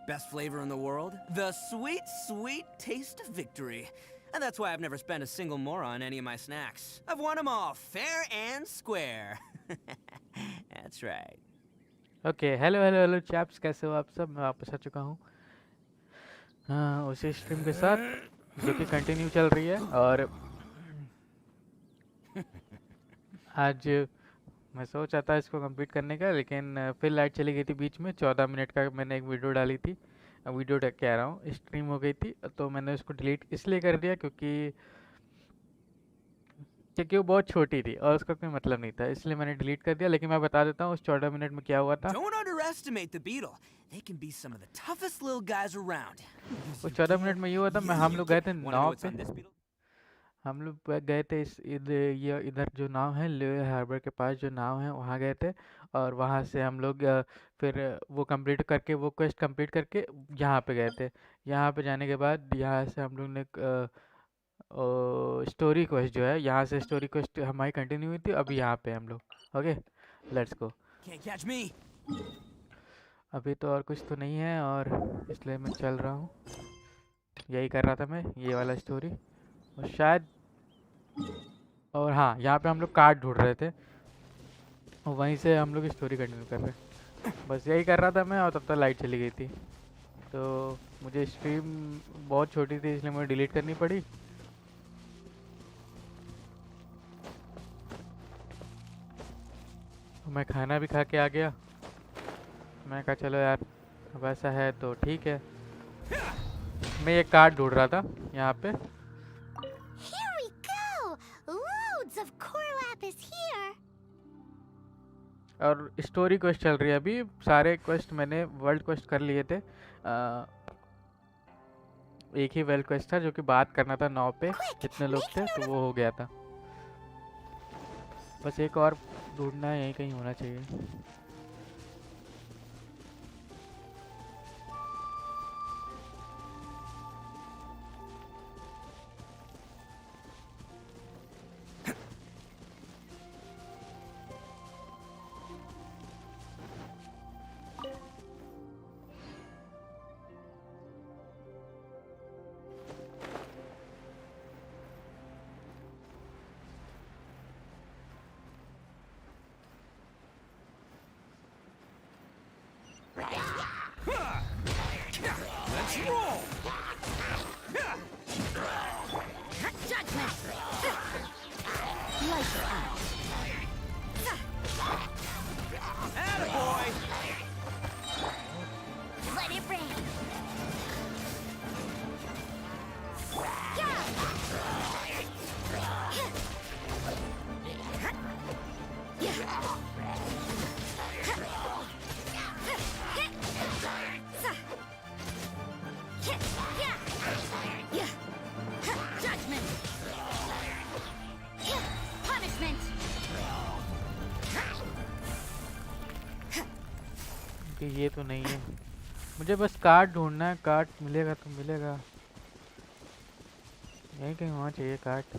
Best flavor in the world? The sweet, sweet taste of victory. And that's why I've never spent a single more on any of my snacks. I've won them all fair and square. That's right. Okay, hello hello hello chaps, कैसे हो आप सब? मैं वापस आ चुका हूँ उसी stream के साथ जो कि कंटिन्यू चल रही है। और आज मैं सोचा था इसको कंप्लीट करने का, लेकिन फिर लाइट चली गई थी बीच में। 14 मिनट का मैंने एक वीडियो डाली थी, वीडियो कह रहा हूँ, स्ट्रीम हो गई थी, तो मैंने उसको डिलीट इसलिए कर दिया क्योंकि वो बहुत छोटी थी और उसका कोई मतलब नहीं था, इसलिए मैंने डिलीट कर दिया। लेकिन मैं बता देता हूँ उस 14 मिनट में क्या हुआ था। Don't underestimate the beetle. They can be some of the toughest little guys around. उस 14 मिनट में ये हुआ था, हम लोग गए थे Wanna know नाव what's पे। on this beetle? हम लोग गए थे इधर जो नाव है, ले हार्बर के पास जो नाव है, वहाँ गए थे। और वहाँ से हम लोग फिर वो कंप्लीट करके, वो क्वेस्ट कंप्लीट करके यहाँ पे गए थे। यहाँ पे जाने के बाद यहाँ से हम लोग ने स्टोरी क्वेस्ट जो है, यहाँ से स्टोरी क्वेस्ट हमारी कंटिन्यू हुई थी। अभी यहाँ पे हम लोग okay, let's go. Can't catch me. अभी तो और कुछ तो नहीं है, और इसलिए मैं चल रहा हूँ। यही कर रहा था मैं, ये वाला स्टोरी। और शायद, और हाँ, यहाँ पे हम लोग कार्ड ढूंढ रहे थे और वहीं से हम लोग स्टोरी कंटिन्यू कर रहे हैं। बस यही कर रहा था मैं, और तब तक लाइट चली गई थी। तो मुझे स्ट्रीम बहुत छोटी थी, इसलिए मुझे डिलीट करनी पड़ी। मैं खाना भी खा के आ गया। मैं कहा चलो यार, अब ऐसा है तो ठीक है। मैं ये कार्ड ढूंढ रहा था यहाँ पे। Here we go! Loads of core lapis here! और स्टोरी क्वेस्ट चल रही है अभी। सारे क्वेस्ट मैंने वर्ल्ड क्वेस्ट कर लिए थे। एक ही वर्ल्ड क्वेस्ट था जो कि बात करना था नाव पे, जितने लोग थे, तो वो हो गया था। बस एक और ढूंढना है, यहीं कहीं होना चाहिए। Let's roll. Judgment! Lights out! Attaboy. Let it rain! Judgment! Punishment! कि ये तो नहीं है। मुझे बस कार्ड ढूंढना है, कार्ड मिलेगा तो मिलेगा। यहीं कहीं होना चाहिए कार्ड।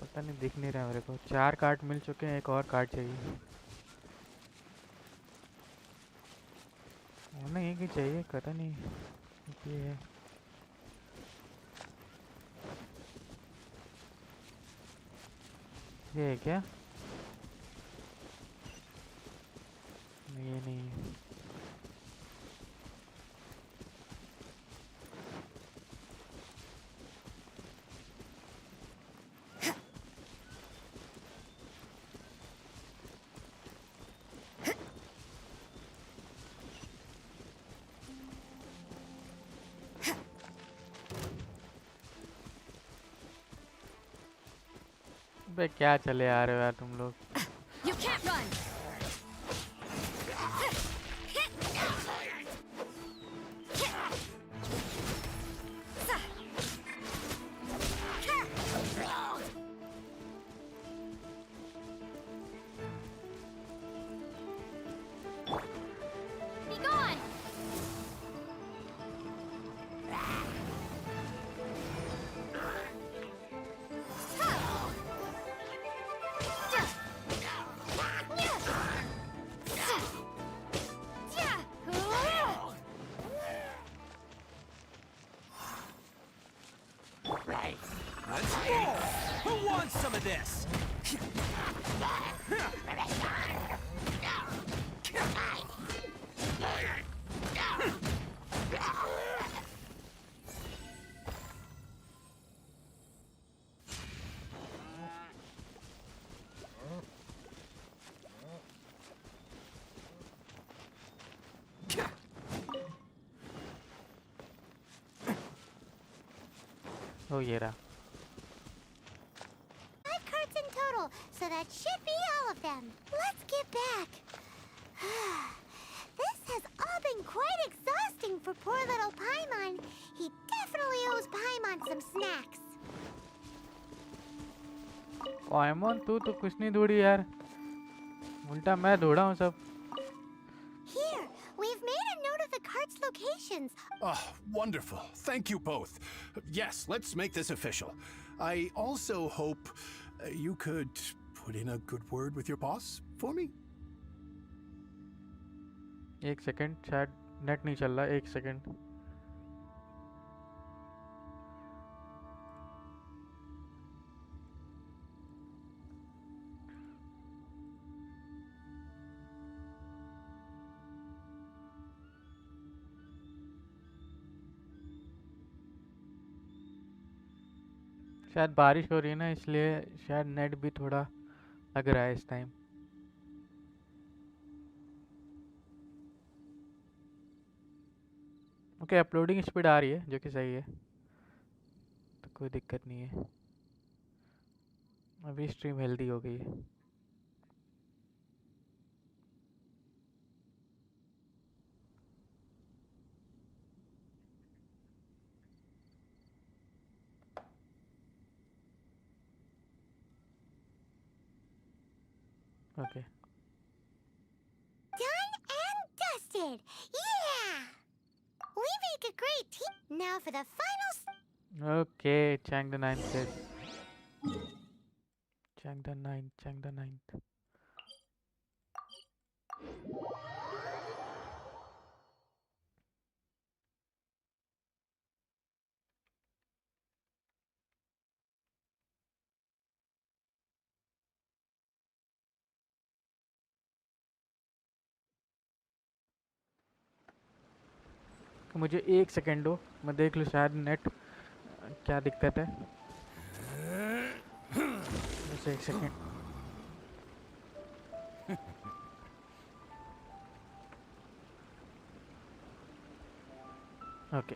पता नहीं, दिख नहीं रहा मेरे को। 4 कार्ड मिल चुके हैं, एक और कार्ड चाहिए। होना यहीं कहीं चाहिए, पता नहीं ये है। ये है क्या? नहीं, ये नहीं है। बे क्या चले आ रहे हो यार तुम लोग? You can't run! Be gone! some of this. ओ ये रहा। 5 carts in total, so that should be all of them. Let's get back. This has all been quite exhausting for poor little Paimon. He definitely owes Paimon some snacks. पाइमॉन तू तो कुछ नहीं ढूंढी यार, उल्टा मैं ढूंढा हूँ सब। Here, we've made a note of the cart's locations. Oh, wonderful. Thank you both. Yes, let's make this official. I also hope you could put in a good word with your boss for me. एक second, शायद net नहीं चल रहा, एक second. शायद बारिश हो रही है ना, इसलिए शायद नेट भी थोड़ा लग रहा है इस टाइम। ओके, अपलोडिंग स्पीड आ रही है जो कि सही है, तो कोई दिक्कत नहीं है। अभी स्ट्रीम हेल्दी हो गई है। Okay Done and dusted. Yeah! We make a great team. Now for the final. Okay, Chang the ninth place, Chang the ninth, Chang the ninth. मुझे एक सेकेंड दो, मैं देख लूँ शायद नेट क्या दिक्कत है। बस एक second. Okay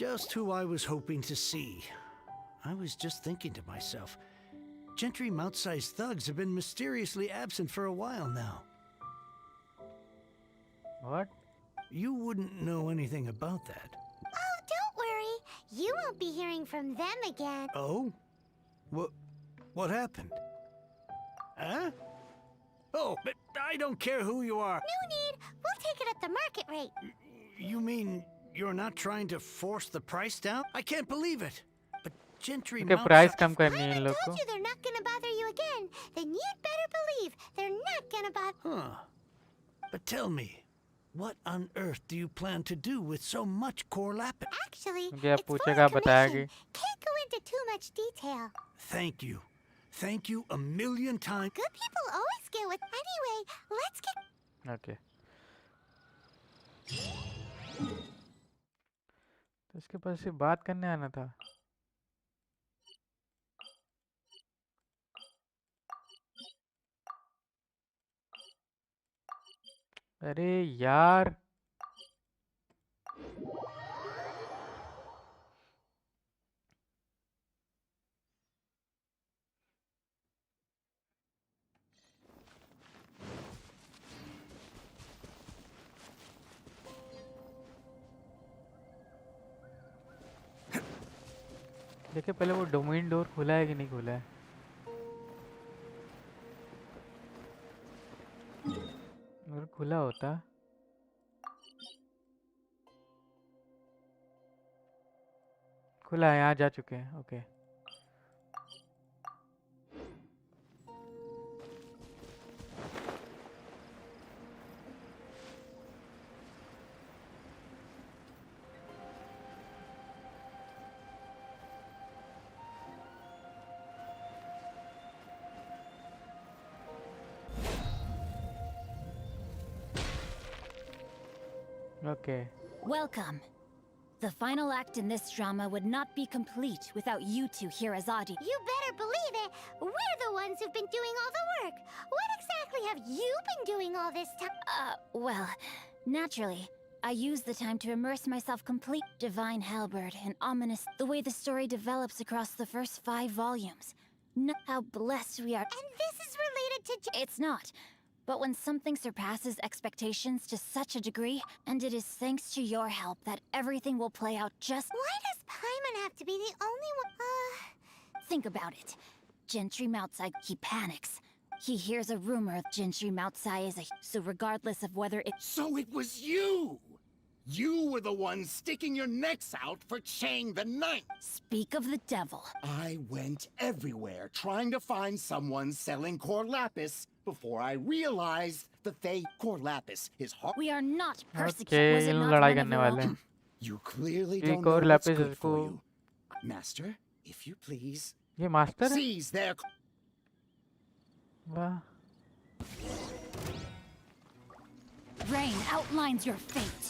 Just who I was hoping to see. I was just thinking to myself, Gentry mount-sized thugs have been mysteriously absent for a while now. What? You wouldn't know anything about that. Oh, don't worry. You won't be hearing from them again. Oh? What happened? Huh? Oh, but I don't care who you are. No need. We'll take it at the market rate. You mean you're not trying to force the price down? I can't believe it. But Gentry Okay, mount price कम करनी है इन Paimon लोग को। told you they're not gonna bother you again. Then you'd better believe they're not gonna bother. Huh. But tell me, what on earth do you plan to do with so much core lapis? Actually, मुझे अब it's for पूछेगा, a बताएगी। commission. Can't go into too much detail. Thank you. Thank you a million times. Good people always get with. Anyway, let's get. Okay, तो इसके पास सिर्फ बात करने आना था। अरे यार देखिए पहले वो डोमेन डोर खुला है कि नहीं खुला है। अगर खुला होता खुला है, यहाँ जा चुके हैं। Okay okay Welcome. The final act in this drama would not be complete without you two here as Adi. You better believe it. We're the ones who've been doing all the work. What exactly have you been doing all this time? Well, naturally, I used the time to immerse myself complete. Divine halberd and ominous, the way the story develops across the first 5 volumes. How blessed we are. And this is related to... It's not. But when something surpasses expectations to such a degree, and it is thanks to your help that everything will play out just... Why does Paimon have to be the only one? Think about it. Gentry Moutsai, he panics. He hears a rumor Gentry Moutsai is a... So regardless of whether it... So it was you! You were the one sticking your necks out for Chang the Ninth! Speak of the devil. I went everywhere trying to find someone selling core lapis before I realized that they... Core lapis is hard... We are not okay persecuted. Was ये it लोग not लड़ाई one of करने your वाले own? हैं। You clearly ये don't know core what's lapis good for इसको- you. Master, if you please, ये master है। seize their... वाह Rain outlines your fate.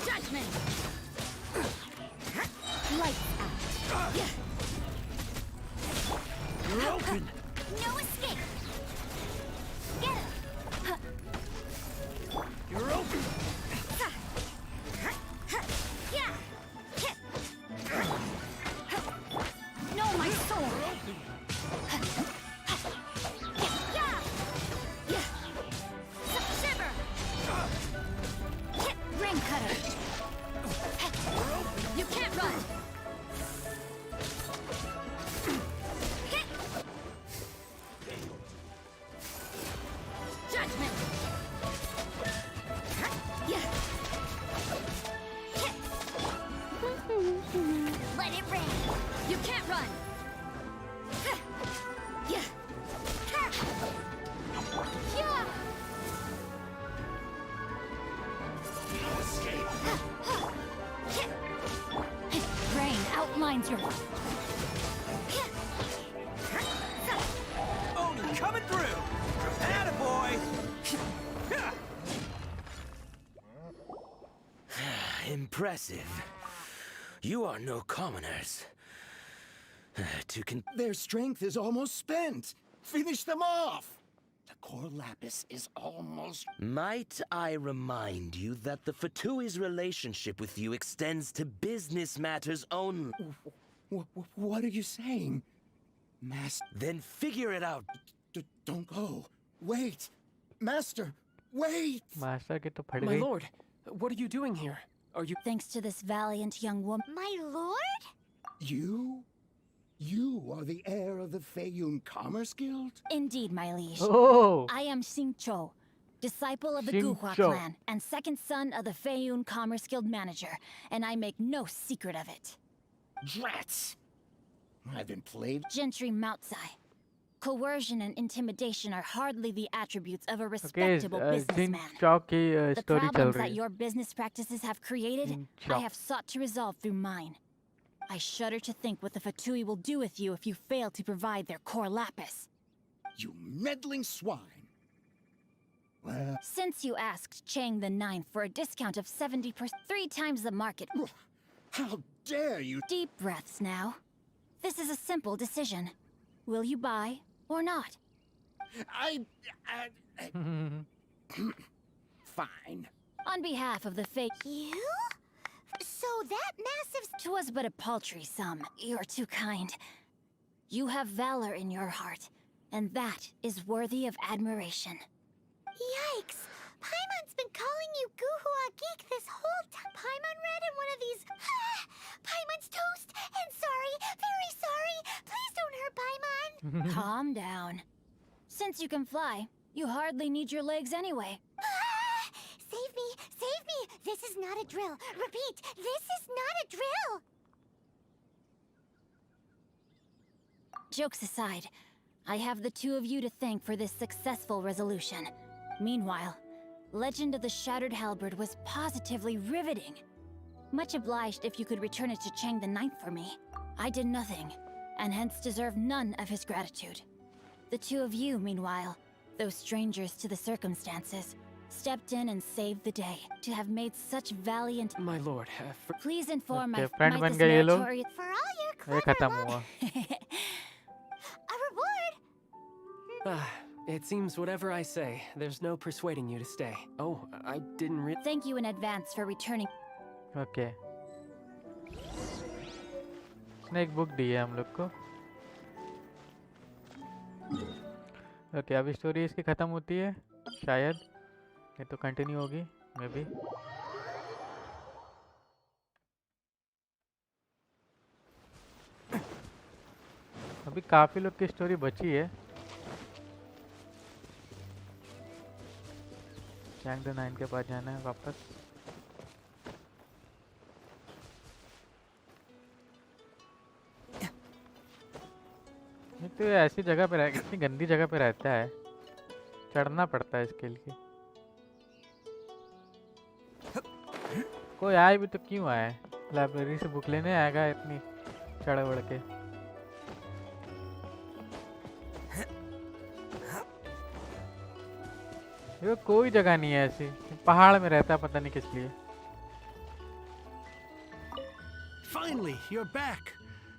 Judgment. Lights out. You're open! No escape. Get him. You're open! Yeah. No, my sword. Shiver. Rain cutter. You can't run. Judgment. Let it rain. You can't run. Yeah. Rain outlines your... Oni coming through! Attaboy! Impressive. You are no commoners. Their strength is almost spent. Finish them off. The core lapis is almost... Might I remind you that the Fatui's relationship with you extends to business matters only? What are you saying? Master, Then figure it out. don't go. Wait. Master, wait. Master के तो फट My गई। lord, what are you doing here? Are you... Thanks to this valiant young woman... My lord? You? You are the heir of the Feiyun Commerce Guild? Indeed, my liege. Oh I am Xing Cho, disciple of the Xing Guhua Cho. clan and second son of the Feiyun Commerce Guild manager, and I make no secret of it. Drats! I've been played. Gentry Moutsai. Coercion and intimidation are hardly the attributes of a okay respectable जिन businessman. चौक की The story चल problems रही that है। your business practices have created, Xing I Cho. have sought to resolve through mine. I shudder to think what the Fatui will do with you if you fail to provide their core lapis. You meddling swine. Well, Since you asked Chang the Ninth for a discount of 70%, 3 times the market. how dare you? Deep breaths now. This is a simple decision. Will you buy or not? Fine. On behalf of the fake, You? So that massive... 'twas but a paltry sum. You're too kind. You have valor in your heart, and that is worthy of admiration. Yikes! Paimon's been calling you Guhua Geek this whole time. Paimon read in one of these... Paimon's toast! And sorry, very sorry! Please don't hurt Paimon! Calm down. Since you can fly, you hardly need your legs anyway. Save me! Save me! This is not a drill! Repeat, this is not a drill! Jokes aside, I have the two of you to thank for this successful resolution. Meanwhile, Legend of the Shattered Halberd was positively riveting. Much obliged if you could return it to Chang the Ninth for me. I did nothing, and hence deserve none of his gratitude. The two of you, meanwhile, though strangers to the circumstances, stepped in and saved the day. To have made such valiant... My lord, Please inform Okay, my friend might बन गए ये लोग। meritorious... For all your ये clever खत्म love, हुआ। a reward! it seems whatever I say, there's no persuading you to stay. Oh, I didn't Thank you in advance for returning. Okay उसने एक book दी है हम लोग को। ओके अब स्टोरी इसकी ख़त्म होती है शायद, ये तो कंटिन्यू होगी मे बी। अभी काफ़ी लोग की स्टोरी बची है। चैंग द नाइन के पास जाना है वापस। ये तो ये ऐसी जगह पे इतनी गंदी जगह पे रहता है, चढ़ना पड़ता है इसके लिए। कोई आए भी तो क्यों आए? लाइब्रेरी से बुक लेने आएगा इतनी चढ़ बढ़ के। ये कोई जगह नहीं है ऐसी, पहाड़ में रहता है पता नहीं किस लिए। Finally, you're back.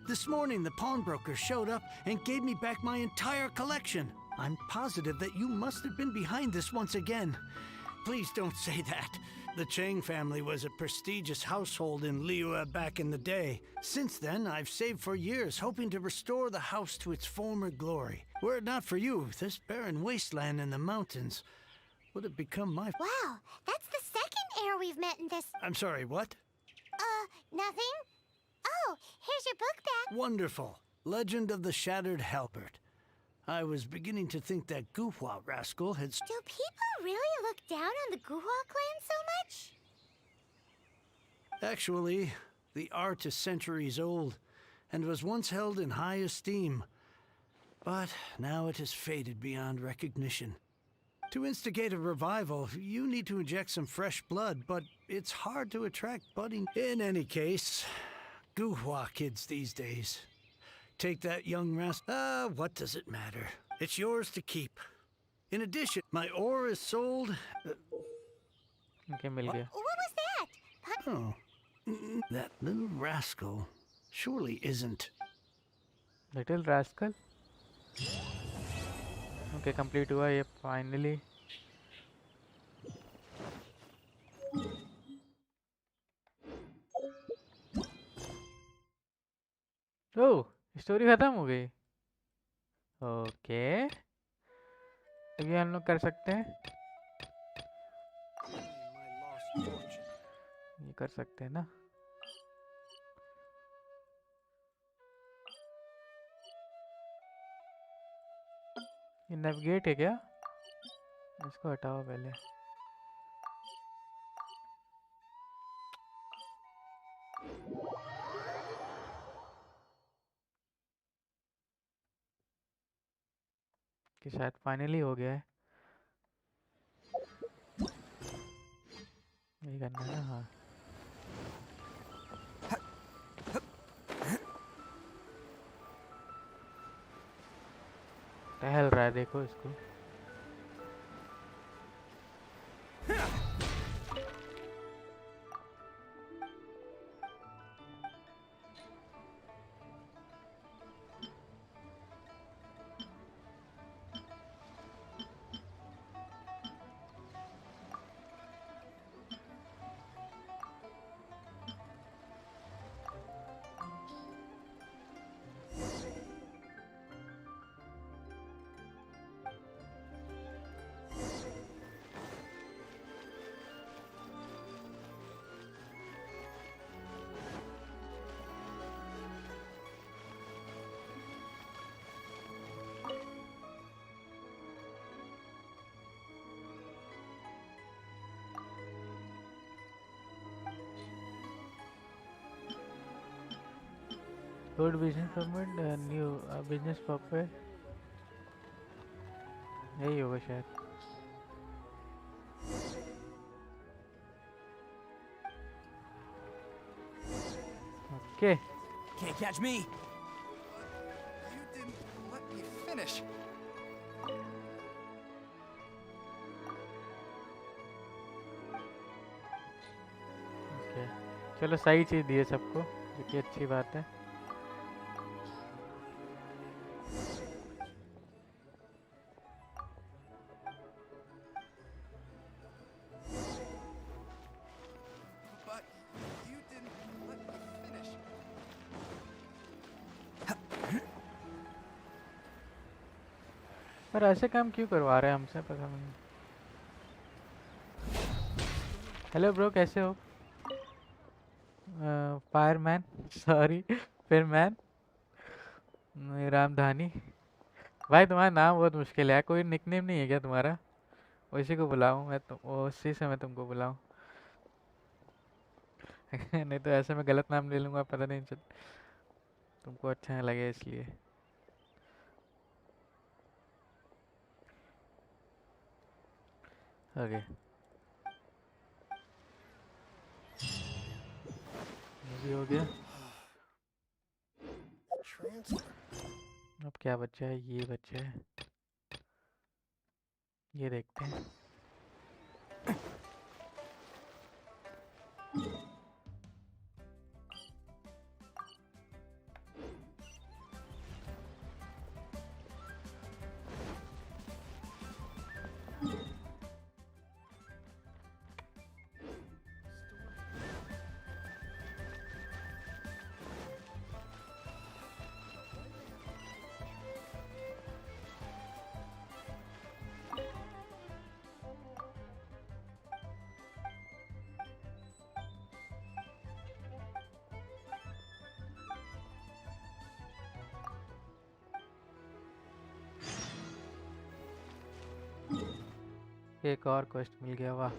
This morning, the pawnbroker showed up and gave me back my entire collection. I'm positive that you must have been behind this once again. Please don't say that. The Chang family was a prestigious household in Liyue back in the day. Since then, I've saved for years, hoping to restore the house to its former glory. Were it not for you, this barren wasteland in the mountains would have become my... Wow, that's the second heir we've met in this... I'm sorry, what? Nothing? Oh, here's your book back. Wonderful. Legend of the Shattered Halberd. I was beginning to think that Guhua rascal had... Do people really look down on the Guhua clan so much? Actually, the art is centuries old, and was once held in high esteem. But now it has faded beyond recognition. To instigate a revival, you need to inject some fresh blood, but it's hard to attract budding... In any case, Guhua kids these days. Take that young rascal... what does it matter? It's yours to keep. In addition, my ore is sold... Okay, मिल गया। What was that? Oh, that little rascal surely isn't... Little rascal? Okay, complete हुआ ये finally। ओह, story खत्म हो गई। Okay, अभी हम लोग कर सकते हैं, ये कर सकते हैं ना। ये नेविगेट है क्या? इसको हटाओ पहले। कि शायद फाइनली हो गया है। यही करना है ना? हाँ, टहल रहा है, देखो इसको। Good business permit, new business permit, यही होगा शायद. Okay. Can't catch me. You didn't let me finish. Okay. चलो सही चीज़ दी है सबको, जो कि अच्छी बात है. But you didn't let me finish. पर ऐसे काम क्यों करवा रहे हैं हमसे, पता नहीं. हेलो ब्रो, कैसे हो? Fireman, sorry, Firman, Ramdhani. भाई तुम्हारा नाम बहुत मुश्किल है, कोई निकनेम नहीं है क्या तुम्हारा? उसी को बुलाऊं मैं, तो उसी से मैं तुमको बुलाऊं. नहीं तो ऐसे मैं गलत नाम ले लूंगा, पता नहीं चल तुमको अच्छा नहीं लगे इसलिए. ओके, ये भी हो गया. Transfer. अब क्या बचा है? ये बचा है, ये देखते हैं. एक और क्वेस्ट मिल गया, वाह.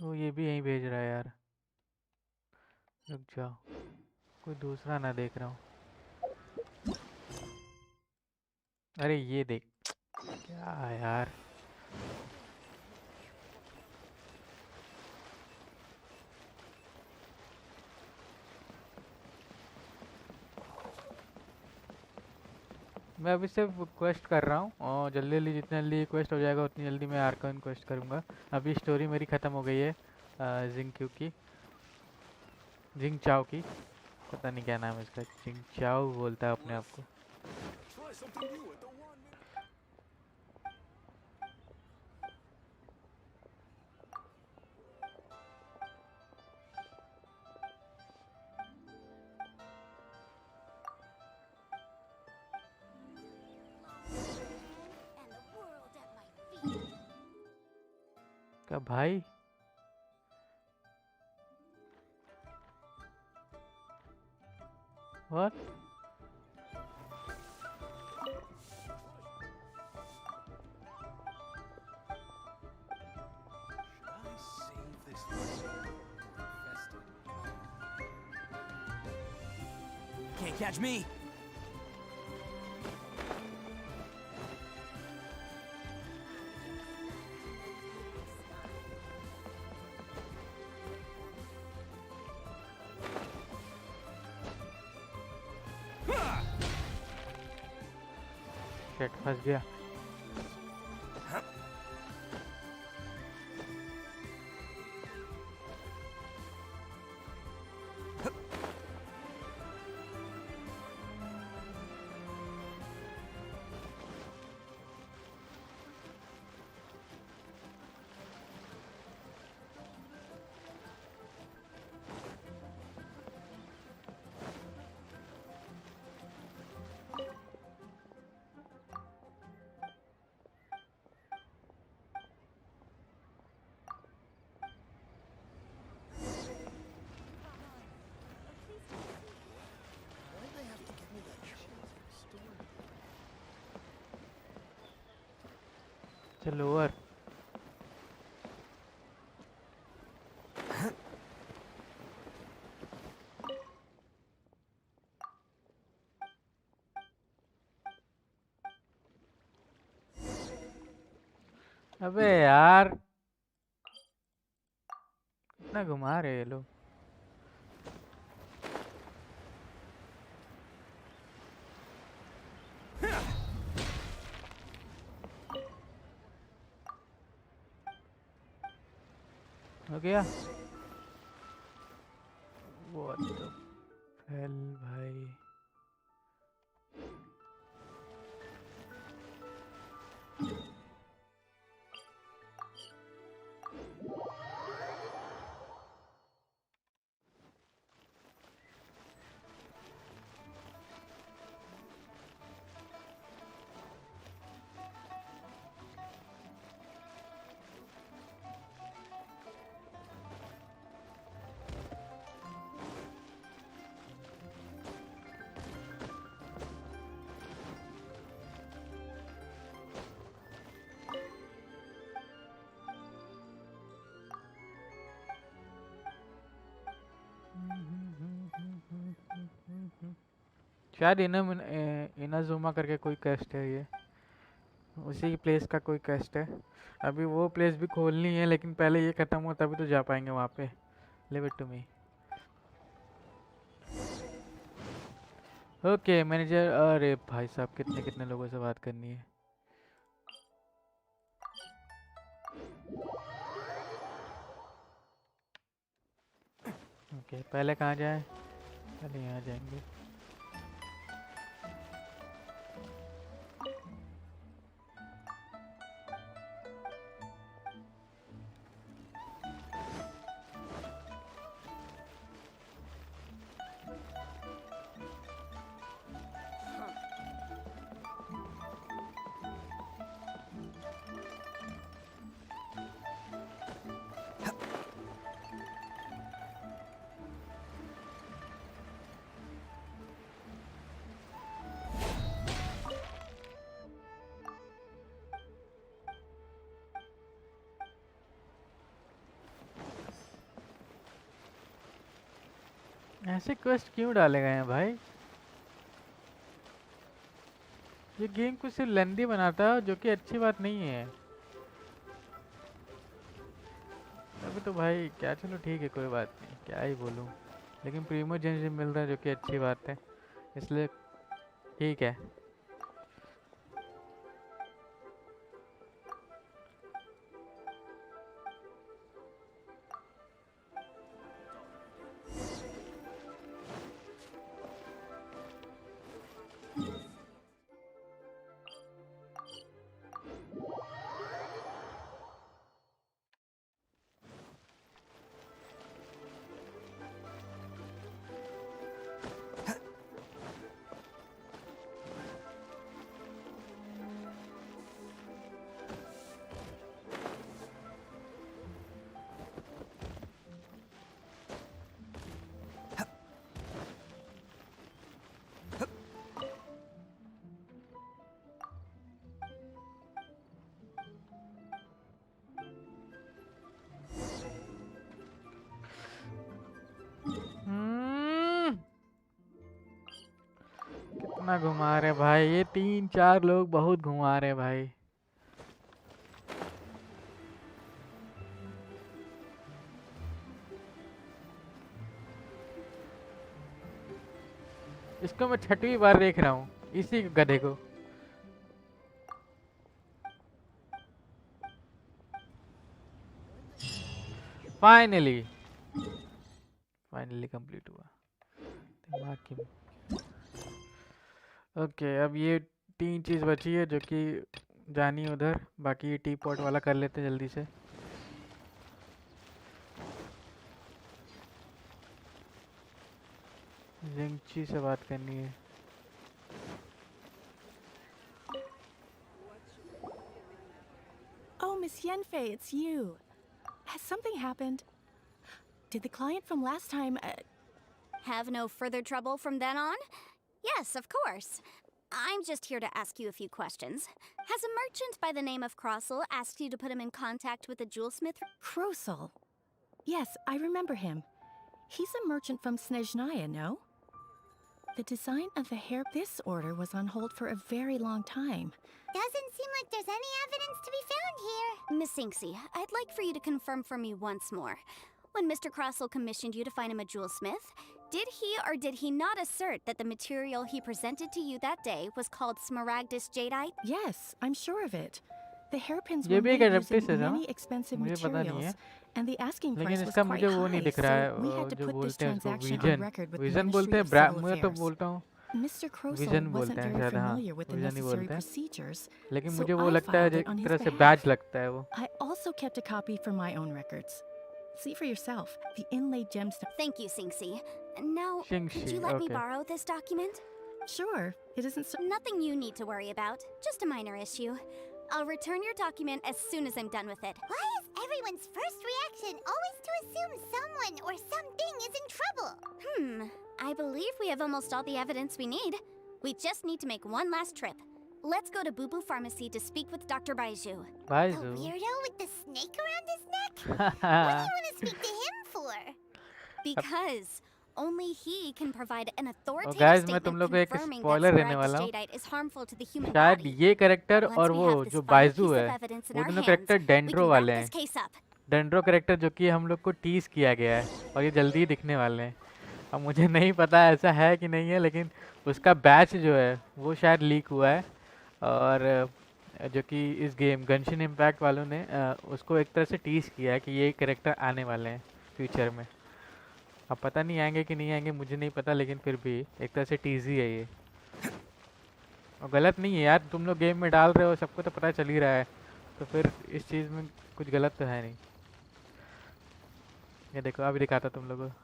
वो ये भी यहीं भेज रहा है यार. रुक जाओ, कोई दूसरा ना देख रहा हूँ. अरे ये देख, क्या यार. मैं अभी सिर्फ क्वेस्ट कर रहा हूँ, और जल्दी जल्दी जितना जल्दी क्वेस्ट हो जाएगा उतनी जल्दी मैं आर्कन क्वेस्ट करूँगा. अभी स्टोरी मेरी ख़त्म हो गई है जिंक्यू की, जिंग चाओ की, पता नहीं क्या नाम है इसका. जिंग चाओ बोलता है अपने आप को. Try something new at the 1 minute. And the world at my feet. क्या भाई? What? Should I save this thing or invest it? Can't catch me. Shit, फंस गया. अच्छा लोअर अबे यार कितना घुमा रहे ये लोग हो गया What the hell भाई शायद इनाजुमा करके कोई क्वेस्ट है ये उसी प्लेस का कोई क्वेस्ट है अभी वो प्लेस भी खोलनी है लेकिन पहले ये खत्म हो तभी तो जा पाएंगे वहाँ पे leave it to me okay manager अरे भाई साहब कितने कितने लोगों से बात करनी है ओके पहले कहाँ जाए पहले यहाँ जाएंगे ऐसे क्वेस्ट क्यों डाले गए हैं भाई ये गेम कुछ सिर्फ लेंदी बनाता है जो कि अच्छी बात नहीं है अभी तो भाई क्या चलो ठीक है कोई बात नहीं क्या ही बोलूं लेकिन प्रीमो जेंशिन मिल रहा है जो कि अच्छी बात है इसलिए ठीक है कितना घुमा रहे भाई ये 3-4 लोग बहुत घुमा रहे भाई इसको मैं 6वीं बार देख रहा हूँ इसी गधे को फाइनली कंप्लीट हुआ दिमाग की ओके अब ये 3 चीज़ बची है जो कि जानी उधर बाकी ये टी पॉट वाला कर लेते हैं जल्दी से जिंगची से बात करनी है Oh, Miss Yenfei, it's you. Has something happened? Did the client from last time, Have no further trouble from then on? Yes, of course. I'm just here to ask you a few questions. Has a merchant by the name of Crossel asked you to put him in contact with a jewelsmith? Krosel. Yes, I remember him. He's a merchant from Snezhnaya, no? The design of the hair. This order was on hold for a very long time. Doesn't seem like there's any evidence to be found here. Miss Inksy, I'd like for you to confirm for me once more. When Mr. Crossel commissioned you to find him a jewelsmith, did he or did he not assert that the material he presented to you that day was called Smaragdus jadeite? Yes, I'm sure of it. The hairpins ये were भी एक made adaptation using है, many expensive मुझे पता नहीं materials, है, and the asking लेकिन price was इसका quite मुझे वो नहीं high, दिख रहा है, so we had to जो put this बोलते हैं इसको transaction on vision, record with the vision बोलते Ministry हैं, of Civil मैं तो Affairs. बोलता हूँ Mr. Krosel विजन wasn't बोलते हैं very शायद, हाँ familiar with the vision he necessary बोलते हैं, procedures, लेकिन so मुझे वो I लगता है filed it एक on his तरह से behalf. बैच लगता है वो. I also kept a copy for my own records. See for yourself, the inlaid gemstone. Thank you, Sinxi. Now, could Xingxi, you let me okay. borrow this document? Sure, it isn't so. Nothing you need to worry about. Just a minor issue. I'll return your document as soon as I'm done with it. Why is everyone's first reaction always to assume someone or something is in trouble? I believe we have almost all the evidence we need. We just need to make one last trip. Let's go to Boo Boo Pharmacy to speak with Dr. Baiju. The Byju weirdo with the snake around his neck? What do you want to speak to him for? Because only he can provide an authoritative guys, मैं statement तुम लोग को एक confirming spoiler that देने Smaragdus वाला हूँ. jadeite is harmful to the human शायद body. ये कैरेक्टर Once और we वो have this जो final बाइजू piece है, of evidence in वो our दोनों hands, character we dendro can wrap वाले this हैं. case up. डेंड्रो कैरेक्टर जो कि हम लोग को टीज किया गया है और ये जल्दी ही दिखने वाले हैं. अब मुझे नहीं पता ऐसा है कि नहीं है, लेकिन उसका बैच जो है वो शायद लीक हुआ है और जो कि इस गेम गनशिन इम्पैक्ट वालों ने उसको एक तरह से टीज किया है कि ये कैरेक्टर आने वाले हैं फ्यूचर में. अब पता नहीं आएंगे कि नहीं आएंगे, मुझे नहीं पता, लेकिन फिर भी एक तरह से टीज ही है ये. और गलत नहीं है यार, तुम लोग गेम में डाल रहे हो, सबको तो पता चल ही रहा है, तो फिर इस चीज़ में कुछ गलत तो है नहीं. ये देखो अभी दिखाता तुम लोगों को.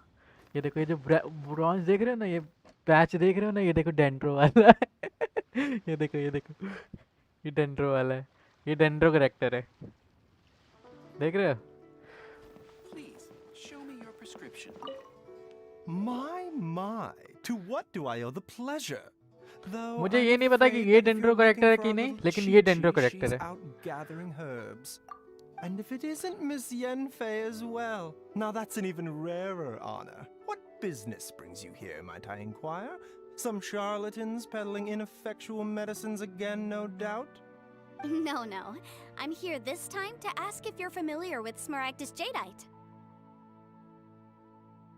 ये देखो, ये जो ब्रॉन्ज देख रहे हो ना, ये पैच देख रहे हो ना, ये देखो डेंड्रो वाला है. ये देखो, ये देखो, ये डेंड्रो वाला है, ये डेंड्रो कैरेक्टर है, देख रहे हो. Please, show me your prescription. My, to what do I owe the pleasure? Though मुझे I'm ये नहीं पता कि afraid ये that if dendro you're character है looking कि for a नहीं, little लेकिन ये Chi-Chi, डेंड्रो कैरेक्टर she's है. out gathering herbs. And if it isn't Miss Yenfei as well, now that's an even rarer honor. What business brings you here, might I inquire? Some charlatans peddling ineffectual medicines again, no doubt? No. I'm here this time to ask if you're familiar with Smaragdus jadeite.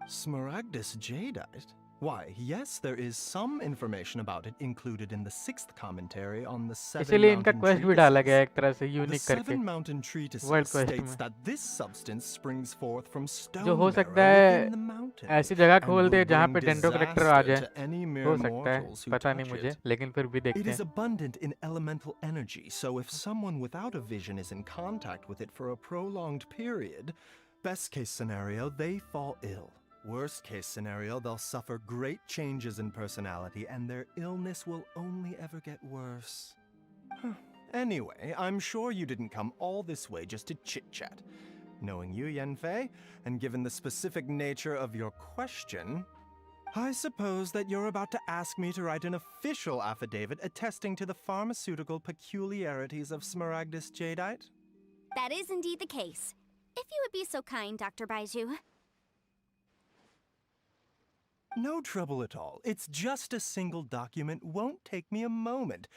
Smaragdus jadeite? Why, yes, there is some information about it included in the 6th commentary on the Seven इसीलिए इनका Mountain quest भी डाला गया है Treatises. एक तरह से The unique करके. Seven Mountain Treatises World quest states में. that this substance springs forth from stone जो हो marrow सकता है within the mountains ऐसी जगह and खोल will दे जहाँ पे bring डेंड्रो कैरेक्टर आ disaster जाए. to any mere हो सकता है, mortals who पता नहीं touch मुझे, it. लेकिन फिर भी It देखते is हैं. abundant in elemental energy, so if someone without a vision is in contact with it for a prolonged period, best case scenario, they fall ill. Worst case scenario, they'll suffer great changes in personality and their illness will only ever get worse. Anyway, I'm sure you didn't come all this way just to chit-chat. Knowing you, Yenfei, and given the specific nature of your question, I suppose that you're about to ask me to write an official affidavit attesting to the pharmaceutical peculiarities of Smaragdus jadeite? That is indeed the case. If you would be so kind, Dr. Baiju. No trouble at all. It's just a single document. Won't take me a moment.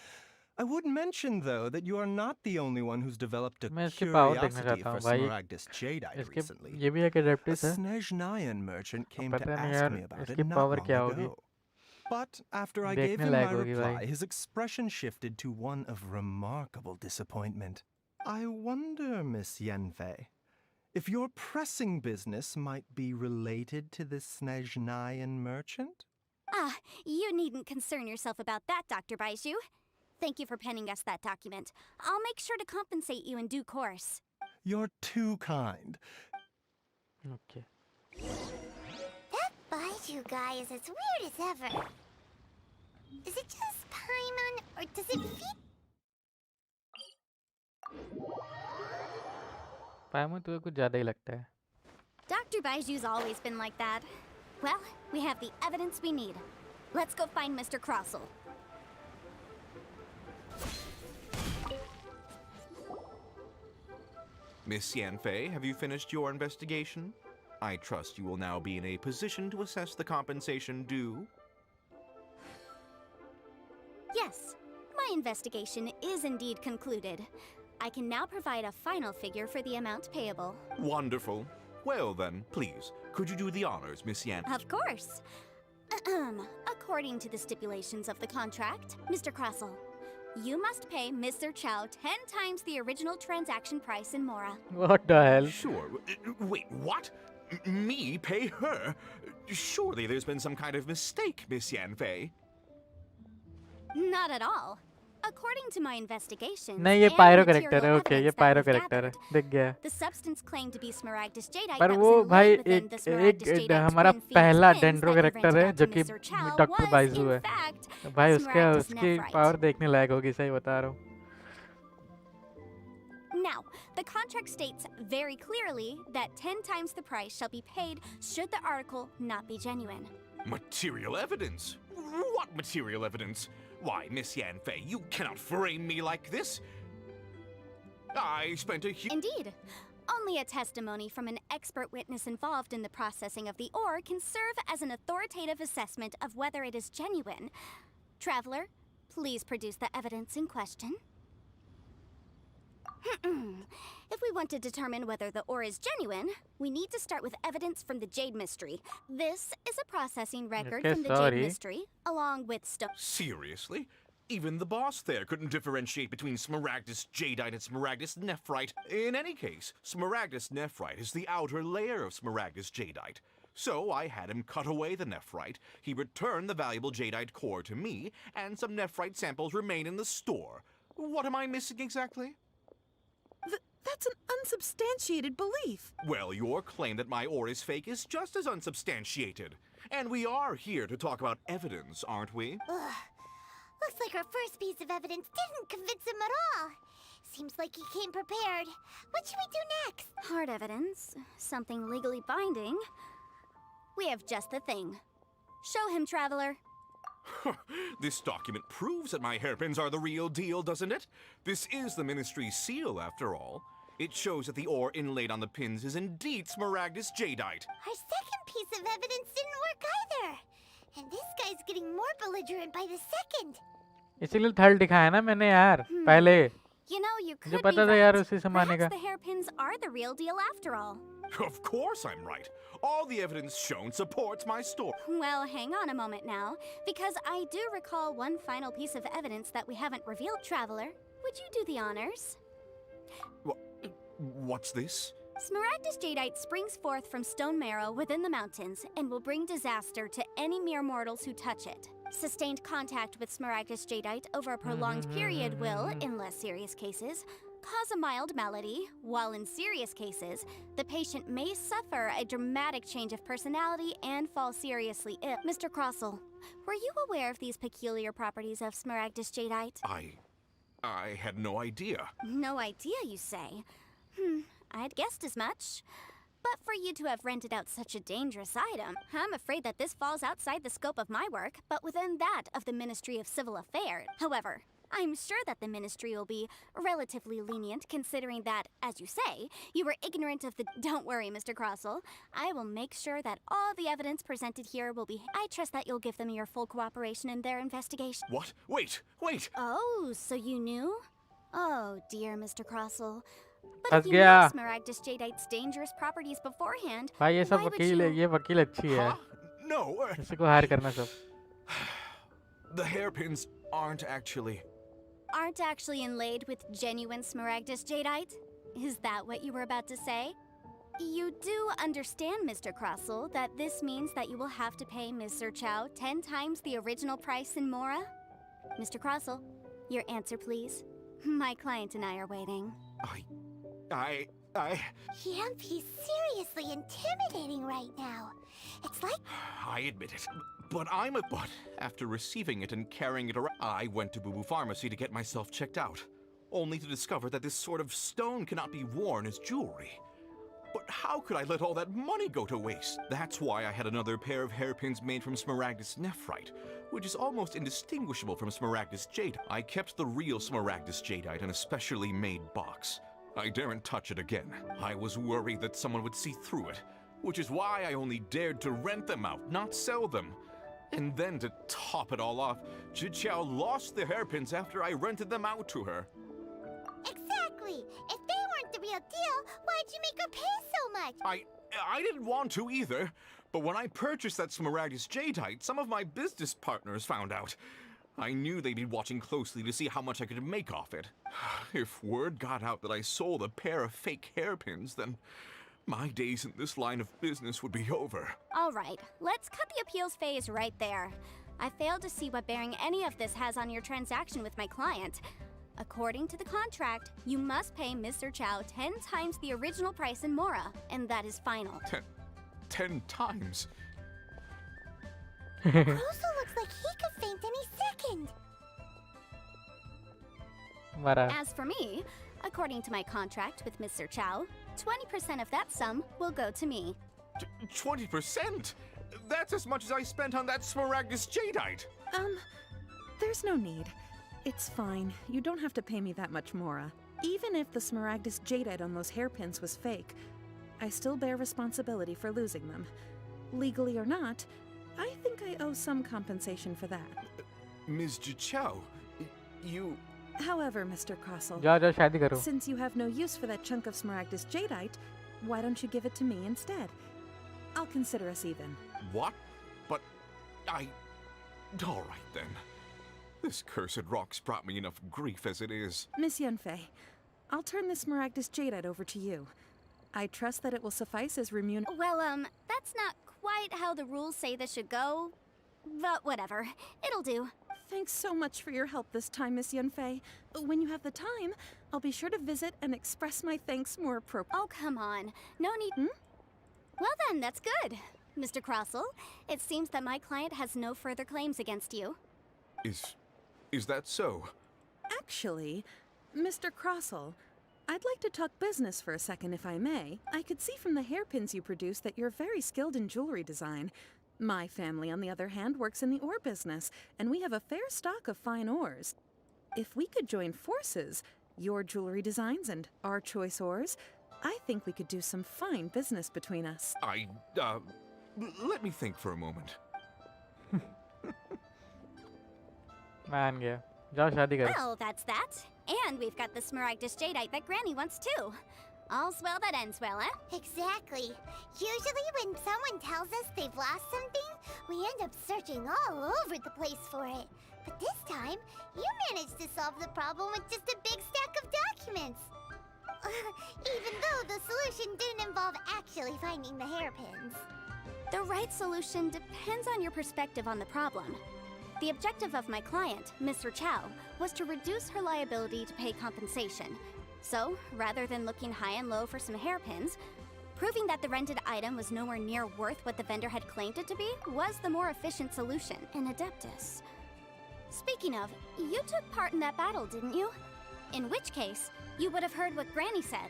I would mention, though, that you are not the only one who's developed a मैं इसकी power देखना curiosity चाहता for हूँ भाई. Smaragdus jadeite इसके recently. ये भी एक A एडेप्टिव है. Snezhnayan merchant came to पता नहीं ask यार me about it इसकी not पावर long क्या होगी. ago. But after I gave देखने him my लायक होगी reply, भाई. his expression shifted to one of remarkable disappointment. I wonder, Miss Yenfei, if your pressing business might be related to the Snezhnayan merchant? Ah, you needn't concern yourself about that, Dr. Baiju. Thank you for penning us that document. I'll make sure to compensate you in due course. You're too kind. Okay. That Baiju guy is as weird as ever. Is it just Paimon, or does it fit? पायमन तो कुछ ज़्यादा ही लगता है. Dr. Baiju's always been like that. Well, we have the evidence we need. Let's go find Mr. Crossel. Miss Yanfei, have you finished your investigation? I trust you will now be in a position to assess the compensation due. Yes, my investigation is indeed concluded. I can now provide a final figure for the amount payable. Wonderful. Well then, please, could you do the honors, Miss Yan? Of course. According to the stipulations of the contract, Mr. Crossell, you must pay Mr. Chow 10 times the original transaction price in Mora. What the hell? Sure. Wait, what? Me pay her? Surely there's been some kind of mistake, Miss Yanfei. Not at all. According to my investigation, नहीं ये pyro character है, okay, ये pyro character है, दिख गया। The substance claimed to be Smaragdus jadeite पर that वो was भाई inlaid within the Smaragdus एक jadeite हमारा twin पहला phoenix Dendro twins that you character है rented जो out कि to Mr. Chow doctor was, Baizhu in है। fact, भाई उसका Smaragdus उसकी nephrite. पावर देखने लायक होगी, सही बता रहा हूँ। Now, the contract states very clearly that 10 times the price shall be paid should the article not be genuine. Material evidence? What material evidence? Why, Miss Yanfei, you cannot frame me like this. I spent a Indeed. Only a testimony from an expert witness involved in the processing of the ore can serve as an authoritative assessment of whether it is genuine. Traveler, please produce the evidence in question. If we want to determine whether the ore is genuine, we need to start with evidence from the Jade Mystery. This is a processing record Okay, from the sorry. Jade Mystery, along with Seriously? Even the boss there couldn't differentiate between Smaragdus jadeite and Smaragdus nephrite. In any case, Smaragdus nephrite is the outer layer of Smaragdus jadeite. So I had him cut away the nephrite, he returned the valuable jadeite core to me, and some nephrite samples remain in the store. What am I missing exactly? That's an unsubstantiated belief. Well, your claim that my ore is fake is just as unsubstantiated. And we are here to talk about evidence, aren't we? Ugh. Looks like our first piece of evidence didn't convince him at all. Seems like he came prepared. What should we do next? Hard evidence. Something legally binding. We have just the thing. Show him, Traveler. This document proves that my hairpins are the real deal, doesn't it? This is the Ministry's seal, after all. It shows that the ore inlaid on the pins is indeed Smaragdus jadeite. Our second piece of evidence didn't work either. And this guy's getting more belligerent by the second. इसीलिए third दिखाया ना मैंने यार पहले। You know, you मुझे could be पता था यार right. उसी से मानेगा। Perhaps the hairpins are the real deal after all. Of course I'm right. All the evidence shown supports my story. Well, hang on a moment now, because I do recall one final piece of evidence that we haven't revealed, Traveler. Would you do the honors? What's this? Smaragdus jadeite springs forth from stone marrow within the mountains and will bring disaster to any mere mortals who touch it. Sustained contact with Smaragdus jadeite over a prolonged period will, in less serious cases, cause a mild malady, while in serious cases, the patient may suffer a dramatic change of personality and fall seriously ill. Mr. Crossell, were you aware of these peculiar properties of Smaragdus jadeite? I had no idea. No idea, you say? I'd guessed as much. But for you to have rented out such a dangerous item, I'm afraid that this falls outside the scope of my work, but within that of the Ministry of Civil Affairs. However, I'm sure that the Ministry will be relatively lenient, considering that, as you say, you were ignorant of the... Don't worry, Mr. Crossell. I will make sure that all the evidence presented here will be... I trust that you'll give them your full cooperation in their investigation. What? Wait! Oh, so you knew? Oh, dear Mr. Crossell. But फंस if you knew गया। Smaragdus jadeite's dangerous properties beforehand, भाई ये सब why would वकील है, you... ये वकील अच्छी है। No. इसी को हायर करना सब। The hairpins aren't actually inlaid with genuine Smaragdus jadeite? Is that what you were about to say? You do understand, Mr. Crossell, that this means that you will have to pay Mr. Chow 10 times the original price in Mora? Mr. Crossell, your answer, please. My client and I are waiting. He's seriously intimidating right now. It's like... I admit it. But after receiving it and carrying it around, I went to Boo Boo Pharmacy to get myself checked out, only to discover that this sort of stone cannot be worn as jewelry. But how could I let all that money go to waste? That's why I had another pair of hairpins made from Smaragdus nephrite, which is almost indistinguishable from Smaragdus jadeite. I kept the real Smaragdus jadeite in a specially made box. I daren't touch it again. I was worried that someone would see through it, which is why I only dared to rent them out, not sell them. And then to top it all off, Zhiqiao lost the hairpins after I rented them out to her. Exactly! If they weren't the real deal, why'd you make her pay so much? I didn't want to either, but when I purchased that Smaragdus Jadeite, some of my business partners found out. I knew they'd be watching closely to see how much I could make off it. If word got out that I sold a pair of fake hairpins, then my days in this line of business would be over. All right, let's cut the appeals phase right there. I failed to see what bearing any of this has on your transaction with my client. According to the contract, you must pay Mr. Chow 10 times the original price in Mora, and that is final. 10 times? Russo looks like he could faint any second. As for me, according to my contract with Mr. Chow, 20% of that sum will go to me. 20%? That's as much as I spent on that Smaragdus Jadeite! There's no need. It's fine. You don't have to pay me that much, Mora. Even if the Smaragdus Jadeite on those hairpins was fake, I still bear responsibility for losing them. Legally or not, I think I owe some compensation for that. Ms. Zhiqiao, you... However, Mr. Crossell, जाओ शादी करो. since you have no use for that chunk of Smaragdus Jadeite, why don't you give it to me instead? I'll consider us even. What? But I... All right then. This cursed rock's brought me enough grief as it is. Miss Yunfei, I'll turn this Smaragdus Jadeite over to you. I trust that it will suffice as remuneration. Well, that's not quite how the rules say this should go. But whatever, it'll do. Thanks so much for your help this time, Miss Yunfei. When you have the time, I'll be sure to visit and express my thanks more appropriately. Oh, come on. No need... Well then, that's good. Mr. Crossell, it seems that my client has no further claims against you. Is that so? Actually, Mr. Crossell, I'd like to talk business for a second if I may. I could see from the hairpins you produce that you're very skilled in jewelry design. My family, on the other hand, works in the ore business, and we have a fair stock of fine ores. If we could join forces, your jewelry designs and our choice ores, I think we could do some fine business between us. Let me think for a moment. मान गया. जाओ शादी करो. Well, that's that. And we've got the Smaragdus Jadeite that Granny wants too. All's well that ends well, eh? Exactly. Usually when someone tells us they've lost something, we end up searching all over the place for it. But this time, you managed to solve the problem with just a big stack of documents. Even though the solution didn't involve actually finding the hairpins. The right solution depends on your perspective on the problem. The objective of my client, Mr. Chow, was to reduce her liability to pay compensation. So, rather than looking high and low for some hairpins, proving that the rented item was nowhere near worth what the vendor had claimed it to be was the more efficient solution in Adeptus. Speaking of, you took part in that battle, didn't you? In which case, you would have heard what Granny said.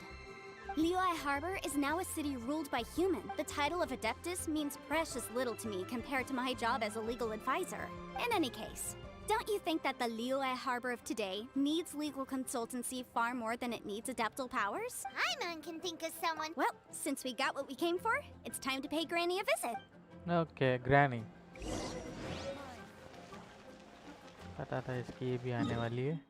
Liyue Harbor is now a city ruled by human. The title of Adeptus means precious little to me compared to my job as a legal advisor. In any case, don't you think that the Liyue Harbor of today needs legal consultancy far more than it needs adeptal powers? Paimon can think of someone. Well, since we got what we came for, it's time to pay Granny a visit. Okay, Granny. पता था इसकी ये भी आने वाली है.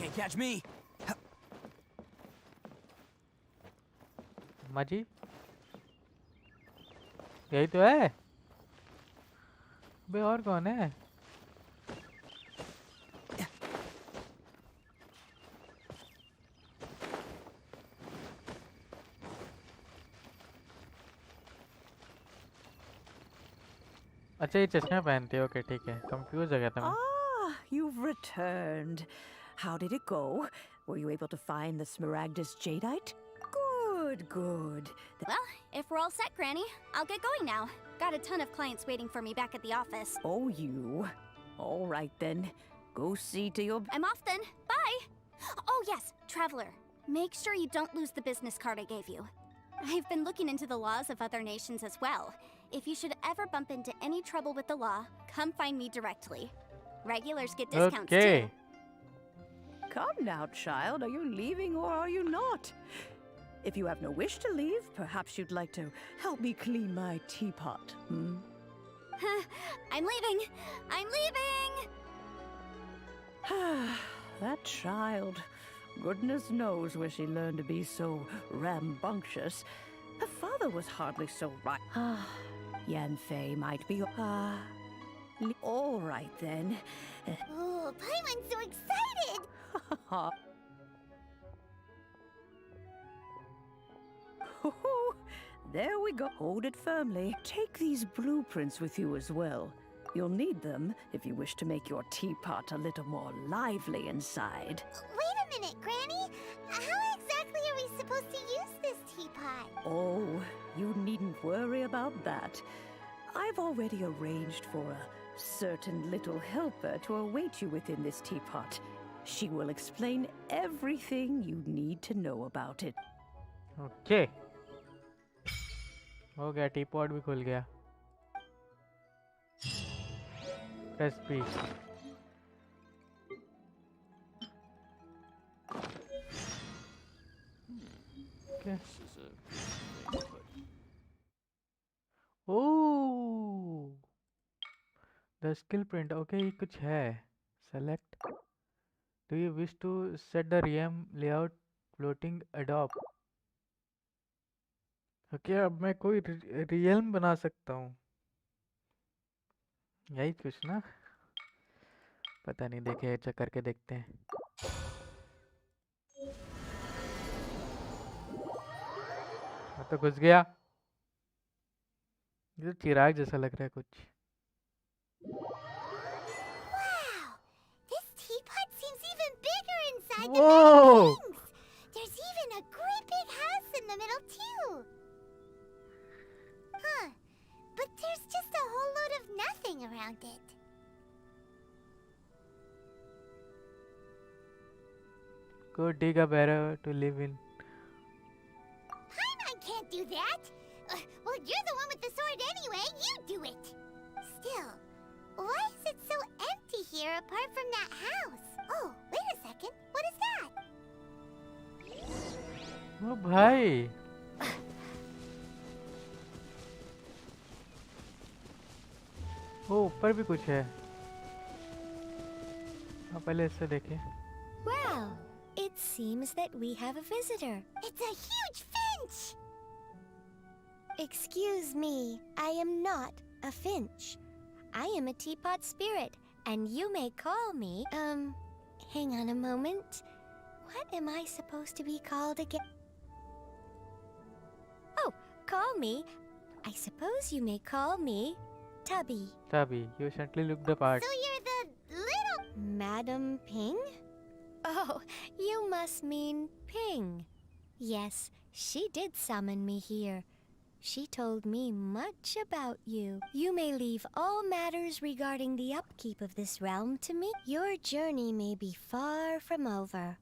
Can't catch me. माजी यही तो है. बे और कौन है? अच्छा ये चश्मा पहनते हो. ओके ठीक है. कंफ्यूज हो गया था मैं. Ah, you've returned. How did it go? Were you able to find the Smaragdus Jadeite? Good, good. Well, if we're all set, Granny, I'll get going now. Got a ton of clients waiting for me back at the office. Oh, you. All right then. Go see to your... I'm off then. Bye! Oh yes, Traveler. Make sure you don't lose the business card I gave you. I've been looking into the laws of other nations as well. If you should ever bump into any trouble with the law, come find me directly. Regulars get discounts too. Come now, child. Are you leaving or are you not? If you have no wish to leave, perhaps you'd like to help me clean my teapot, hmm? I'm leaving! I'm leaving! That child. Goodness knows where she learned to be so rambunctious. Her father was hardly so right. Yanfei might be... all right then. Oh, Paimon's so excited! There we go. Hold it firmly. Take these blueprints with you as well. You'll need them if you wish to make your teapot a little more lively inside. Wait a minute, Granny! How exactly are we supposed to use this teapot? Oh, you needn't worry about that. I've already arranged for a certain little helper to await you within this teapot. She will explain everything you need to know about it. Okay. हो गया, teapot भी खुल गया. Press B. Okay. Oh, the skill print. Okay, ये कुछ है. Select. Do you wish to set the realm layout floating adopt? Okay, अब मैं कोई realm बना सकता हूँ. यही कुछ ना, पता नहीं, देखे चेक करके देखते हैं. मैं तो घुस गया. ये तो चिराग जैसा लग रहा है कुछ. Wow! This teapot seems even bigger inside Whoa! the metal rings! There's even a great big house in the middle too! Huh. But there's just a whole load of nothing around it. Go dig a barrow to live in. Paimon can't do that! Well, you're the one with the sword anyway. You do it! Still, why is it so empty here apart from that house? Oh, wait a second. What is that? ओ भाई. ओ ऊपर भी कुछ है. हाँ, पहले इससे देखें. Well, it seems that we have a visitor. It's a huge finch! Excuse me, I am not a finch. I am a teapot spirit, and you may call me, hang on a moment. What am I supposed to be called again? Oh, call me. I suppose you may call me Tubby. Tubby, you certainly look the part. So you're the little... Madam Ping? Oh, you must mean Ping. Yes, she did summon me here. She told me much about you. You may leave all matters regarding the upkeep of this realm to me. Your journey may be far from over,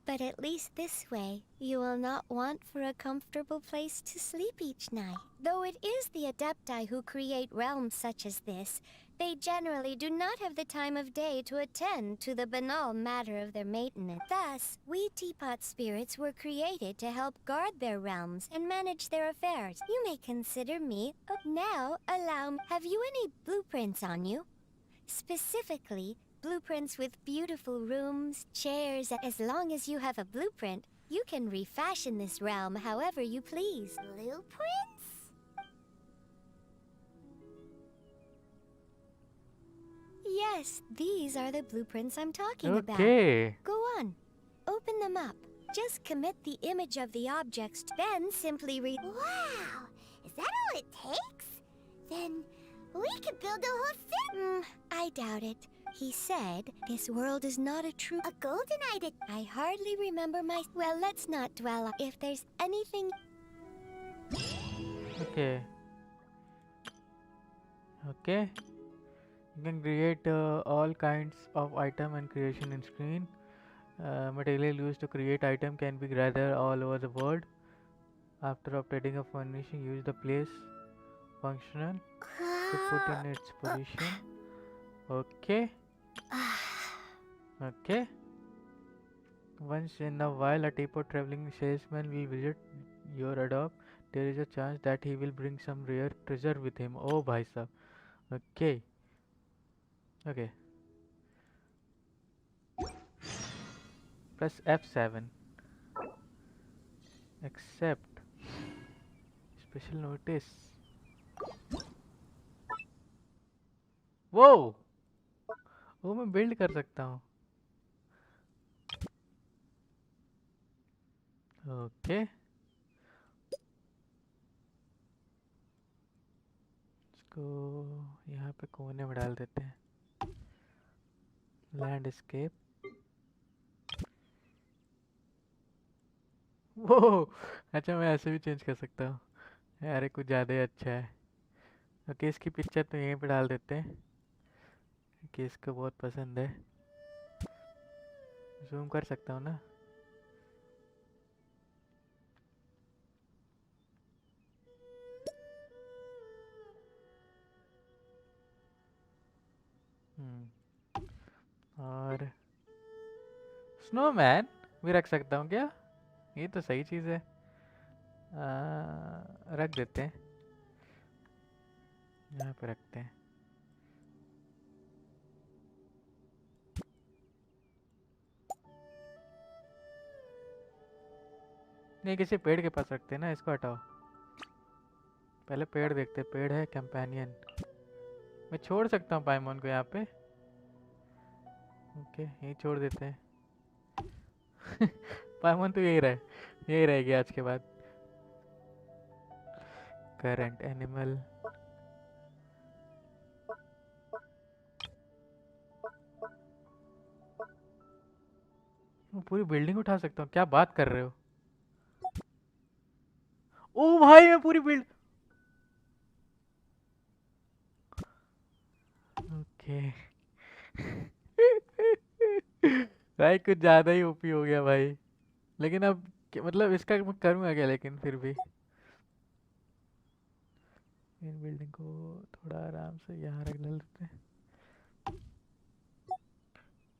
but at least this way, you will not want for a comfortable place to sleep each night. Though it is the Adepti who create realms such as this, they generally do not have the time of day to attend to the banal matter of their maintenance. Thus, we teapot spirits were created to help guard their realms and manage their affairs. You may consider me. Now, allow me. Have you any blueprints on you? Specifically, blueprints with beautiful rooms, chairs. As long as you have a blueprint, you can refashion this realm however you please. Blueprints? Yes, these are the blueprints I'm talking about. Okay. Go on. Open them up. Just commit the image of the objects, then simply read. Wow! Is that all it takes? Then we could build a whole city. I doubt it. He said this world is not a true... A golden idol. I hardly remember my... Well, let's not dwell on... If there's anything... Okay. Okay. You can create all kinds of item and creation in screen. Material used to create item can be gathered all over the world. After updating a furnishing, use the place functional to put in its position. Okay. Okay. Once in a while, a teapot traveling salesman will visit your adobe. There is a chance that he will bring some rare treasure with him. Oh, bhai sahab. Okay. Okay. Press F7. Accept. Special notice. वो वो मैं build कर सकता हूँ. Okay. इसको यहाँ पे कोने में डाल देते हैं. लैंडस्केप. वो अच्छा, मैं ऐसे भी चेंज कर सकता हूँ. यार कुछ ज़्यादा ही अच्छा है. ओके, इसकी पिक्चर तो यहीं पे डाल देते हैं कि इसको बहुत पसंद है. जूम कर सकता हूँ ना. और स्नोमैन भी रख सकता हूँ क्या? ये तो सही चीज़ है. रख देते हैं. यहाँ पे रखते हैं. नहीं, किसी पेड़ के पास रखते हैं ना. इसको हटाओ. पहले पेड़ देखते हैं. पेड़ है कंपेनियन. मैं छोड़ सकता हूँ पाइमोन को यहाँ पे. ओके, यही छोड़ देते हैं. पाइमोन तो यही रहेगी आज के बाद. Current animal. मैं पूरी बिल्डिंग उठा सकता हूँ. क्या बात कर रहे हो? ओ भाई, मैं पूरी बिल्ड. ओके. भाई कुछ ज्यादा ही ओपी हो गया भाई. लेकिन अब मतलब इसका मैं करूँगा क्या? लेकिन फिर भी इन बिल्डिंग को थोड़ा आराम से यहाँ रख डालते हैं.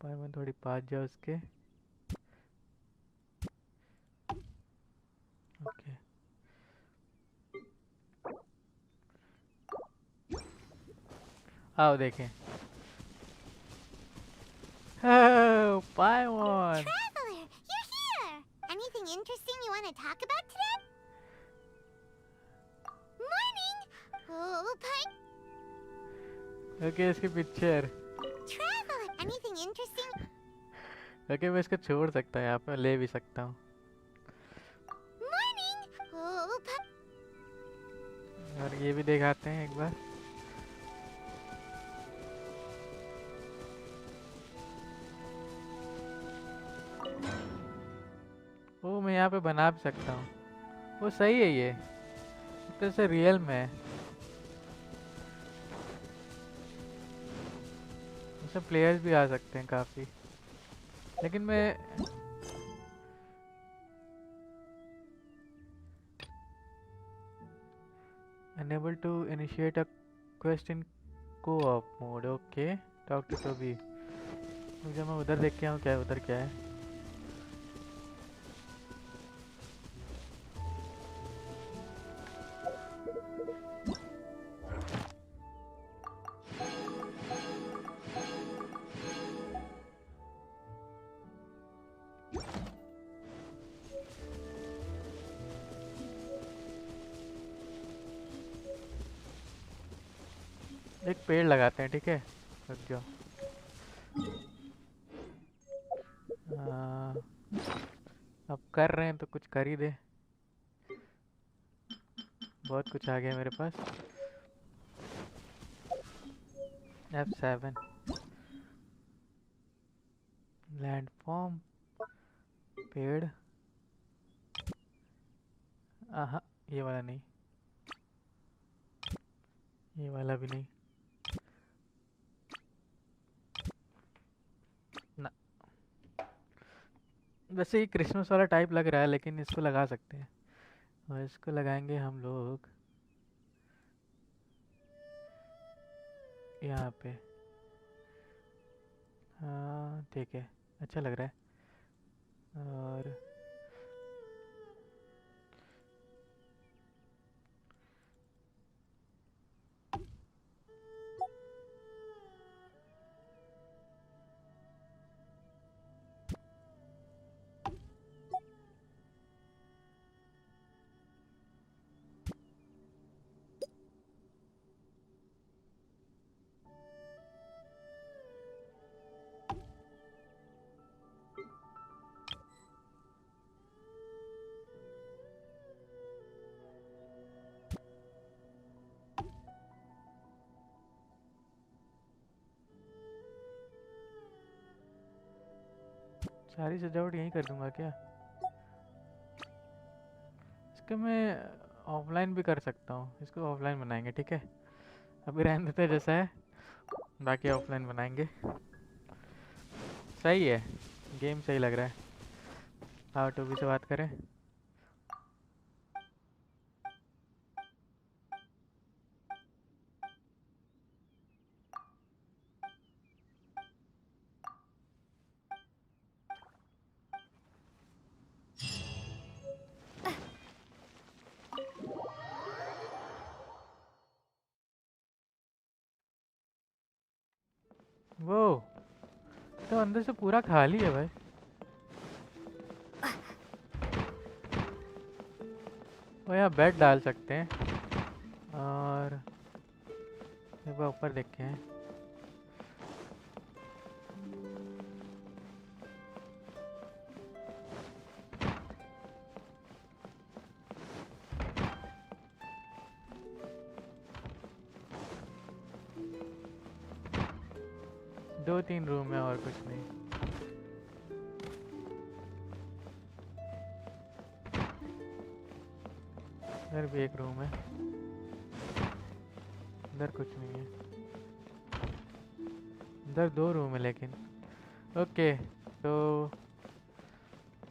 पाइमोन थोड़ी पास जाओ उसके. ओके. आओ देखें. Oh, Paimon! Traveler, you're here! Anything interesting you want to talk about today? Morning! Oh, okay, इसकी picture. Traveler, anything interesting? Okay, मैं इसको छोड़ सकता हूँ. यहाँ पे ले भी सकता हूँ. Morning! Oh, और ये भी दिखाते हैं एक बार. वो मैं यहाँ पे बना भी सकता हूँ. वो सही है. ये एक तरह से रियल में है. इसमें प्लेयर्स भी आ सकते हैं काफ़ी. लेकिन मैं unable to initiate a quest in co-op mode. Okay, talk to Toby. मुझे मैं उधर देख के आऊँ क्या है. उधर क्या है? एक पेड़ लगाते हैं. ठीक है, रुक जाओ. अब कर रहे हैं तो कुछ कर ही दे. बहुत कुछ आ गया मेरे पास. F7. Land form. पेड़. आहा, ये वाला नहीं. ये वाला भी नहीं. वैसे ये क्रिसमस वाला टाइप लग रहा है, लेकिन इसको लगा सकते हैं, और इसको लगाएंगे हम लोग यहाँ पे। हाँ ठीक है, अच्छा लग रहा है। और सारी सजावट यहीं कर दूंगा क्या? इसका मैं ऑफलाइन भी कर सकता हूँ, इसको ऑफलाइन बनाएंगे, ठीक है। अभी रहने देते हैं जैसा है, बाकी ऑफलाइन बनाएंगे। सही है, गेम सही लग रहा है। हाँ टोबी से बात करें। वो तो अंदर से पूरा खाली है भाई। वो यहाँ बेड डाल सकते हैं, और एक बार ऊपर देखे हैं। दो तीन रूम है और कुछ नहीं। इधर भी एक रूम है, इधर कुछ नहीं है। इधर दो रूम है लेकिन। ओके तो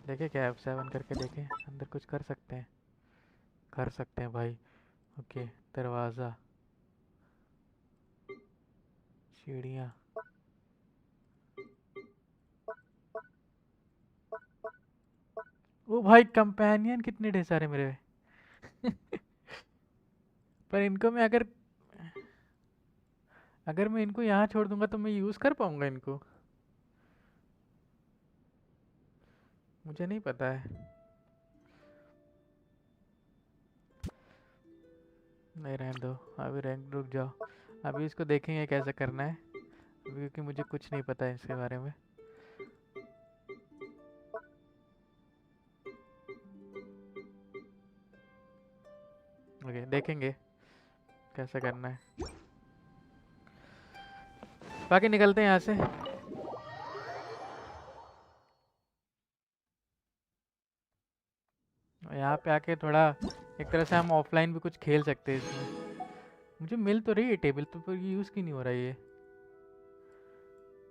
देखे क्या F7 करके देखे, अंदर कुछ कर सकते हैं, कर सकते हैं भाई। ओके दरवाज़ा, सीढ़ियाँ, ओ भाई कंपेनियन कितने ढेर सारे मेरे। पर इनको मैं अगर मैं इनको यहाँ छोड़ दूंगा तो मैं यूज़ कर पाऊंगा इनको, मुझे नहीं पता है। नहीं रहने दो, अभी रैंक रुक जाओ, अभी इसको देखेंगे कैसे करना है अभी, क्योंकि मुझे कुछ नहीं पता है इसके बारे में। ओके देखेंगे कैसे करना है, बाकी निकलते हैं यहाँ से। यहाँ पे आके थोड़ा एक तरह से हम ऑफलाइन भी कुछ खेल सकते हैं इसमें। मुझे मिल तो रही है टेबल तो, पर ये यूज़ क्यों नहीं हो रहा है ये।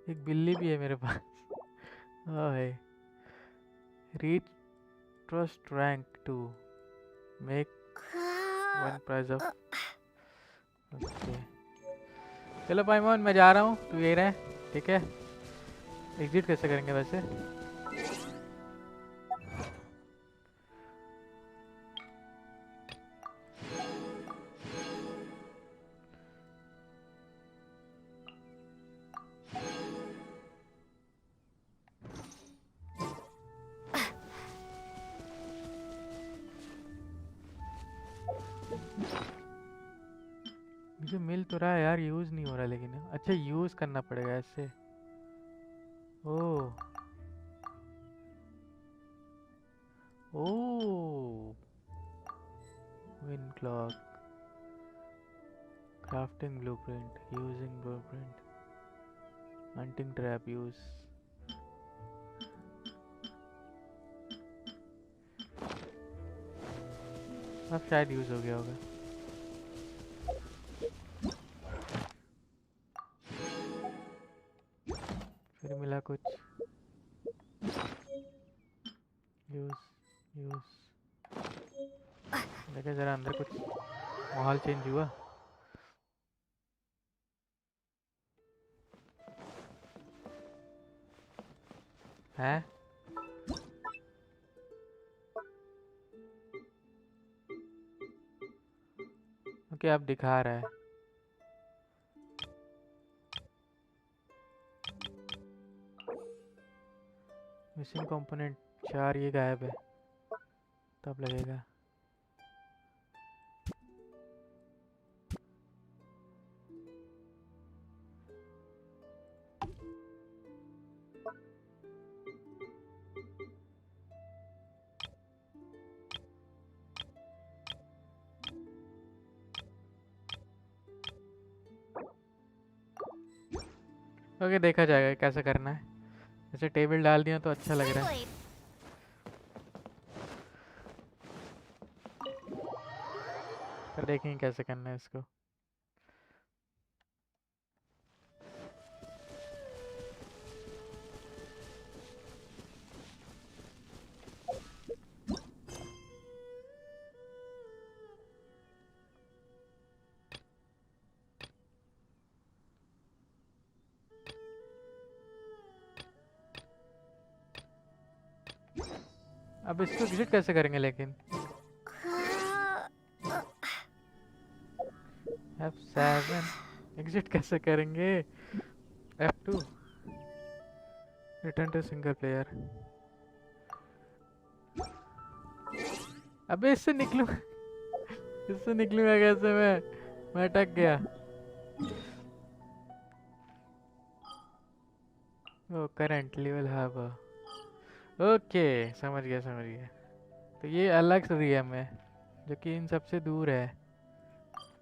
एक बिल्ली भी है मेरे पास। ओए reach trust rank 2 make 1 prize of. Okay चलो पाइमोन मैं जा रहा हूँ, तू यही रहे, ठीक है। एग्जिट कैसे करेंगे वैसे? मुझे मिल तो रहा है यार, यूज़ नहीं हो रहा लेकिन। अच्छा यूज़ करना पड़ेगा ऐसे। Oh oh win clock, crafting blueprint, using blueprint, hunting trap use. अब शायद यूज हो गया होगा। फिर मिला कुछ। यूज देखे जरा अंदर कुछ माहौल चेंज हुआ। है ओके अब दिखा रहा है। मिसिंग कंपोनेंट 4 ये गायब है तब लगेगा। ओके देखा जाएगा कैसे करना है। जैसे टेबल डाल दिया तो अच्छा लग रहा है। पर देखेंगे कैसे करना है इसको। अब इसको एग्जिट कैसे करेंगे लेकिन? F7 एग्जिट कैसे करेंगे? F2 return to single player. अबे इससे निकलूं इससे निकलूंगा कैसे मैं अटक गया। ओ करंट लेवल हैव ओके समझ गया। तो ये अलग रियम है जो कि इन सबसे दूर है।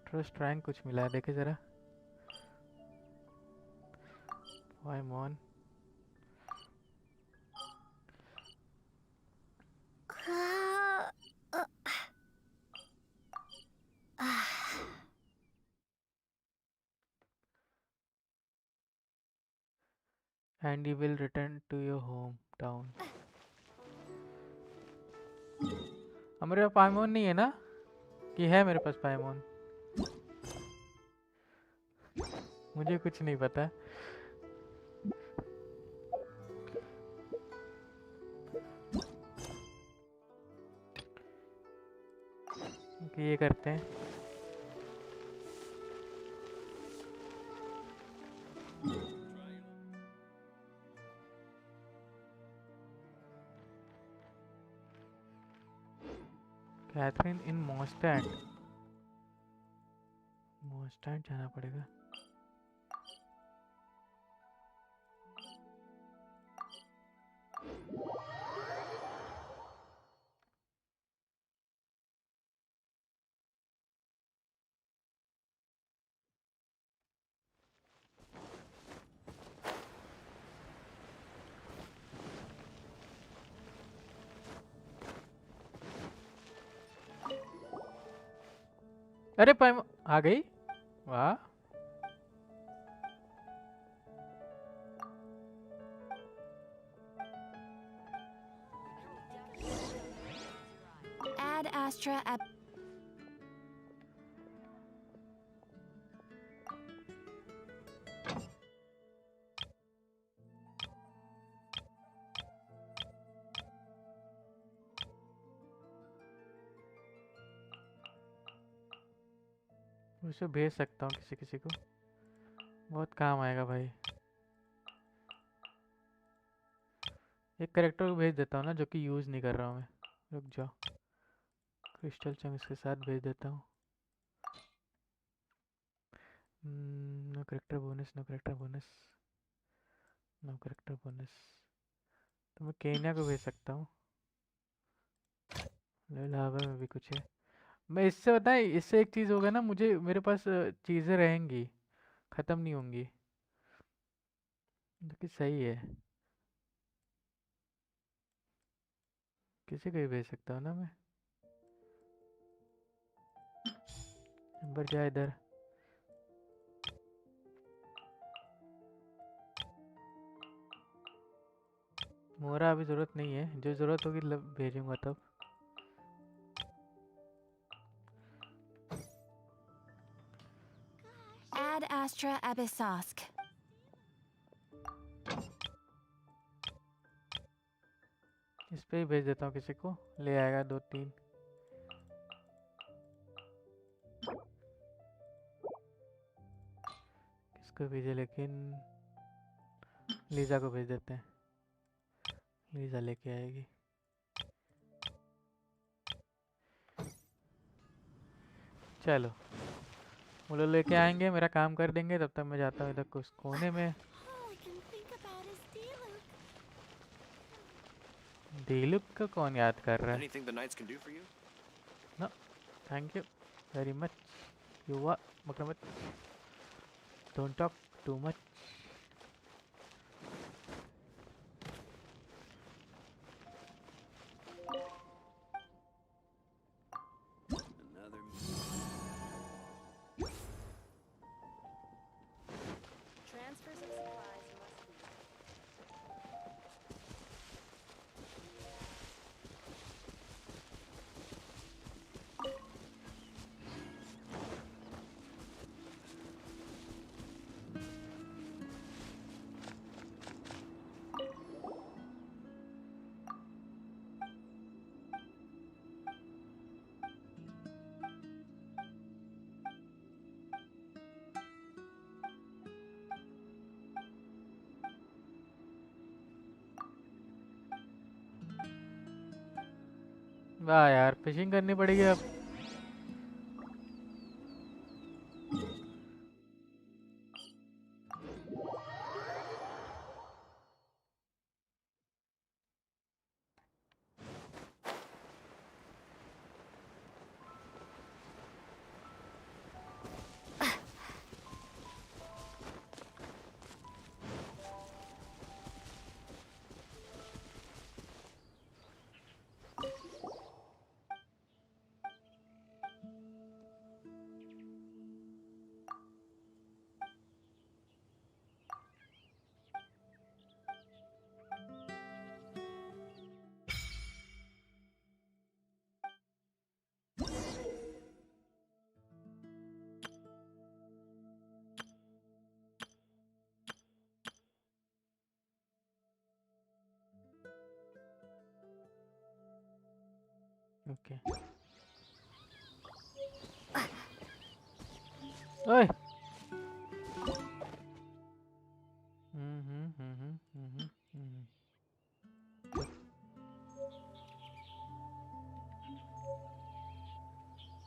ट्रस्ट रैंक कुछ मिला है देखे जरा। Paimon and you will return to your hometown। हमारे पास पाइमोन नहीं है ना? कि है मेरे पास पाइमोन? मुझे कुछ नहीं पता। ये करते हैं। कैथरीन इन मोस्टैंड जाना पड़ेगा। अरे पाइमोन आ गई, वाह। Ad Astra at उसे भेज सकता हूँ किसी किसी को, बहुत काम आएगा भाई। एक कैरेक्टर को भेज देता हूँ ना जो कि यूज़ नहीं कर रहा हूँ मैं। रुक जाओ, क्रिस्टल चंक्स के साथ भेज देता हूँ। No character bonus, no character bonus, no character bonus. तो मैं केन्या को भेज सकता हूँ। लावा में भी कुछ है। मैं इससे बताएं, इससे एक चीज़ होगा ना, मुझे मेरे पास चीज़ें रहेंगी, ख़त्म नहीं होंगी, जो कि सही है। किसी को भी भेज सकता हूँ ना मैं। नंबर जा इधर। मोरा अभी ज़रूरत नहीं है, जो ज़रूरत होगी भेजूंगा तब। Ad Astra Abyssosk. इस पे ही भेज देता हूँ किसी को, ले आएगा 2-3। किसको भेजे, लेकिन लीजा को भेज देते हैं, लीजा लेके आएगी। चलो वो लोग लेके आएंगे, मेरा काम कर देंगे, तब तक मैं जाता हूँ इधर कुछ कोने में। डीलुक को कौन याद कर रहा है? Anything the knights can do for you? No, thank you very much. You are Makramat. Don't talk too much. Another. Transfers of supplies must be. वाह यार, फिशिंग करनी पड़ेगी अब। ओके ओए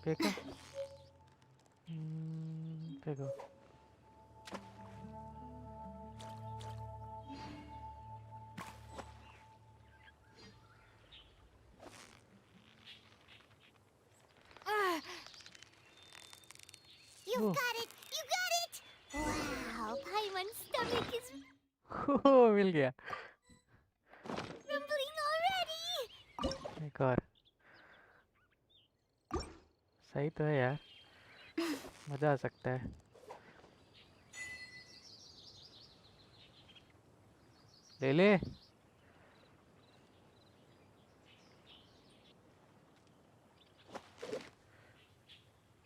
फेंको फेंको। You got it! You got it! Wow, Paimon's stomach is मिल गया rumbling already! एक और। सही तो है यार, मजा आ सकता है। ले ले।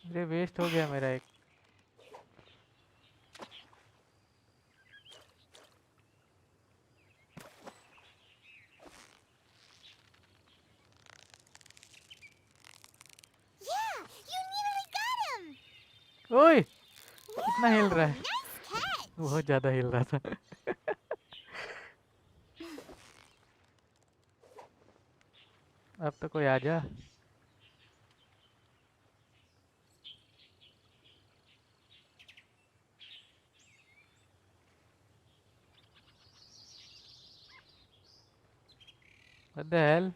अरे वेस्ट हो गया मेरा एक। Yeah, you nearly got him! ओए कितना हिल रहा है, Nice catch! बहुत ज्यादा हिल रहा था। अब तो कोई आ जा। What the hell?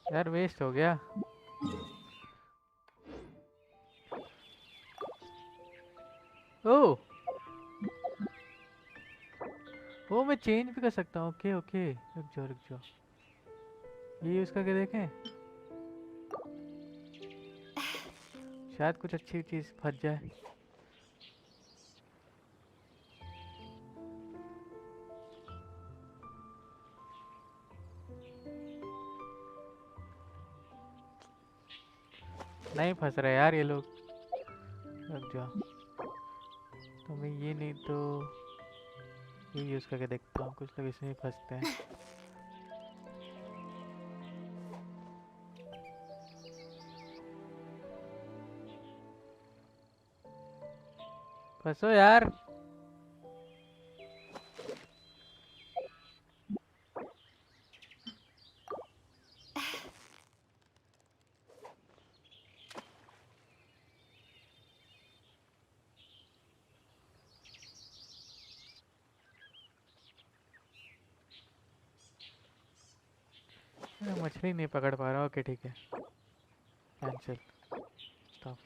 यार वेस्ट हो गया। ओह वो मैं चेंज भी कर सकता हूँ। ओके ओके रुक जाओ रुक जाओ, ये यूज करके देखें, शायद कुछ अच्छी चीज फंस जाए। नहीं फंस रहे यार ये लोग। रुक जाओ, तो मैं ये नहीं तो ये यूज़ करके देखता हूँ, कुछ लोग इसमें फंसते हैं। फंसो यार। मैं मछली नहीं पकड़ पा रहा। ओके ठीक है, कैंसिल, स्टॉप।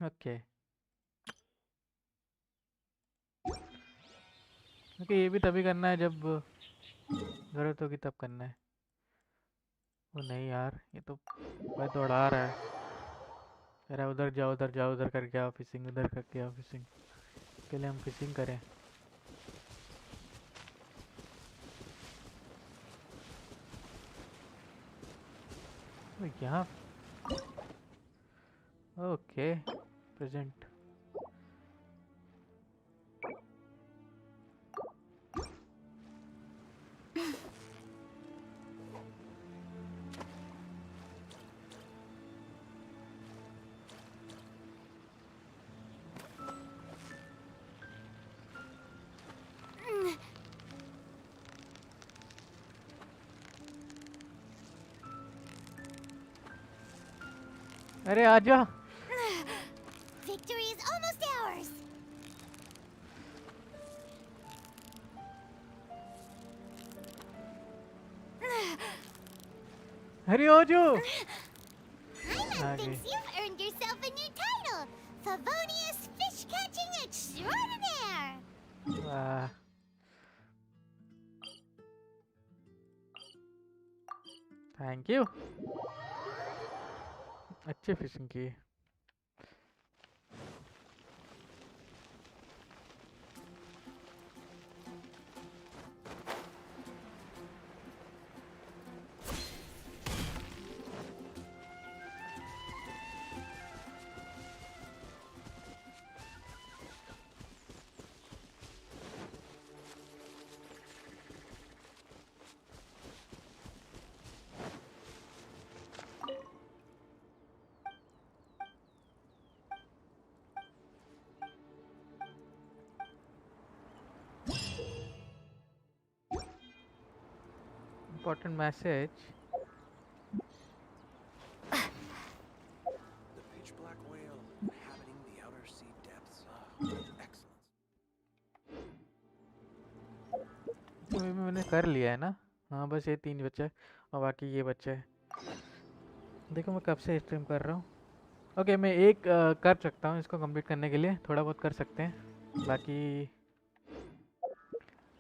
ओके ओके, ये भी तभी करना है जब जरूरत होगी तब करना है। वो नहीं यार, ये तो भाई दौड़ा रहा है। कह रहा है उधर जाओ उधर जाओ, उधर करके आओ फिशिंग, उधर करके आओ फिशिंग। के लिए हम फिशिंग करें। तो यहाँ ओके प्रेजेंट। अरे आजा। Victory is almost ours. अरे आजो। Paimon thinks you've earned yourself a new title, Favonius Fish Catching Extraordinaire. वाह, थैंक यू। अच्छी फिशिंग की। Important message. The pitch black whale inhabiting the outer sea depths. Excellent. तो मैंने कर लिया है ना। हाँ बस ये 3 बच्चे और बाकी ये बच्चे। देखो मैं कब से स्ट्रीम कर रहा हूँ। ओके मैं एक कर सकता हूँ इसको कंप्लीट करने के लिए, थोड़ा बहुत कर सकते हैं। बाकी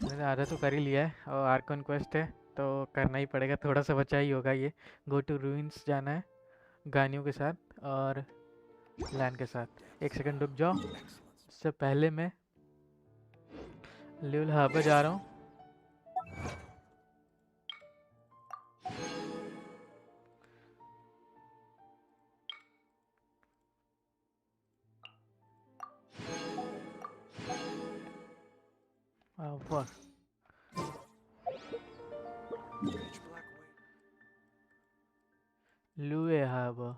मैंने आधा तो कर ही लिया है और आर्कन क्वेस्ट है तो करना ही पड़ेगा, थोड़ा सा बचा ही होगा। ये गो टू रूइंस जाना है गानियों के साथ और लैंड के साथ। 1 सेकंड रुक जाओ, इससे पहले मैं ल्यूल हार्बर जा रहा हूँ। वाह Pitch black whale. लुए हार्बर,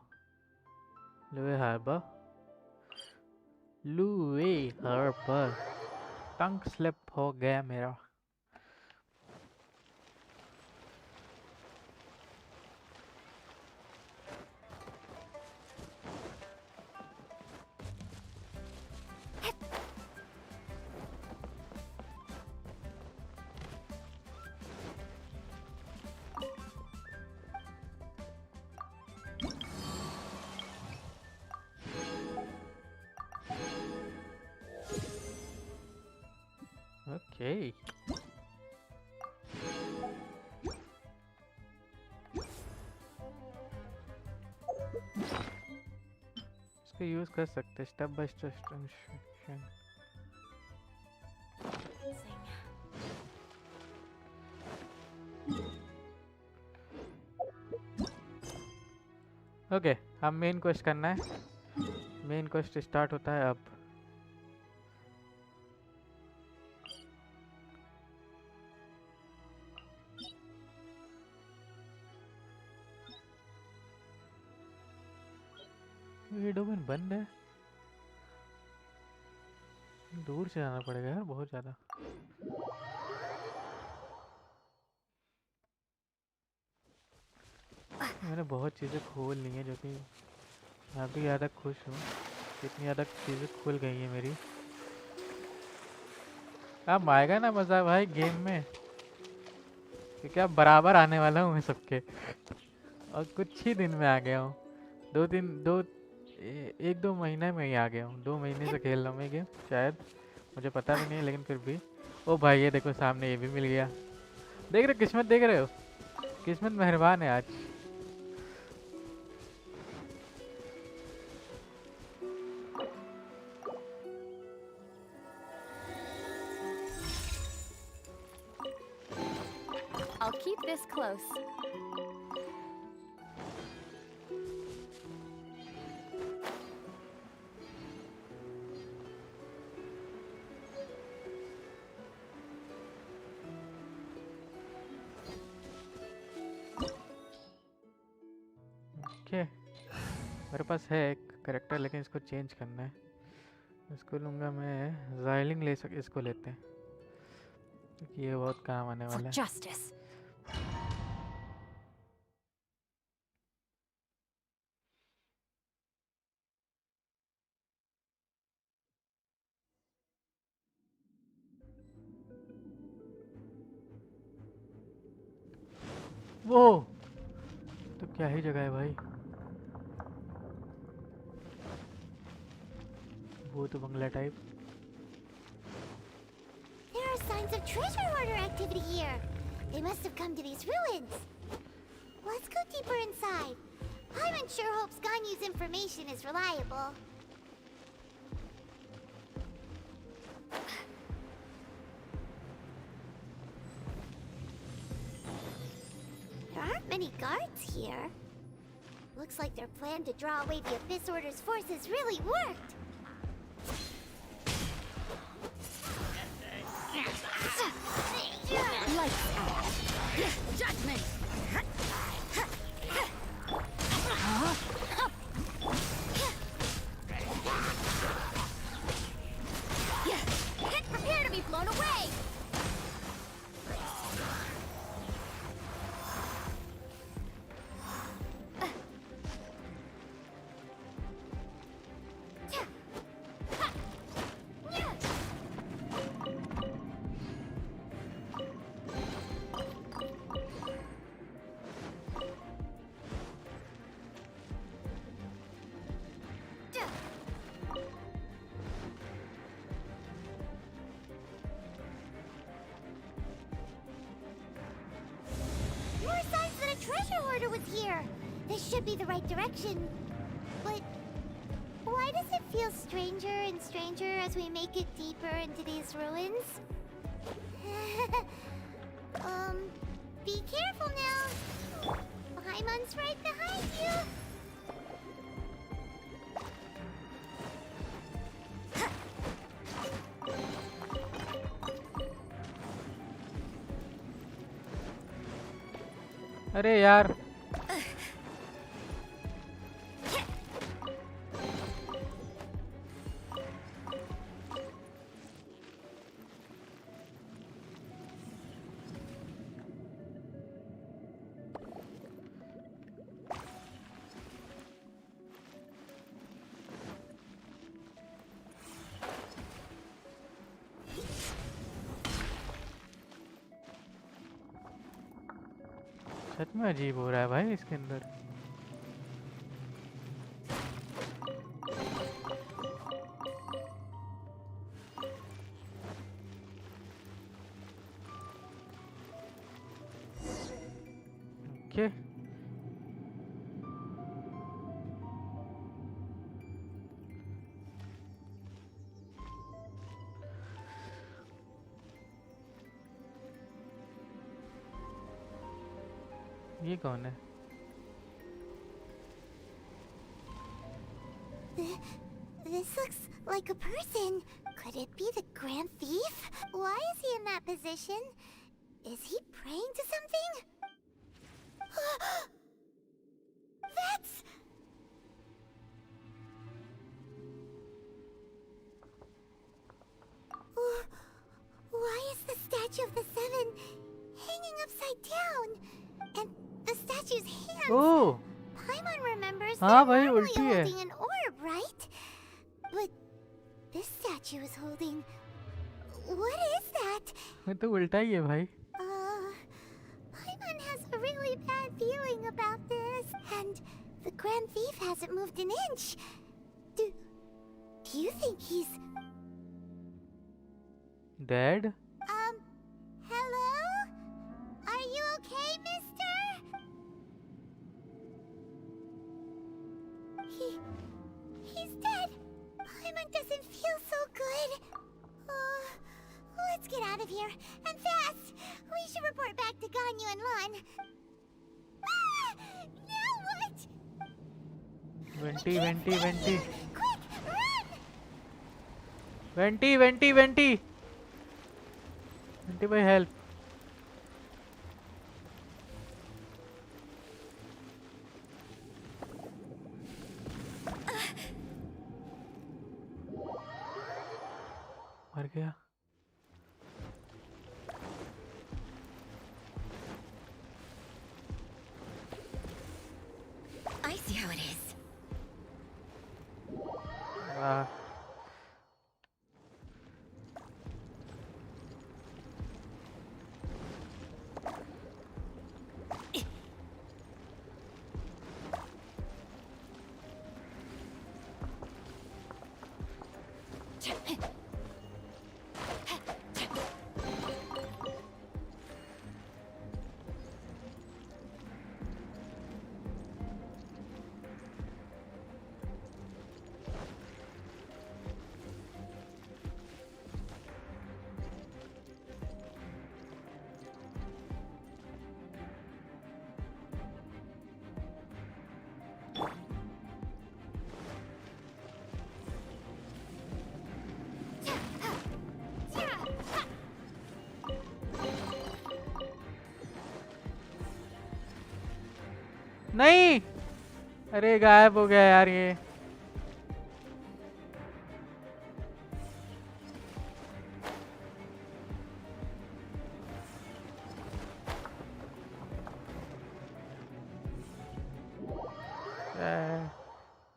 लुए हार्बर, लुए हार्बर। टंग स्लिप हो गया मेरा। ओके इसको यूज कर सकते step by step instruction. Okay, अब मेन क्वेस्ट करना है। मेन क्वेस्ट स्टार्ट होता है अब। ये डोमेन बंद है, दूर से आना पड़ेगा यार बहुत ज़्यादा। मैंने बहुत चीज़ें खोल ली हैं जो कि मैं भी ज़्यादा खुश हूँ, इतनी ज़्यादा चीज़ें खुल गई हैं मेरी। अब आएगा ना मज़ा भाई गेम में, क्योंकि अब बराबर आने वाला हूँ मैं सबके, और कुछ ही दिन में आ गया हूँ। 1-2 महीने में ही आ गया हूँ। 2 महीने से खेल रहा हूँ मैं गेम, शायद मुझे पता भी नहीं है, लेकिन फिर भी। ओ भाई ये देखो सामने ये भी मिल गया। देख रहे किस्मत, देख रहे हो, किस्मत मेहरबान है आज। I'll keep this close. Okay, मेरे पास है एक करेक्टर, लेकिन इसको चेंज करना है। इसको लूँगा मैं, जाइलिंग ले सक, इसको लेते हैं क्योंकि ये बहुत काम आने वाला है। Justice. वो तो क्या ही जगह है भाई, वो तो बंगला type. There are signs of treasure hoarder activity here. They must have come to these ruins. Let's go deeper inside. Paimon sure hopes Ganyu's information is reliable. There aren't many guards here. Looks like their plan to draw away the Abyss Order's forces really worked. Lights out. Judgment. Prepare to be blown away! More signs that a treasure hoarder was here. This should be the right direction. But why does it feel stranger and stranger as we make it deeper into these ruins? Be careful now. Paimon's right behind you. अरे यार सच में अजीब हो रहा है भाई इसके अंदर। ओके ये कौन है? This looks like a person. Could it be the Grand Thief? Why is he in that position? Is he praying to something? That's... Why is the statue of the Seven hanging upside down? And the statue's hands... Oh! Paimon remembers हाँ they're भाई, normally उल्टी है। holding an orb, right? But this statue is holding... What is that? ये तो उल्टा ही है भाई। Paimon has a really bad feeling about this. And the Grand Thief hasn't moved an inch. Do you think he's... Dead? Hello? Are you okay, mister? He's dead. Paimon doesn't feel so good. Let's get out of here. And fast. We should report back to Ganyu and Lon. Now what? Venti, Venti, Venti. Quick, run! Venti, Venti, Venti. Venti, भाई help. मर गया। I see how it is. वाह। नहीं, अरे गायब हो गया यार ये।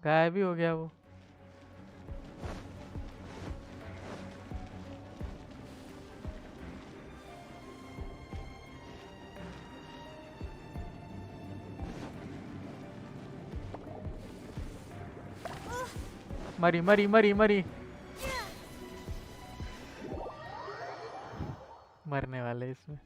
गायब ही हो गया वो। मरी मरी मरी मरी। मरने वाले इसमें।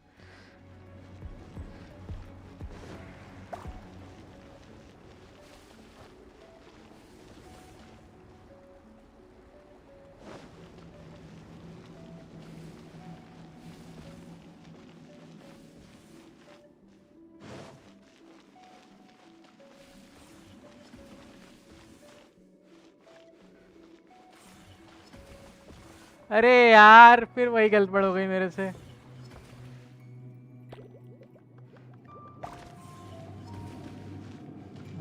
अरे यार फिर वही गड़बड़ हो गई मेरे से।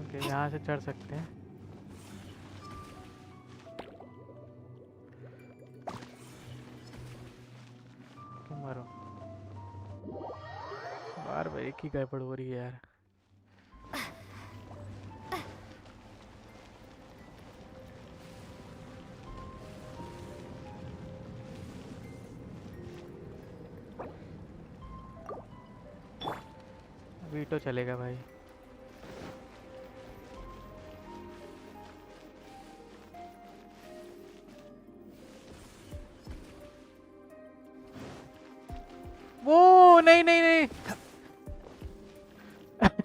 ओके, यहाँ से चढ़ सकते हैं। तुम मारो। बार बार एक ही गड़बड़ हो रही है यार। वीटो चलेगा भाई। वो नहीं नहीं नहीं।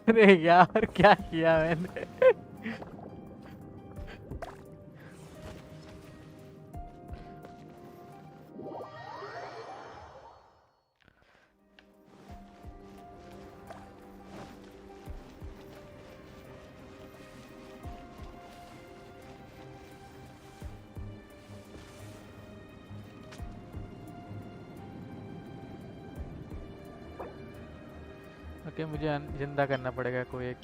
अरे यार क्या किया मैंने। ओके मुझे जिंदा करना पड़ेगा कोई एक।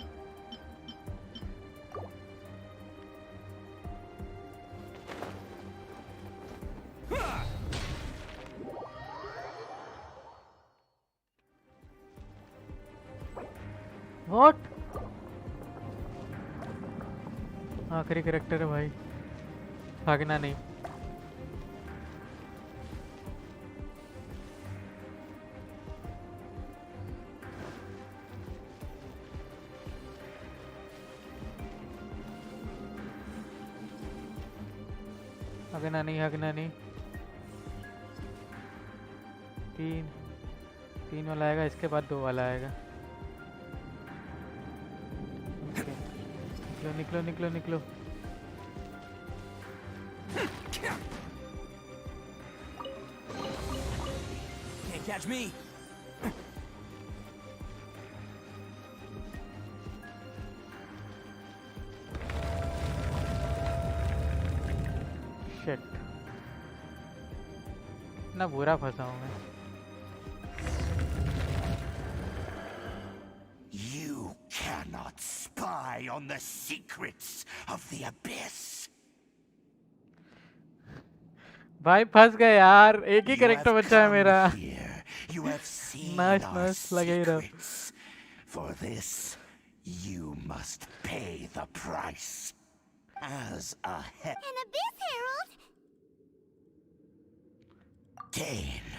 व्हाट? आखिरी कैरेक्टर है भाई, भागना नहीं। हगना नहीं, हगना नहीं। तीन वाला आएगा, इसके बाद 2 वाला आएगा। निकलो निकलो निकलो निकलो। Can't catch me. शिट, ना बुरा फंसा हूँ मैं। You cannot spy on the secrets of the abyss. भाई फंस गए यार, एक ही कैरेक्टर बचा है मेरा। You have seen nice our nice, लगे ही रहो। secrets. For this, you must pay the price. As a An abyss herald? Dane,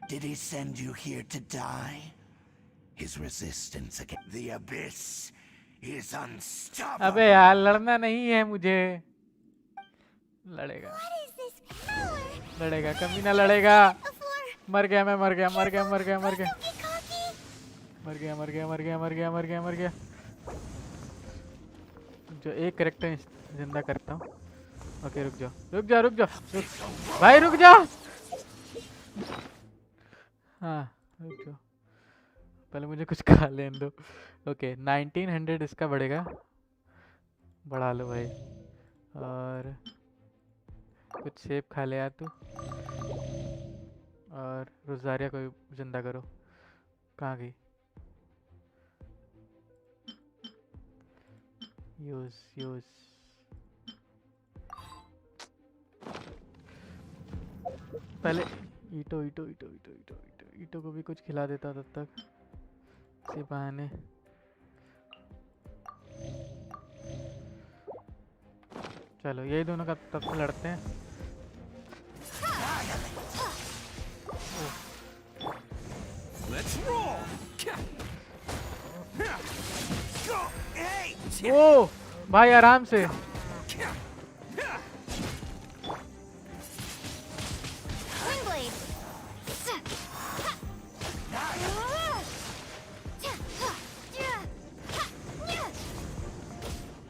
did he send you here to die? His resistance against the abyss is unstoppable. अबे यार लड़ना नहीं है मुझे। लड़ेगा लड़ेगा, कमीना लड़ेगा। मर गया मैं, मर गया मर गया मर गया मर गया मर गया मर गया मर गया मर गया मर गया मर गया। जो एक कैरेक्टर जिंदा करता हूँ। ओके रुक जाओ रुक जाओ रुक जाओ रुक भाई रुक जाओ। हाँ रुक जाओ, पहले मुझे कुछ खा लेने दो। ओके 1900 इसका बढ़ेगा, बढ़ा लो भाई। और कुछ सेब खा ले यार तू। और रोजारिया को जिंदा करो। कहाँ गई? Use use. पहले ईटो ईटो ईटो ईटो ईटो ईटो ईटो को भी कुछ खिला देता तब तक, इसी बहाने। चलो यही दोनों का तब से लड़ते हैं। Let's roll. ओ भाई आराम से।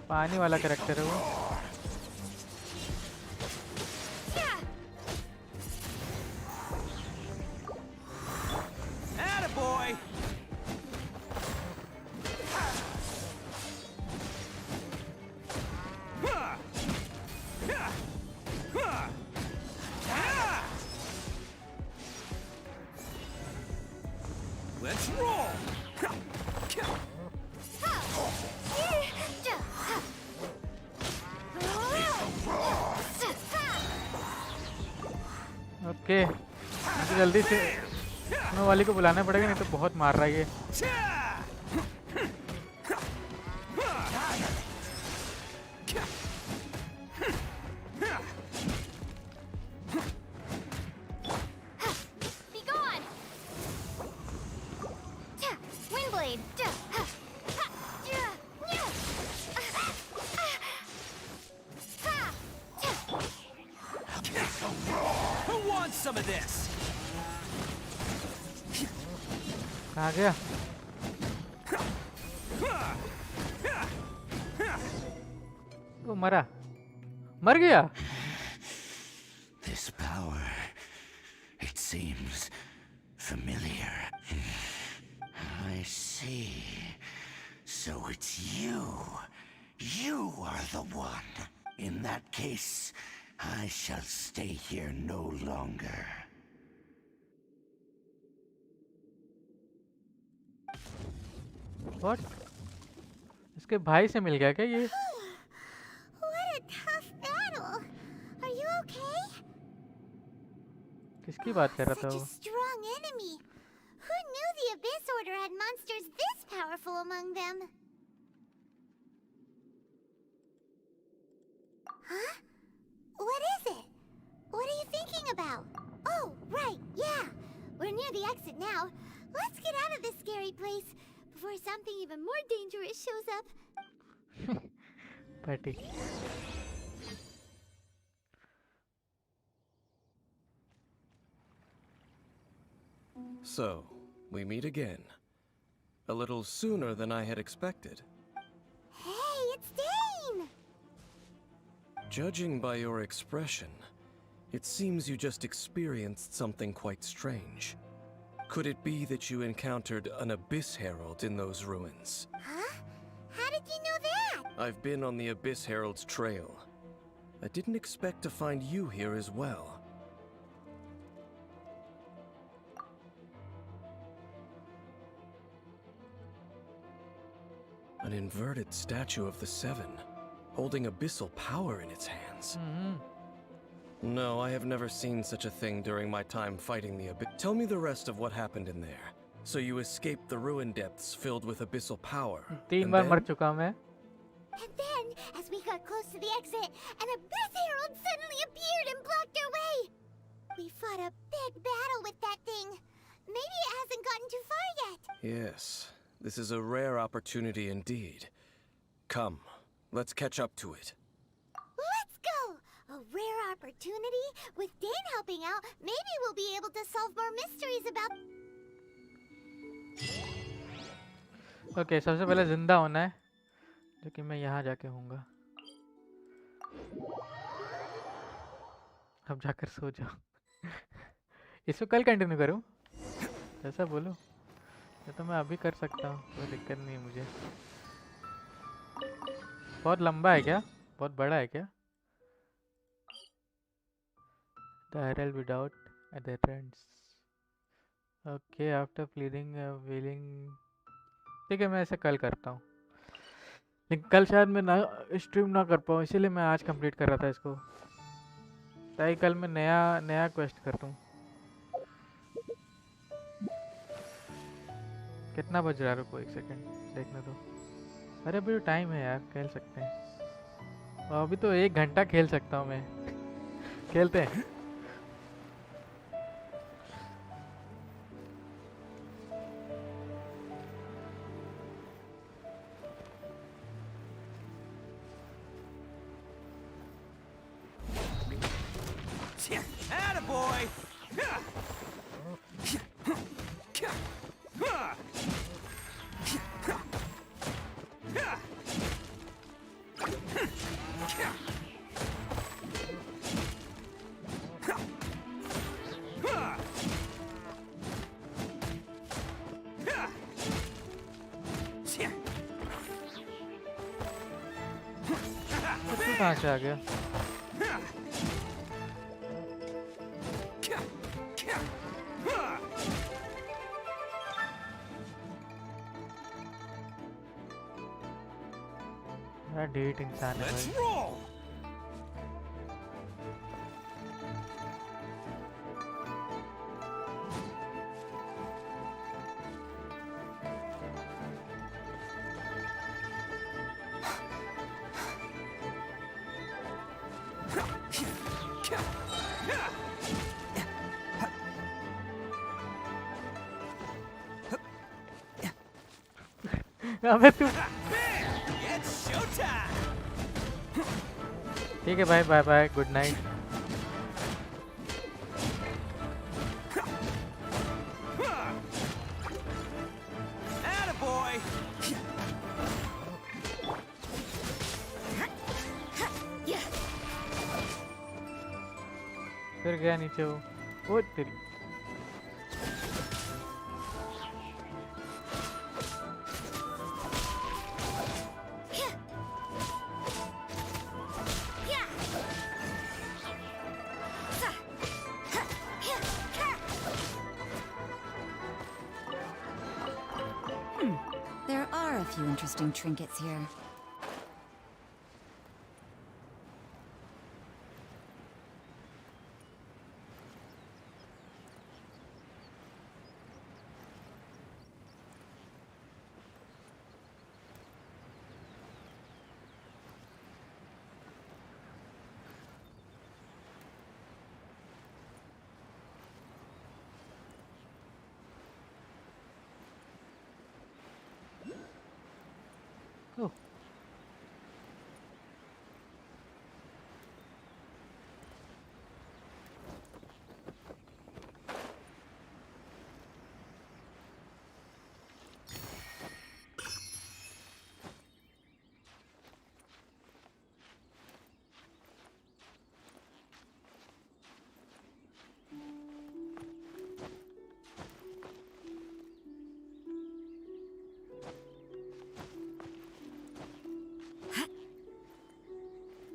पानी वाला कैरेक्टर है वो। Let's roll. ओके मुझे जल्दी से स्नो वाली को बुलाना पड़ेगा, नहीं तो बहुत मार रहा है ये। Some of this. कहाँ गया? वो मरा, मर गया। This power, it seems familiar. I see. So it's you. You are the one. In that case, I shall stay here no longer. What? इसके भाई से मिल गया क्या ये? What a tough battle. Are you okay? किसकी बात कर रहा था Such a वो? strong enemy. Who knew the Abyss Order had monsters this powerful among them? Huh? What is it? What are you thinking about? Oh, right, yeah. We're near the exit now. Let's get out of this scary place before something even more dangerous shows up. Patty. So, we meet again. A little sooner than I had expected. Hey, it's Dane! Judging by your expression, it seems you just experienced something quite strange. Could it be that you encountered an Abyss Herald in those ruins? Huh? How did you know that? I've been on the Abyss Herald's trail. I didn't expect to find you here as well. An inverted statue of the Seven, holding abyssal power in its hands. No, I have never seen such a thing during my time fighting the Abyss. Tell me the rest of what happened in there. So you escaped the ruin depths filled with abyssal power. 3 बार मर चुका मैं. And then, as we got close to the exit, an Abyss Herald suddenly appeared and blocked our way. We fought a big battle with that thing. Maybe it hasn't gotten too far yet. Yes, this is a rare opportunity indeed. Come, let's catch up to it. Let's go! A rare opportunity? With Dane helping out, maybe we'll be able to solve more mysteries about... okay सबसे पहले जिंदा होना है जो कि मैं यहाँ जाके होऊंगा. अब जाकर सो जाओ. इसको कल कंटिन्यू करूँ जैसा बोलो. ये तो मैं अभी कर सकता हूँ, कोई दिक्कत नहीं है मुझे. बहुत लंबा है क्या? बहुत बड़ा है क्या? The herald without adherents. Okay, after pleading, willing. ठीक है, मैं ऐसे कल करता हूँ. लेकिन कल शायद मैं ना स्ट्रीम ना कर पाऊँ, इसीलिए मैं आज कंप्लीट कर रहा था इसको, ताकि कल मैं नया क्वेस्ट कर दूँ. कितना बज रहा है? रुको एक सेकंड देखने दो. अरे अभी तो टाइम है यार, खेल सकते हैं. और अभी तो 1 घंटा खेल सकता हूँ मैं. खेलते हैं. Attaboy! कहाँ से आ गया? डेट इंसान है भाई. अबे तू ठीक है भाई, बाय बाय, गुड नाइट. फिर गया नीचे वो. ओ तेरी. There are a interesting trinkets here. Oh.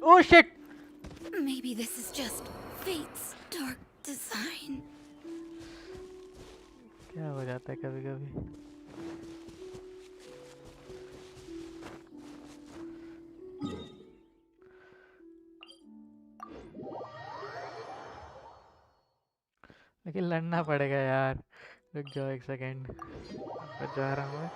Oh shit! Maybe this is just fate's dark design. क्या हो जाता है कभी कभी. लेकिन लड़ना पड़ेगा यार. रुक जाओ एक सेकेंड. जा रहा हूँ मैं.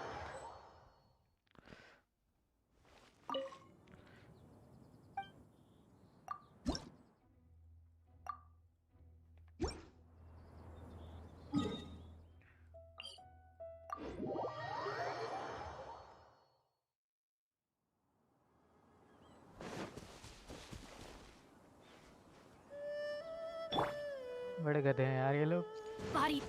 बड़े गधे हैं यार ये लोग. Body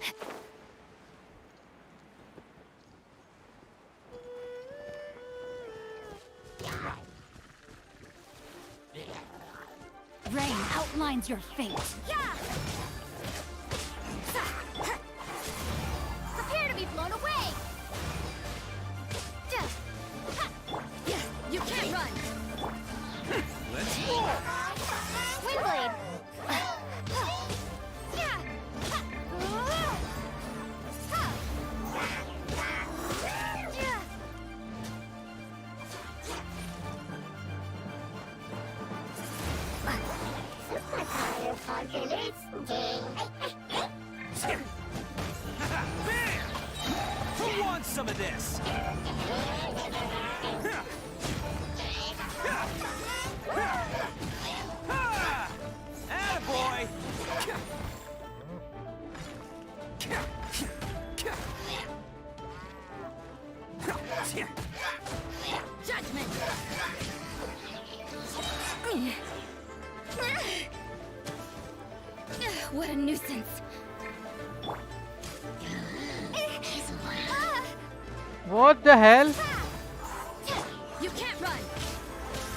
Rain outlines your fate. Prepare to be blown away! You can't run. Let's roll! Windblade! Who wants some of this? Attaboy! Judgment. What a nuisance. What the hell? You can't run.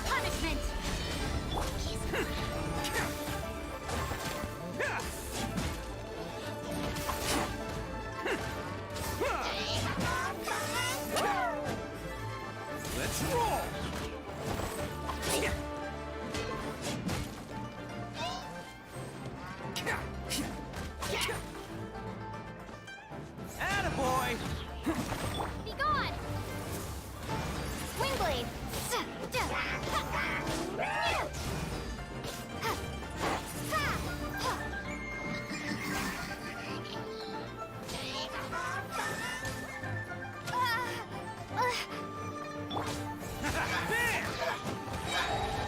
Punishment. Let's roll! Attaboy! Be gone! Windblade!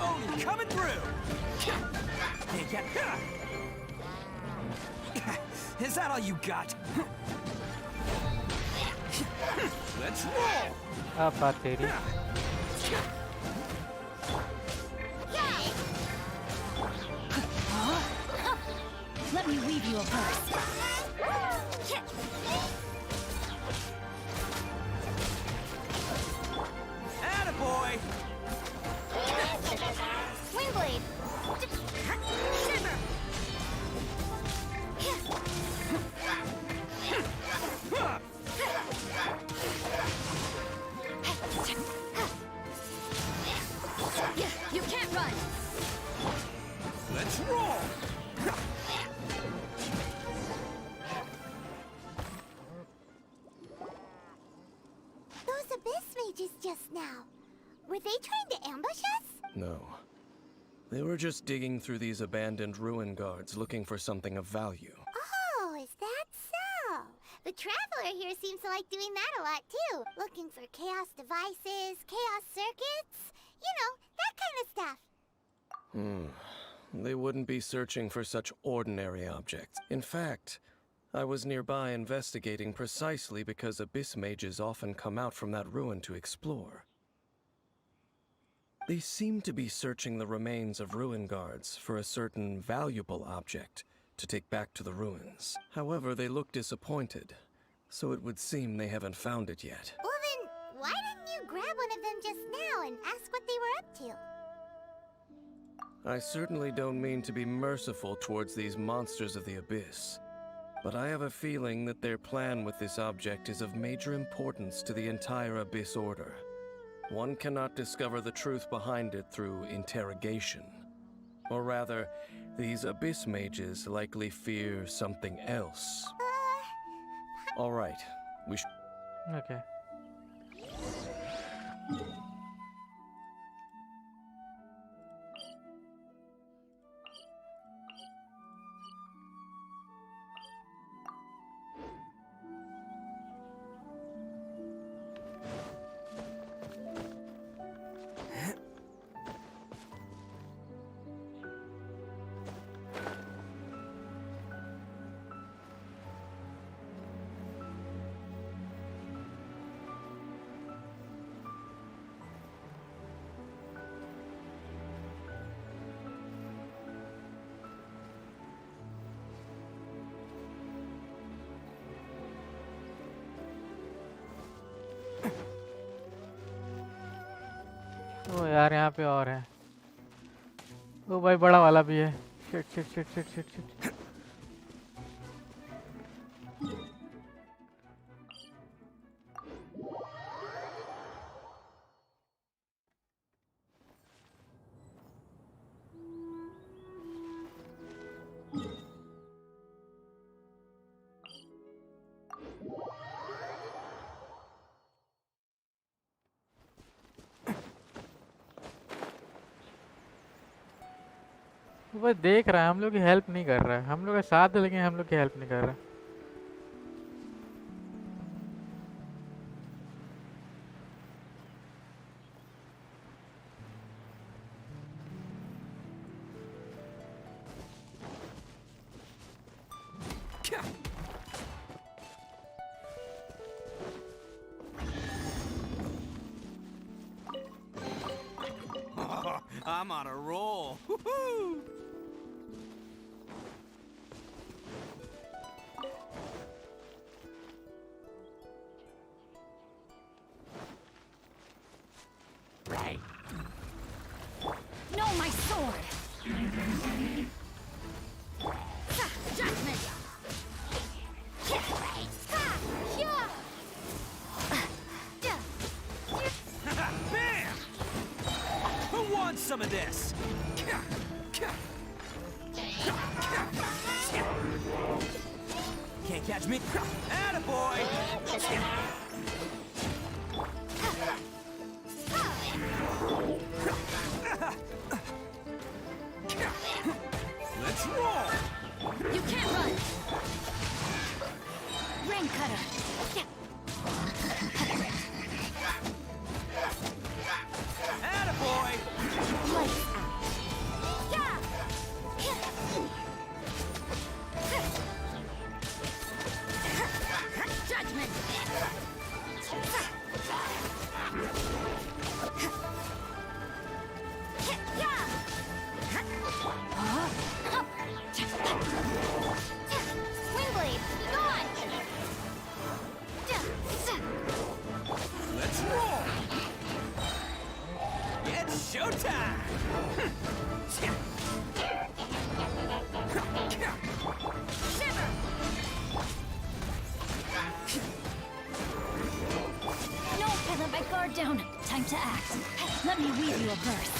Oh, coming through! Is that all you got? Let's roll! अब बात तेरी. Let me weave you a verse. Attaboy! Windblade! Shiver! You can't run. Let's roll! Those abyss mages just Were they trying to ambush us? No. They were just digging through these abandoned ruin guards looking for something of value. Oh, is that so? The Traveler here seems to like doing that a lot too. Looking for chaos devices, chaos circuits, you know, that kind of stuff. They wouldn't be searching for such ordinary objects. In fact, I was nearby investigating precisely because abyss mages often come out from that ruin to explore. They seem to be searching the remains of ruin guards for a certain valuable object to take back to the ruins. However, they look disappointed, so it would seem they haven't found it yet. Well then, why didn't you grab one of them just now and ask what they were up to? I certainly don't mean to be merciful towards these monsters of the abyss, but I have a feeling that their plan with this object is of major importance to the entire Abyss Order. One cannot discover the truth behind it through interrogation. Or rather, these Abyss mages likely fear something else. All right, we should... Okay. ओ यार यहाँ पे और है। ओ भाई बड़ा वाला भी है। Shit shit shit shit shit shit. वो देख रहा है, हम लोग की हेल्प नहीं कर रहा है। हम लोग के साथ है लेकिन हम लोग की हेल्प नहीं कर रहा है। I'm on a roll. Woohoo! Right. No, my sword. Judgment. Bam! Who wants some of this? Can't catch me. Attaboy! Let's roll! You can't run. Rain cutter. Attaboy! Lights out. Judgment. Windblade, gone! Let's roll! It's showtime! Shiver. No, I let my guard down. Time to act. Let me weave you a verse.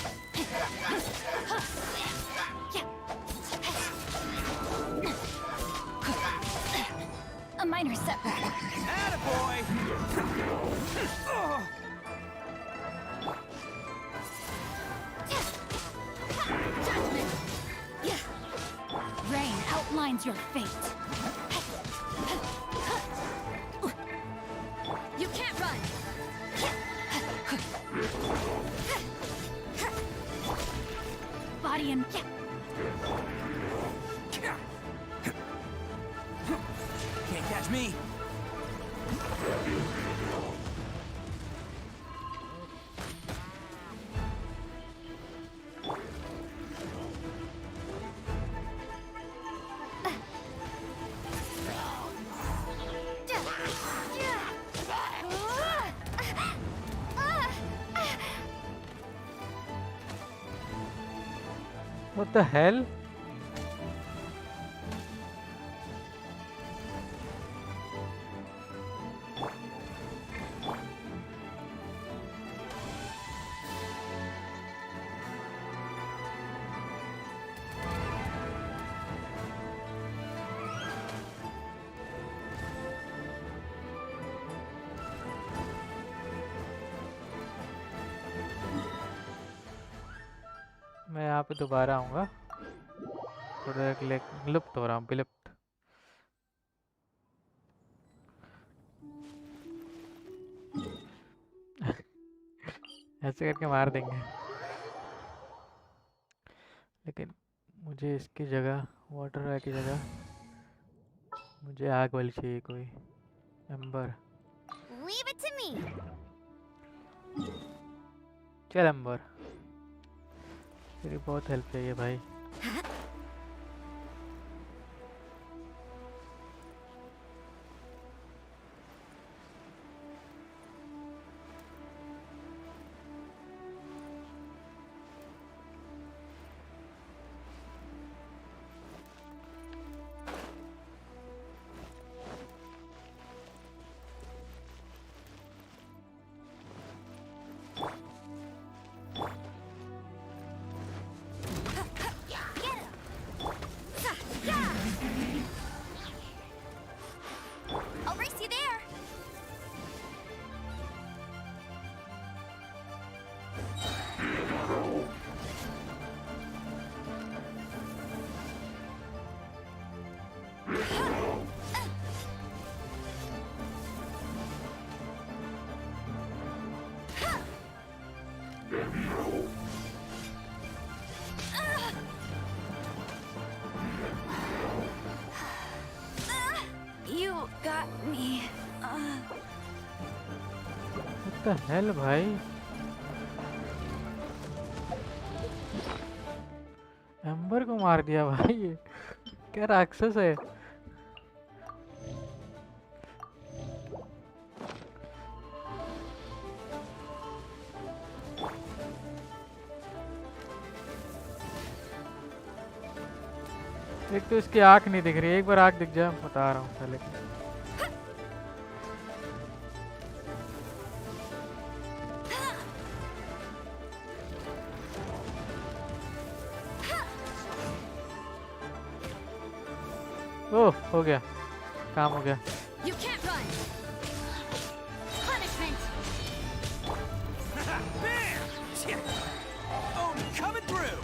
A minor setback. Attaboy! defines your fate. You can't run. Body and Can't catch me. What the hell? मैं यहाँ पे दोबारा आऊँगा। थोड़ा लुप्त हो रहा हूँ, विलुप्त। ऐसे करके मार देंगे। लेकिन मुझे इसकी जगह, वाटर राय की जगह मुझे आग वाली चाहिए कोई। Amber. Leave it to me. चल एम्बर, तेरी बहुत हेल्प चाहिए भाई। I'll race you there. You got me. What the hell भाई? एम्बर को मार दिया भाई, ये क्या राक्षस है। एक तो इसकी आँख नहीं दिख रही, एक बार आँख दिख जाए, बता रहा हूँ पहले। ओह, हो गया, काम हो गया। You can't run. Punishment. Oh, coming through.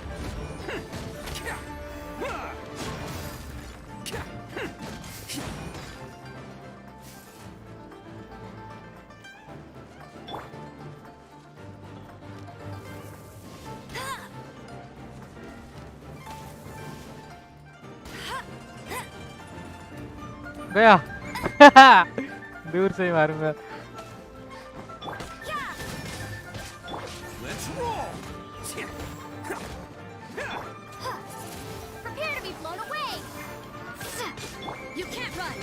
गया। दूर से ही मारूंगा। Let's roll. Prepare to be blown away. You can't run.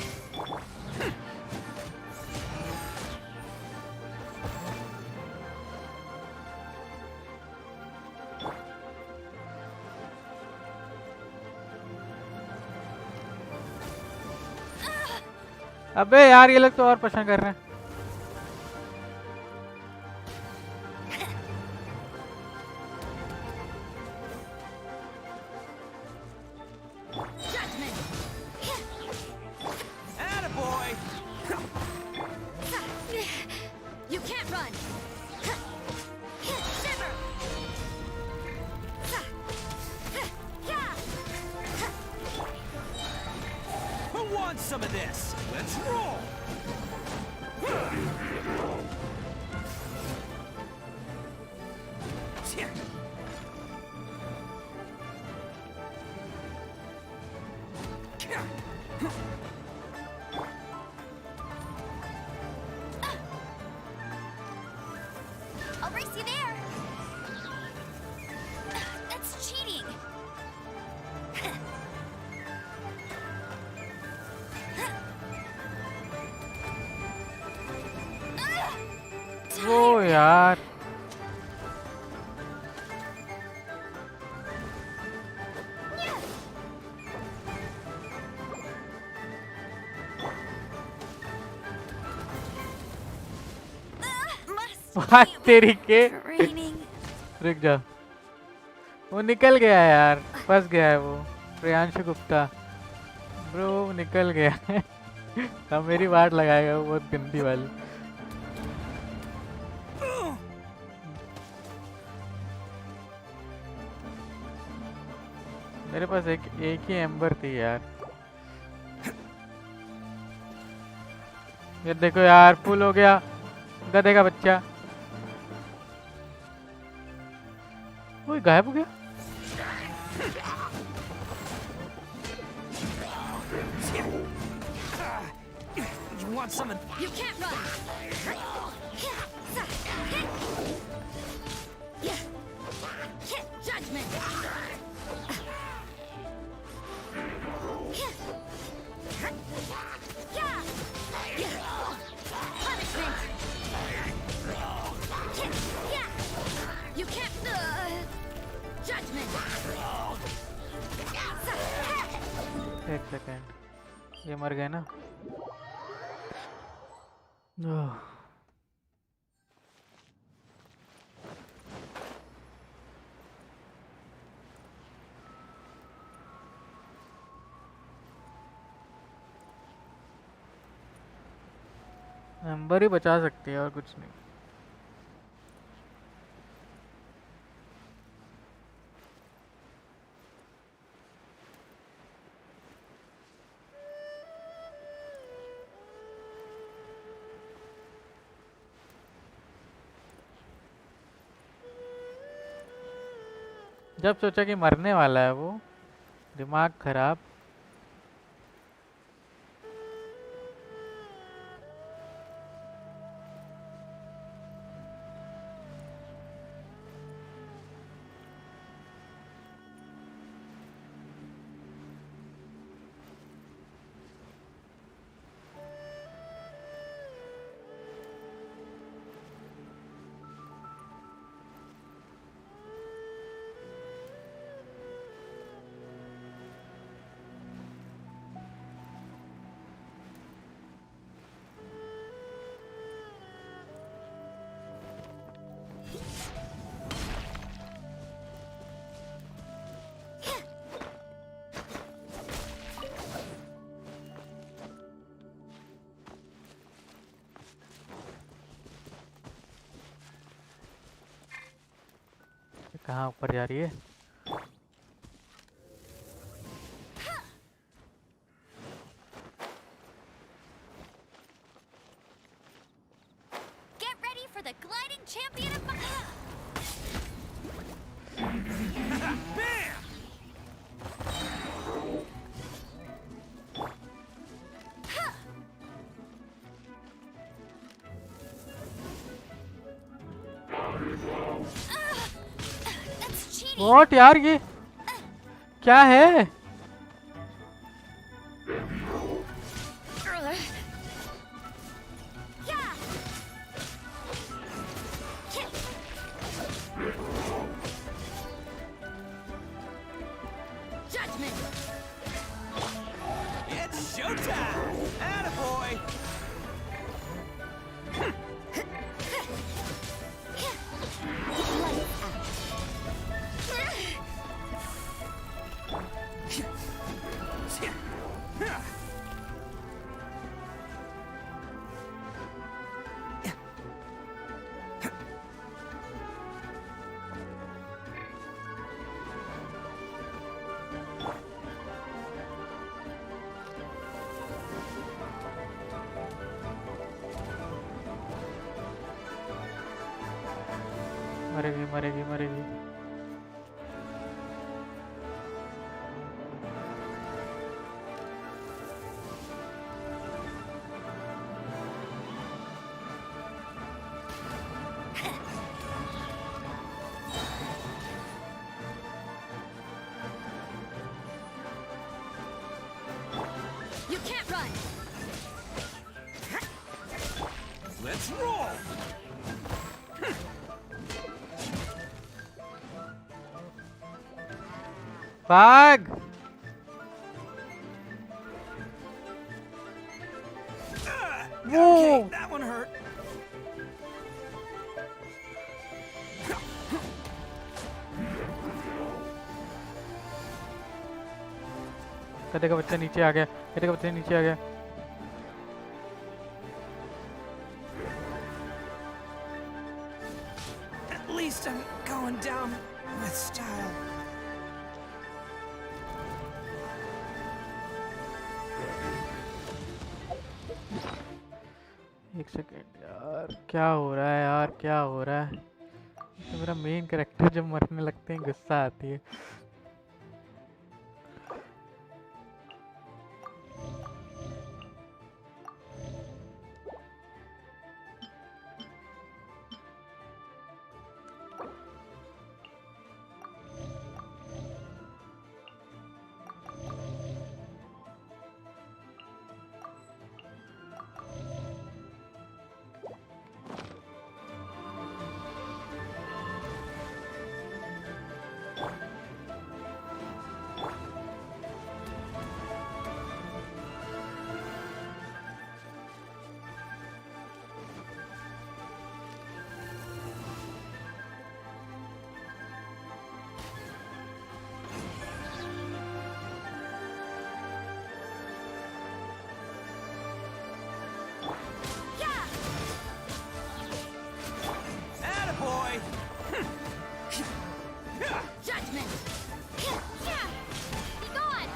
अबे यार, ये लोग तो और परेशान कर रहे हैं। Attaboy. You can't run. Shiver. some of this. Let's roll. I'll race you there. That's cheating. ओ यार बात तेरी के रुक जा वो निकल गया यार फंस गया है वो प्रियांशु गुप्ता ब्रो निकल गया है अब मेरी वाट लगाएगा वो बहुत गंदी वाली मेरे पास एक ही एम्बर थी यार ये देखो यार फुल हो गया गधे का बच्चा वो गायब हो गया You want some of... You can't run. Judgment. Punishment. You can't. Judgment. एक सेकेंड ये मर गए ना नंबर ही बचा सकती है और कुछ नहीं जब सोचा कि मरने वाला है वो दिमाग खराब कहाँ ऊपर जा रही है Get ready for the gliding champion of what यार ये क्या है It's showtime! Attaboy! मरेगी मरेगी मरेगी। You can't run. Let's roll! भाग! Okay, that one hurt. गधे का बच्चा नीचे आ गया, गधे का बच्चा नीचे आ गया। At least I'm going down with style. एक सेकेंड यार, क्या हो रहा है यार, क्या हो रहा है? तो मेरा मेन कैरेक्टर जब मरने लगते हैं गुस्सा आती है। Attaboy! Judgment. Be gone.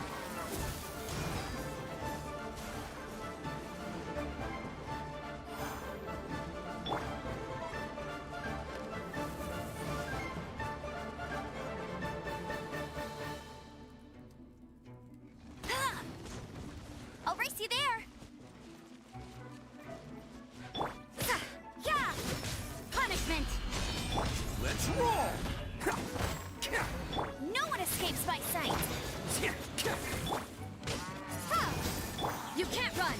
I'll race you there. Yeah. Punishment. Let's roll! No one escapes my sight. You can't run.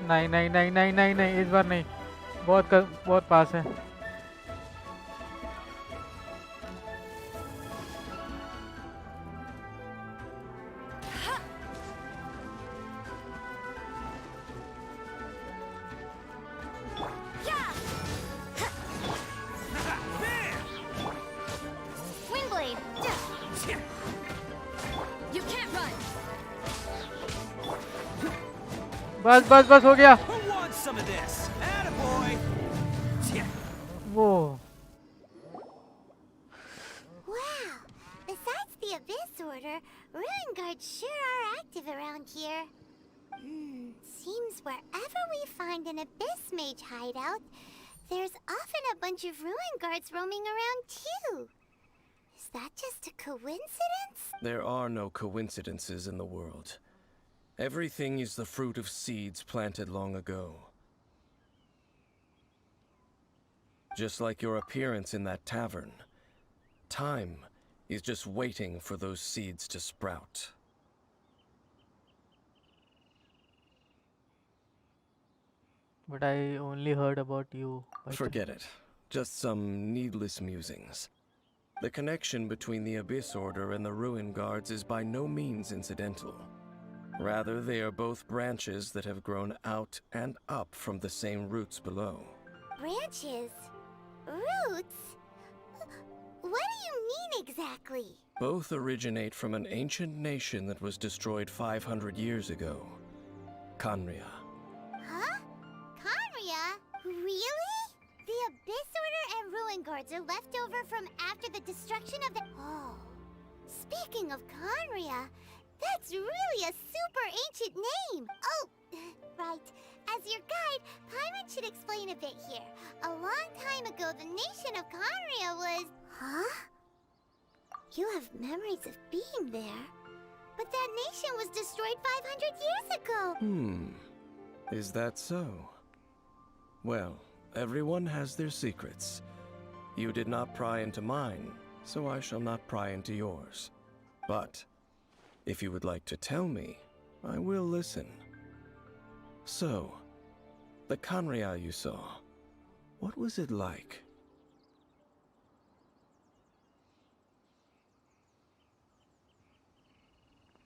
नहीं नहीं नहीं नहीं नहीं नहीं, इस बार नहीं। बहुत पास है। Windblade. You can't run. बस बस बस हो गया। Who wants some of this? Attaboy! वो Wow. Besides the Abyss Order, Ruin Guards sure are active around here. Seems wherever we find an Abyss Mage hideout, there's often a bunch of Ruin Guards roaming around too. Is that just a coincidence? There are no coincidences in the world. Everything is the fruit of seeds planted long ago. Just like your appearance in that tavern, time is just waiting for those seeds to sprout. But I only heard about you. Forget it. Just some needless musings. The connection between the Abyss Order and the Ruin Guards is by no means incidental. Rather, they are both branches that have grown out and up from the same roots below. Branches? Roots? What do you mean exactly? Both originate from an ancient nation that was destroyed 500 years ago. Kanria. Huh? Conria? Really? The Abyss Order and Ruin Guards are left over from after the destruction of the... Oh. Speaking of Conria, that's really a super ancient name. Oh, right. As your guide, Paimon should explain a bit here. A long time ago, the nation of Conria was... Huh? You have memories of being there. But that nation was destroyed 500 years ago. Is that so? Well, everyone has their secrets. You did not pry into mine, so I shall not pry into yours. But if you would like to tell me, I will listen. So, the Kanria you saw, what was it like?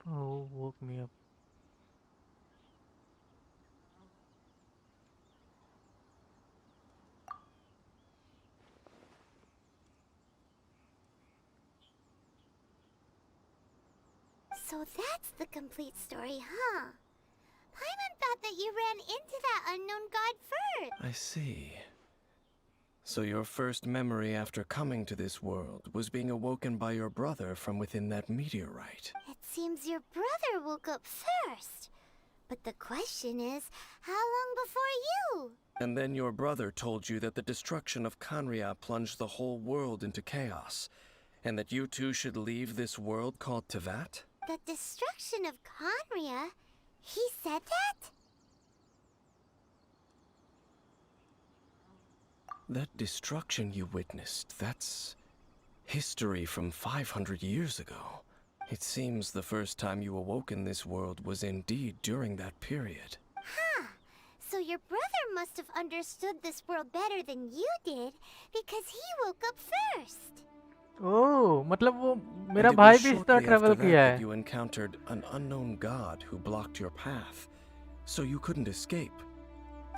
Oh, woke me up. So that's the complete story, huh? Paimon thought that you ran into that unknown god first. I see. So your first memory after coming to this world was being awoken by your brother from within that meteorite. It seems your brother woke up first. But the question is, how long before you? And then your brother told you that the destruction of Kanria plunged the whole world into chaos, and that you two should leave this world called Tevat? The destruction of Conria? He said that? That destruction you witnessed, that's history from 500 years ago. It seems the first time you awoke in this world was indeed during that period. Huh. So your brother must have understood this world better than you did, because he woke up first. Oh, मतलब वो And मेरा it भाई was भी इस shortly तरह after travel that किया that है. you encountered an unknown god who blocked your path, so you couldn't escape.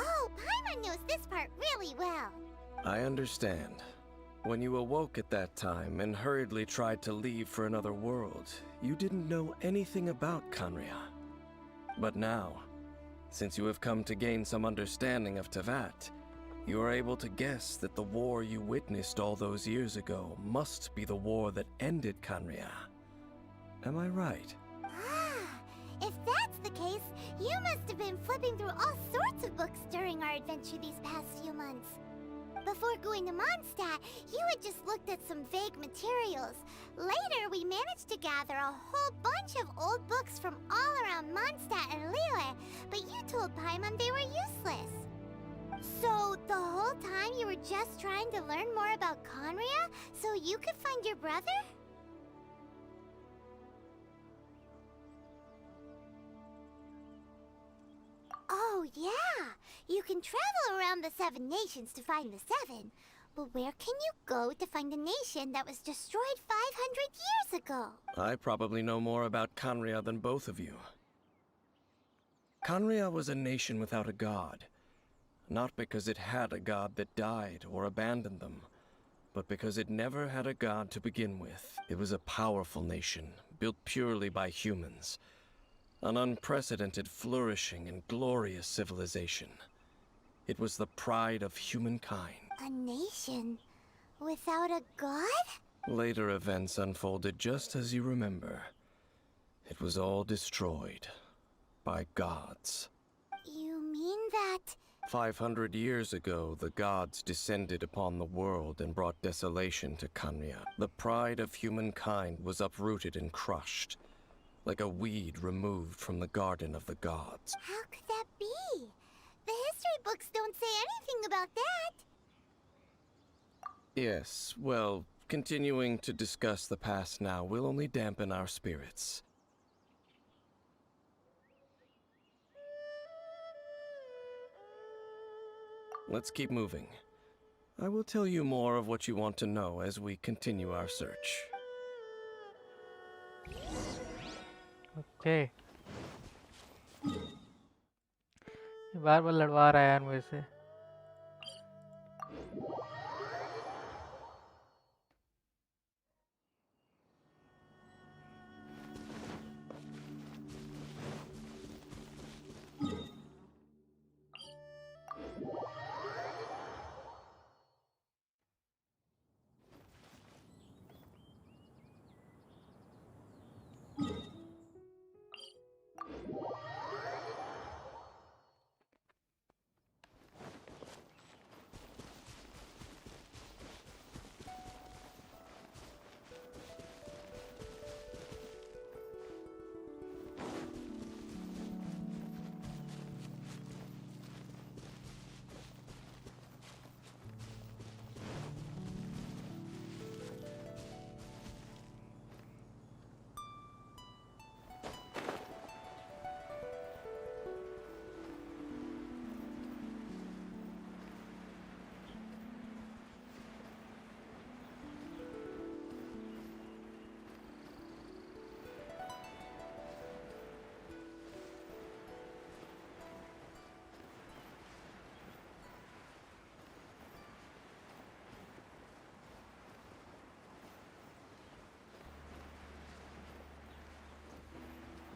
Oh, Paimon knows this part really well. I understand. When you awoke at that time and hurriedly tried to leave for another world, you didn't know anything about Kanria. But now, since you have come to gain some understanding of Tevat, you are able to guess that the war you witnessed all those years ago must be the war that ended Kanria. Am I right? Ah, if that's the case, you must have been flipping through all sorts of books during our adventure these past few months. Before going to Mondstadt, you had just looked at some vague materials. Later, we managed to gather a whole bunch of old books from all around Mondstadt and Liyue, but you told Paimon they were useless. So, the whole time you were just trying to learn more about Conria so you could find your brother? Oh, yeah! You can travel around the 7 nations to find the 7. But where can you go to find a nation that was destroyed 500 years ago? I probably know more about Kanria than both of you. Kanria was a nation without a god. Not because it had a god that died or abandoned them, but because it never had a god to begin with. It was a powerful nation, built purely by humans. An unprecedented, flourishing, and glorious civilization. It was the pride of humankind. A nation without a god? Later events unfolded just as you remember. It was all destroyed by gods. You mean that... 500 years ago, the gods descended upon the world and brought desolation to Kanria. The pride of humankind was uprooted and crushed, like a weed removed from the garden of the gods. How could that be? The history books don't say anything about that. Yes, well, continuing to discuss the past now will only dampen our spirits. Let's keep moving. I will tell you more of what you want to know as we continue our search. Okay. बार बार लड़वा रहा है यार मुझे से.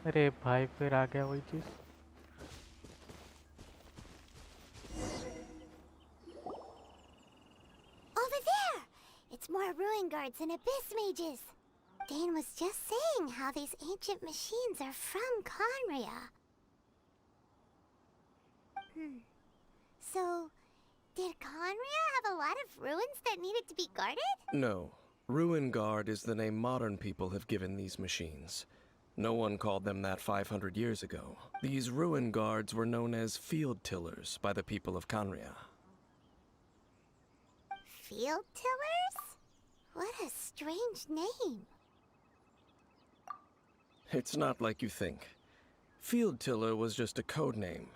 अरे भाई फिर आ गया वही चीज। Over there! It's more ruin guards and abyss mages. Dane was just saying how these ancient machines are from Conria. So, did Conria have a lot of ruins that needed to be guarded? No. Ruin Guard is the name modern people have given these machines. No one called them that 500 years ago. These Ruin Guards were known as Field Tillers by the people of Conria. Field tillers? What a strange name. It's not like you think. Field Tiller was just a code name.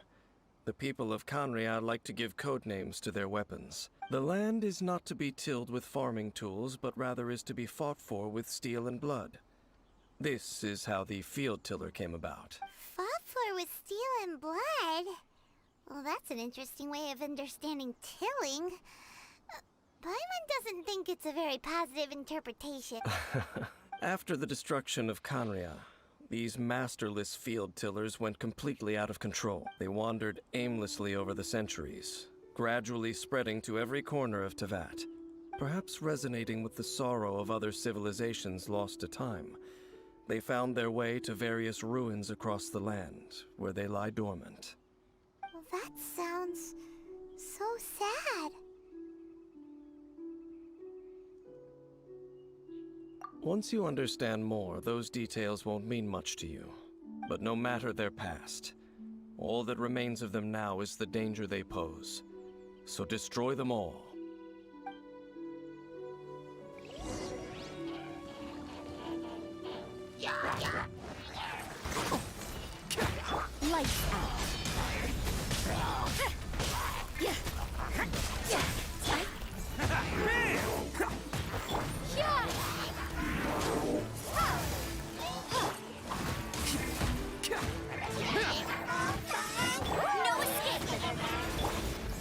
The people of Conria like to give code names to their weapons. The land is not to be tilled with farming tools, but rather is to be fought for with steel and blood. This is how the Field Tiller came about. Fought for with steel and blood? Well, that's an interesting way of understanding tilling. Paimon doesn't think it's a very positive interpretation. After the destruction of Conria, these masterless field tillers went completely out of control. They wandered aimlessly over the centuries, gradually spreading to every corner of Tevat, perhaps resonating with the sorrow of other civilizations lost to time. They found their way to various ruins across the land, where they lie dormant. Well, that sounds so sad. Once you understand more, those details won't mean much to you. But no matter their past, all that remains of them now is the danger they pose. So destroy them all. Lights out. No escape!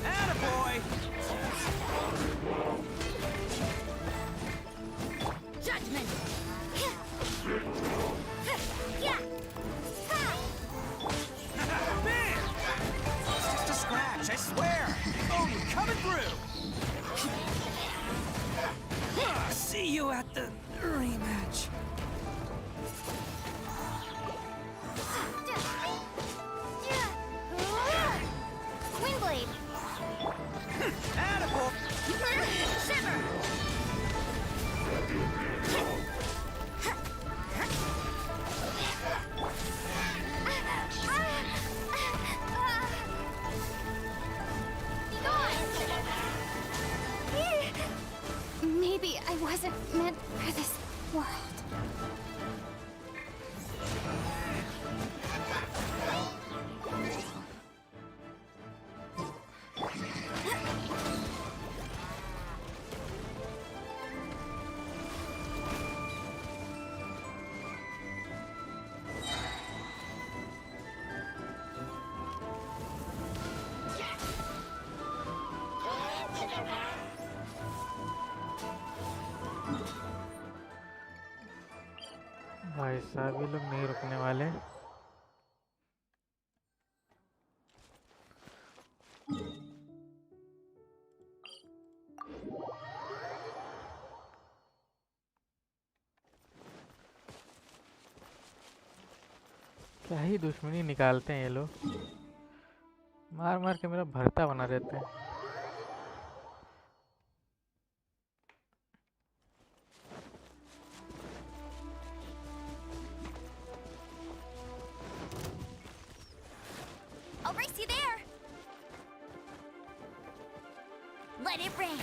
Attaboy! Judgment! Bam! It's just a scratch, I swear! Oh, you're coming through! See you at the rematch. Windblade! Attaboy! Shiver! Maybe I wasn't meant for this world. भाई साहब ये लोग नहीं रुकने वाले। क्या ही दुश्मनी निकालते हैं ये लोग, मार मार के मेरा भरता बना देते हैं। I'll race you there! Let it rain!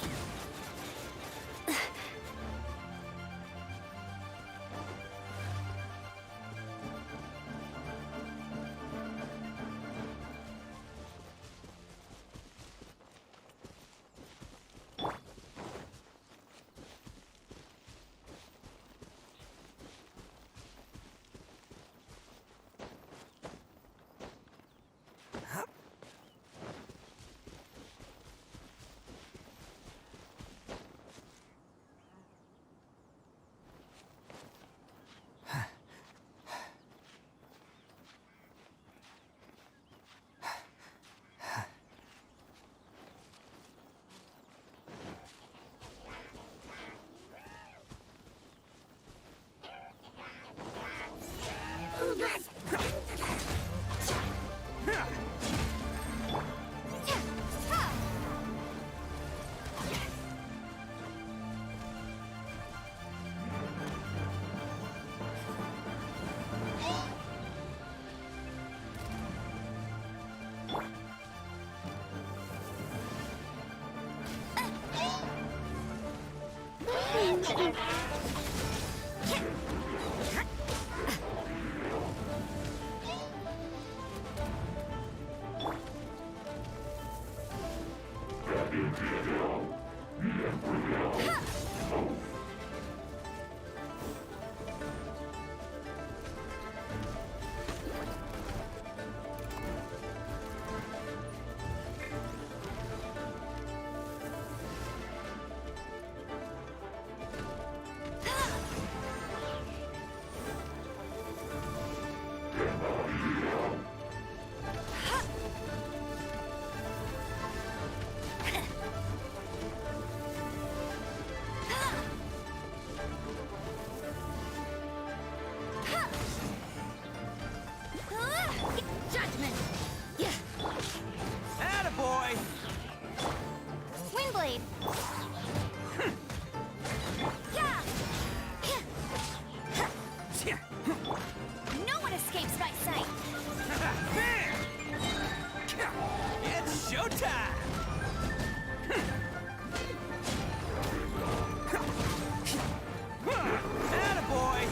Judgment! Attaboy! Windblade! No one escapes my sight! It's showtime! Attaboy!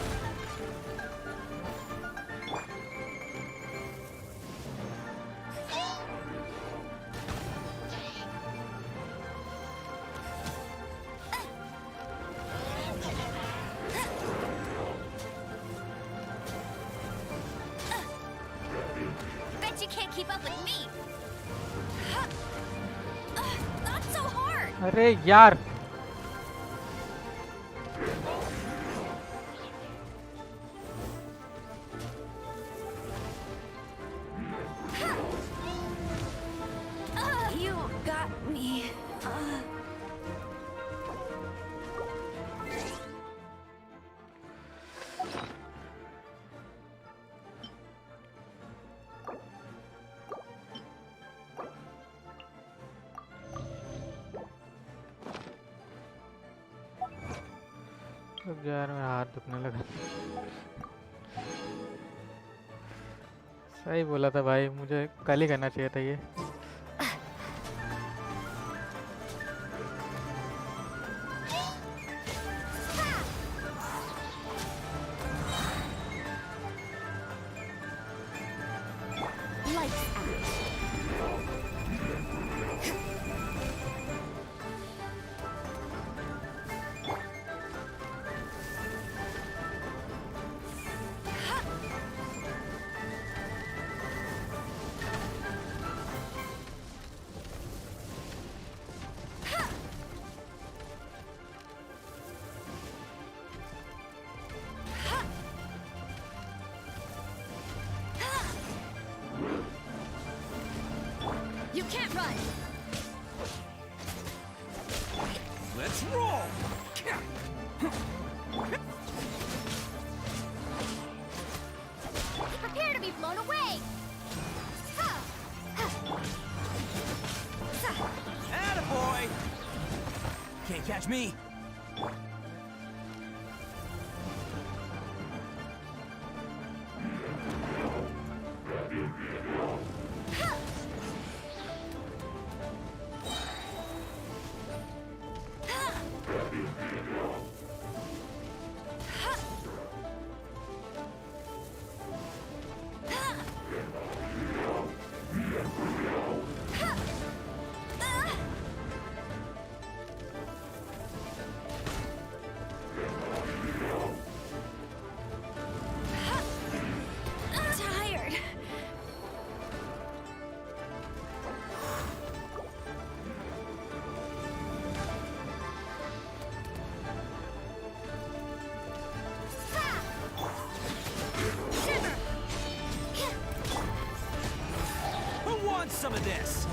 Bet you can't keep up with me! Not so hard! अरे यार You got me. अब यार मेरा हाथ दुखने लगा सही बोला था भाई मुझे कल ही करना चाहिए था ये Lights out. You can't run. Let's roll! Prepare to be blown away. Attaboy! Can't catch me! Tired. Who wants some of this?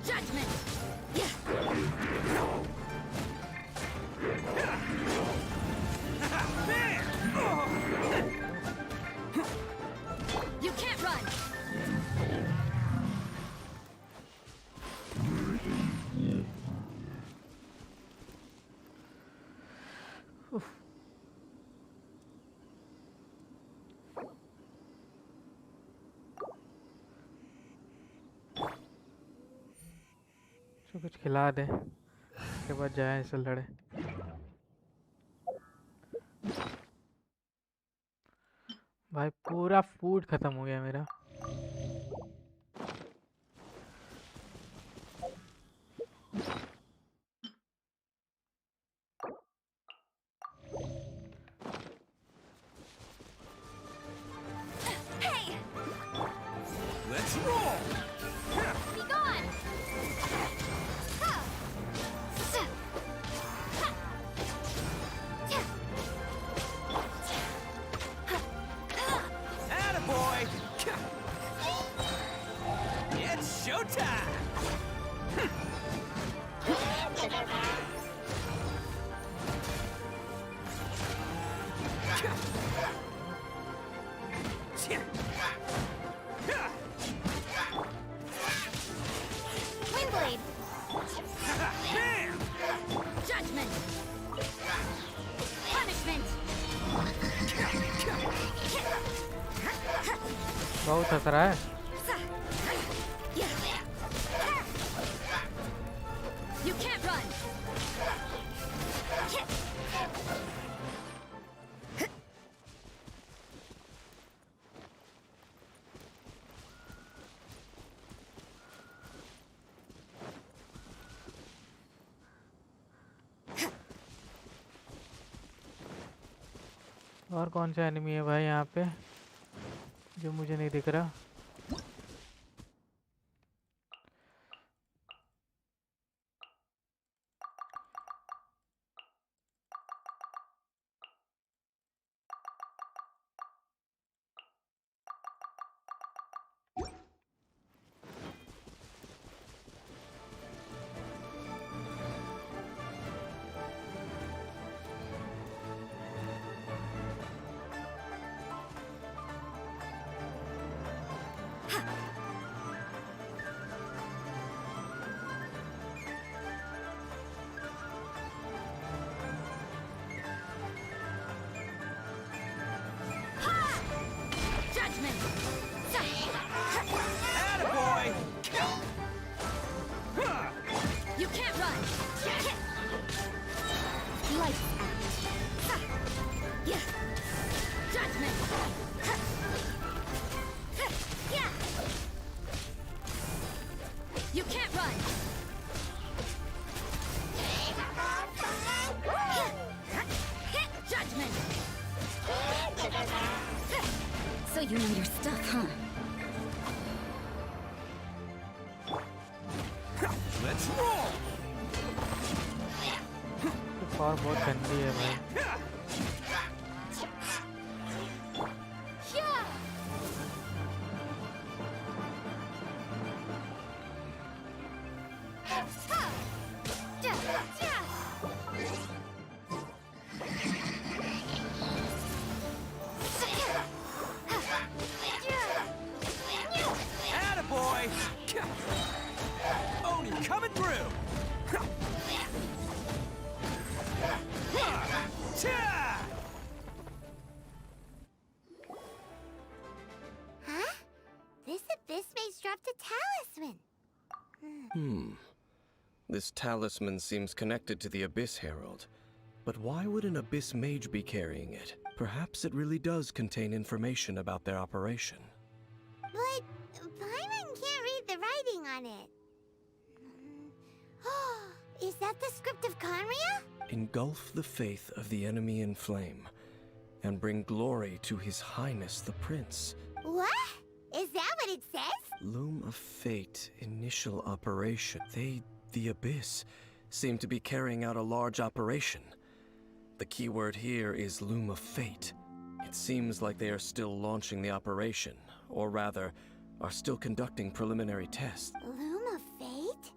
Judgment. You can't run. तो कुछ खिला दे, उसके बाद जाए इसे लड़े। भाई पूरा फूड खत्म हो गया मेरा। Hey! Let's roll! Be gone! Attaboy! It's showtime! Windblade! Bam! Judgment! Punishment! बहुत हंस रहा है। You can't run! और कौन सा एनिमी है भाई यहाँ पे जो मुझे नहीं दिख रहा? Judgment! Attaboy! You can't run! Lights out! Judgment! You can't run! Judgment! So you know your stuff, huh? Let's roll! और बहुत गंदी है भाई। Attaboy! Oni coming through! Huh? This abyss maze dropped a talisman. This talisman seems connected to the Abyss Herald. But why would an Abyss Mage be carrying it? Perhaps it really does contain information about their operation. But Paimon can't read the writing on it. Is that the script of Conria? Engulf the faith of the enemy in flame, and bring glory to His Highness the Prince. What? Is that what it says? Loom of Fate, initial operation. They, the Abyss, seem to be carrying out a large operation. The keyword here is Loom of Fate. It seems like they are still launching the operation, or rather, are still conducting preliminary tests. Loom of Fate?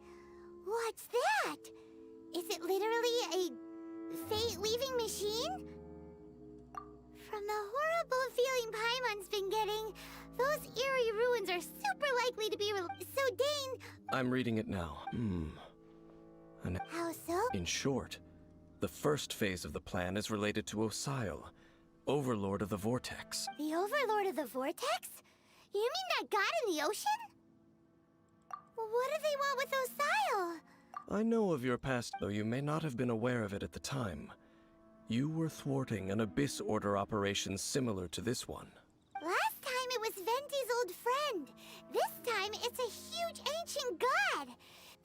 What's that? Is it literally a fate-weaving machine? From the horrible feeling Paimon's been getting, those eerie ruins are super likely to be so Dane... I'm reading it now. How so? In short, the first phase of the plan is related to Osile, Overlord of the Vortex. The Overlord of the Vortex? You mean that god in the ocean? What do they want with Osile? I know of your past, though you may not have been aware of it at the time. You were thwarting an Abyss Order operation similar to this one. Last time it was Venti's old friend. This time it's a huge ancient god.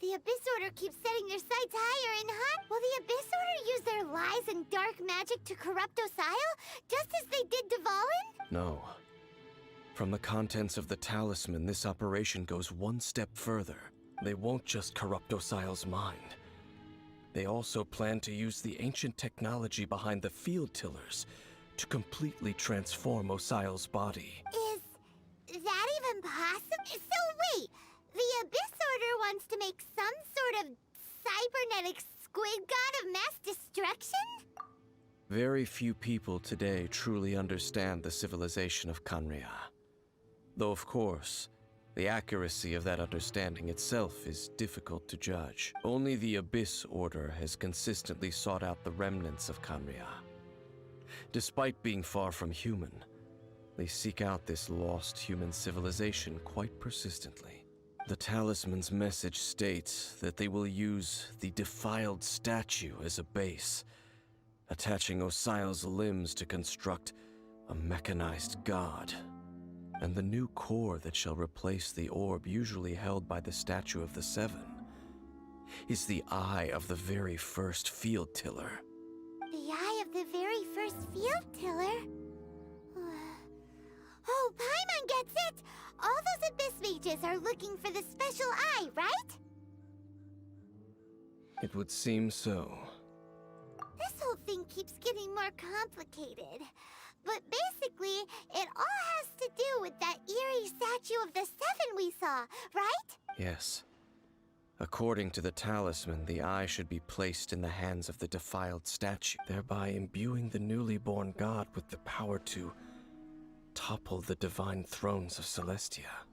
The Abyss Order keeps setting their sights higher and higher. Will the Abyss Order use their lies and dark magic to corrupt Osile, just as they did Dvalin? No. From the contents of the talisman, this operation goes one step further. They won't just corrupt Osile's mind. They also plan to use the ancient technology behind the field tillers to completely transform Osile's body. Is that even possible? So wait, the Abyss Order wants to make some sort of cybernetic squid god of mass destruction? Very few people today truly understand the civilization of Khaenri'ah. Though of course, the accuracy of that understanding itself is difficult to judge. Only the Abyss Order has consistently sought out the remnants of Khaenri'ah. Despite being far from human, they seek out this lost human civilization quite persistently. The talisman's message states that they will use the defiled statue as a base, attaching Osile's limbs to construct a mechanized god. And the new core that shall replace the orb usually held by the Statue of the Seven is the eye of the very first field tiller. The eye of the very first field tiller? Oh, Paimon gets it! All those Abyss mages are looking for the special eye, right? It would seem so. This whole thing keeps getting more complicated. But basically, it all has to do with that eerie statue of the Seven we saw, right? Yes. According to the talisman, the eye should be placed in the hands of the defiled statue, thereby imbuing the newly born god with the power to topple the divine thrones of Celestia.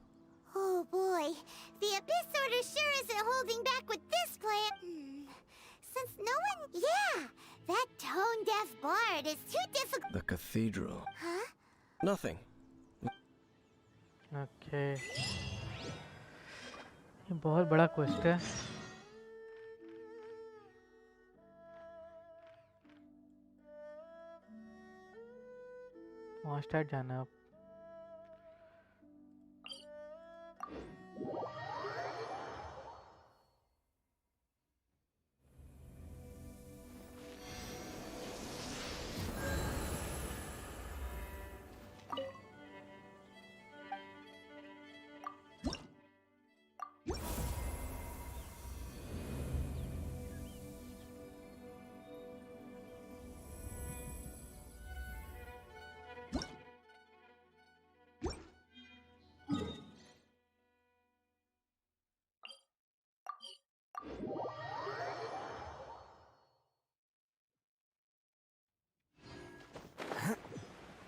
Oh boy, the Abyss Order sure isn't holding back with this plan. Since no one... Yeah, that tone-deaf bard is too difficult... The cathedral. Huh? Nothing. Okay. ये बहुत बड़ा quest है. वहाँ start जाना है अब.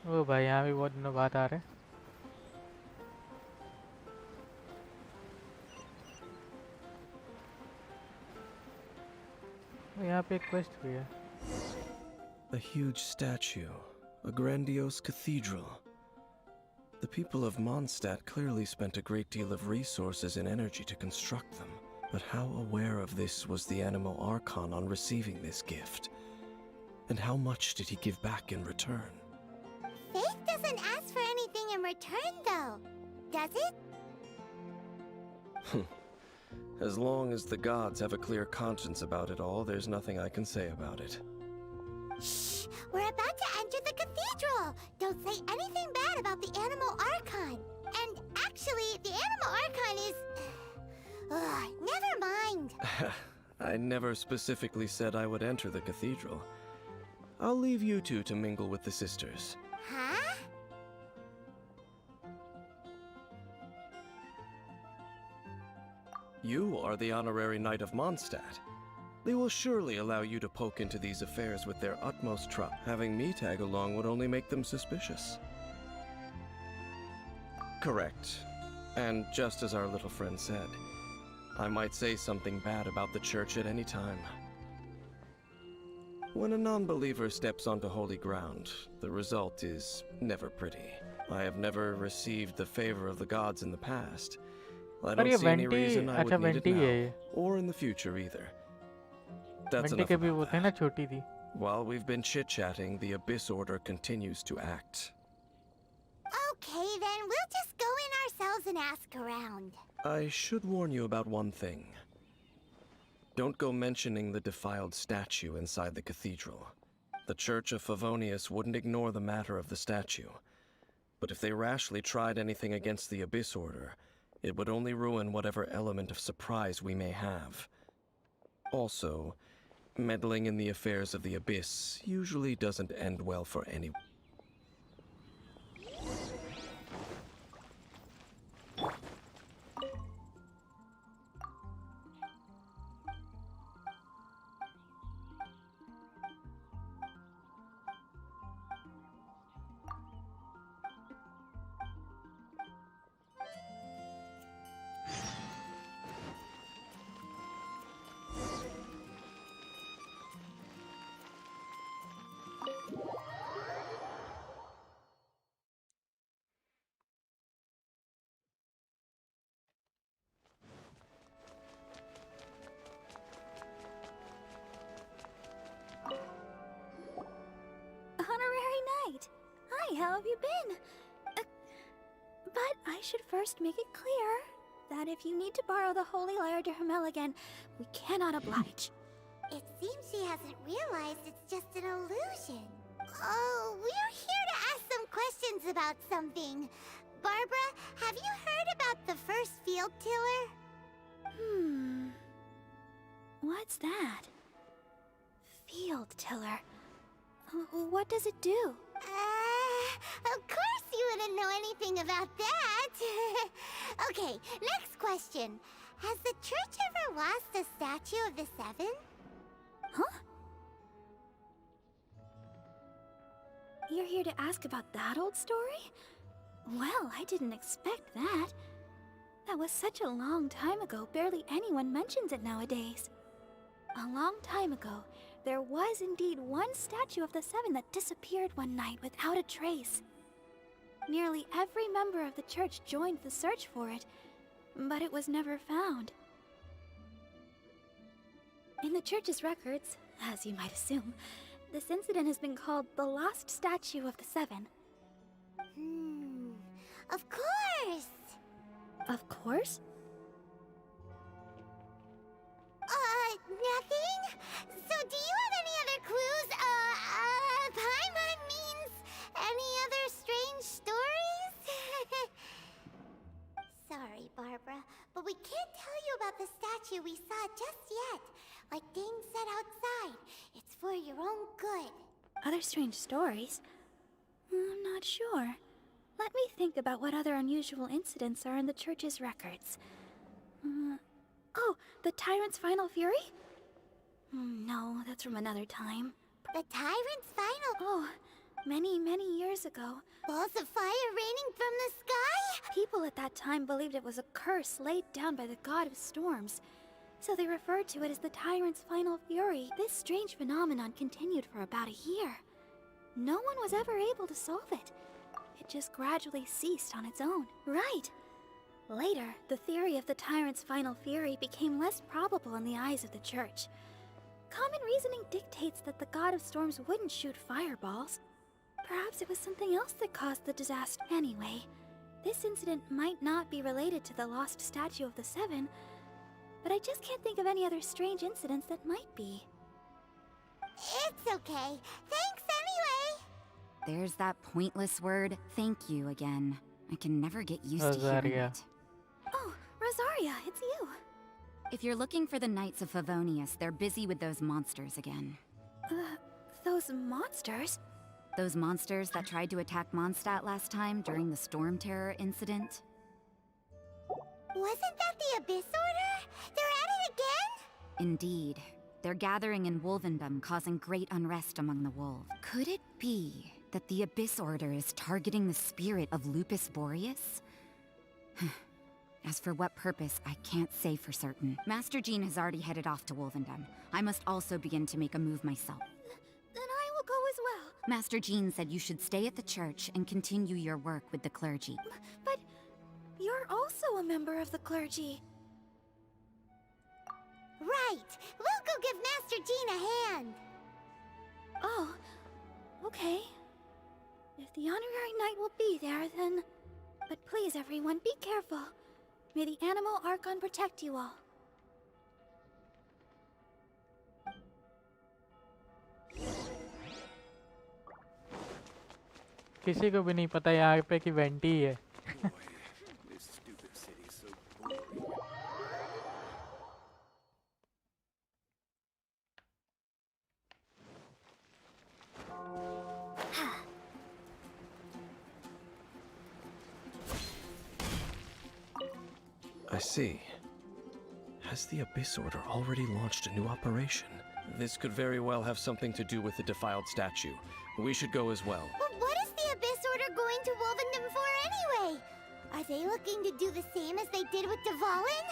ओ भाई यहाँ भी बहुत दिनों बाद आ रहे. यहाँ पे एक क्वेस्ट भी है. A huge statue, a grandiose cathedral. The people of Mondstadt clearly spent a great deal of resources and energy to construct them. But how aware of this was the Animo Archon on receiving this gift? And how much did he give back in return? Faith doesn't ask for anything in return, though. Does it? As long as the gods have a clear conscience about it all, there's nothing I can say about it. Shh! We're about to enter the cathedral! Don't say anything bad about the Animo Archon. And actually, the Animo Archon is... never mind. I never specifically said I would enter the cathedral. I'll leave you two to mingle with the sisters. Huh? You are the honorary knight of Mondstadt. They will surely allow you to poke into these affairs with their utmost trust. Having me tag along would only make them suspicious. Correct. And just as our little friend said, I might say something bad about the church at any time. When a non-believer steps onto holy ground, the result is never pretty. I have never received the favor of the gods in the past, I पर don't ये see any vanity, reason I अच्छा would need it vanity है ये। now, or in the future either. That's vanity enough के भी about वो थे ना, that. छोटी थी। While we've been chit-chatting, the Abyss Order continues to act. Okay, then we'll just go in ourselves and ask around. I should warn you about one thing. Don't go mentioning the defiled statue inside the cathedral. The Church of Favonius wouldn't ignore the matter of the statue. But if they rashly tried anything against the Abyss Order, it would only ruin whatever element of surprise we may have. Also, meddling in the affairs of the Abyss usually doesn't end well for anyone. Honorary Knight! Hi, how have you been? But I should first make it clear that if you need to borrow the Holy Lyre de Hermel again, we cannot oblige. It seems she hasn't realized it's just an illusion. Oh, we're here to ask some questions about something. Barbara, have you heard about the first field tiller? What's that? Field tiller. What does it do? Of course you wouldn't know anything about that. Okay, next question. Has the church ever lost a statue of the Seven? Huh? You're here to ask about that old story? Well, I didn't expect that. That was such a long time ago, barely anyone mentions it nowadays. A long time ago, there was indeed one statue of the Seven that disappeared one night without a trace. Nearly every member of the church joined the search for it, but it was never found. In the church's records, as you might assume, this incident has been called the Lost Statue of the Seven. Of course! Of course? Nothing? So do you have any other clues? Paimon means any other strange stories? Sorry, Barbara, but we can't tell you about the statue we saw just yet. Like Dane said outside, it's for your own good. Other strange stories? I'm not sure. Let me think about what other unusual incidents are in the church's records. Oh, the Tyrant's Final Fury? No, that's from another time. The Tyrant's Final... Oh, many, many years ago. Balls of fire raining from the sky? People at that time believed it was a curse laid down by the god of storms. So they referred to it as the Tyrant's Final Fury. This strange phenomenon continued for about a year. No one was ever able to solve it. It just gradually ceased on its own. Right. Later, the theory of the Tyrant's Final Fury became less probable in the eyes of the church. Common reasoning dictates that the god of storms wouldn't shoot fireballs. Perhaps it was something else that caused the disaster. Anyway, this incident might not be related to the lost statue of the Seven, but I just can't think of any other strange incidents that might be. It's okay. Thanks anyway. There's that pointless word, thank you, again. I can never get used to hearing it. Oh, Rosaria, it's you. If you're looking for the Knights of Favonius, they're busy with those monsters again. Those monsters? Those monsters that tried to attack Mondstadt last time during the Storm Terror incident? Wasn't that the Abyss Order? They're at it again? Indeed. They're gathering in Wolvendom, causing great unrest among the wolves. Could it be that the Abyss Order is targeting the spirit of Lupus Boreas? As for what purpose, I can't say for certain. Master Jean has already headed off to Wolvendom. I must also begin to make a move myself. Then I will go as well. Master Jean said you should stay at the church and continue your work with the clergy. But you're also a member of the clergy. Right! We'll go give Master Jean a hand! Oh, okay. If the honorary knight will be there, then... But please, everyone, be careful. May the Animal Archon protect you all. किसी को भी नहीं पता यहाँ पे कि vanity ही है। This stupid city is so boring. I see. Has the Abyss Order already launched a new operation? This could very well have something to do with the defiled statue. We should go as well. But what is the Abyss Order going to Wolvendom for anyway? Are they looking to do the same as they did with Dvalin?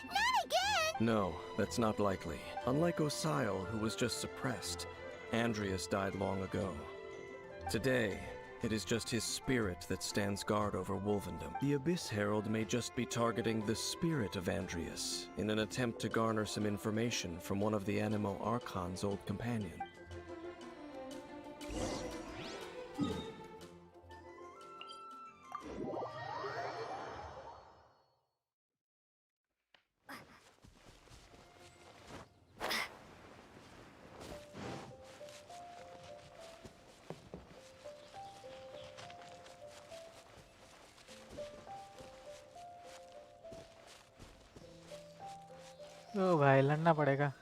Not again! No, that's not likely. Unlike Osial, who was just suppressed, Andreas died long ago. Today, it is just his spirit that stands guard over Wolvendom. The Abyss Herald may just be targeting the spirit of Andreas in an attempt to garner some information from one of the Animo Archon's old companion. ओ भाई लड़ना पड़ेगा।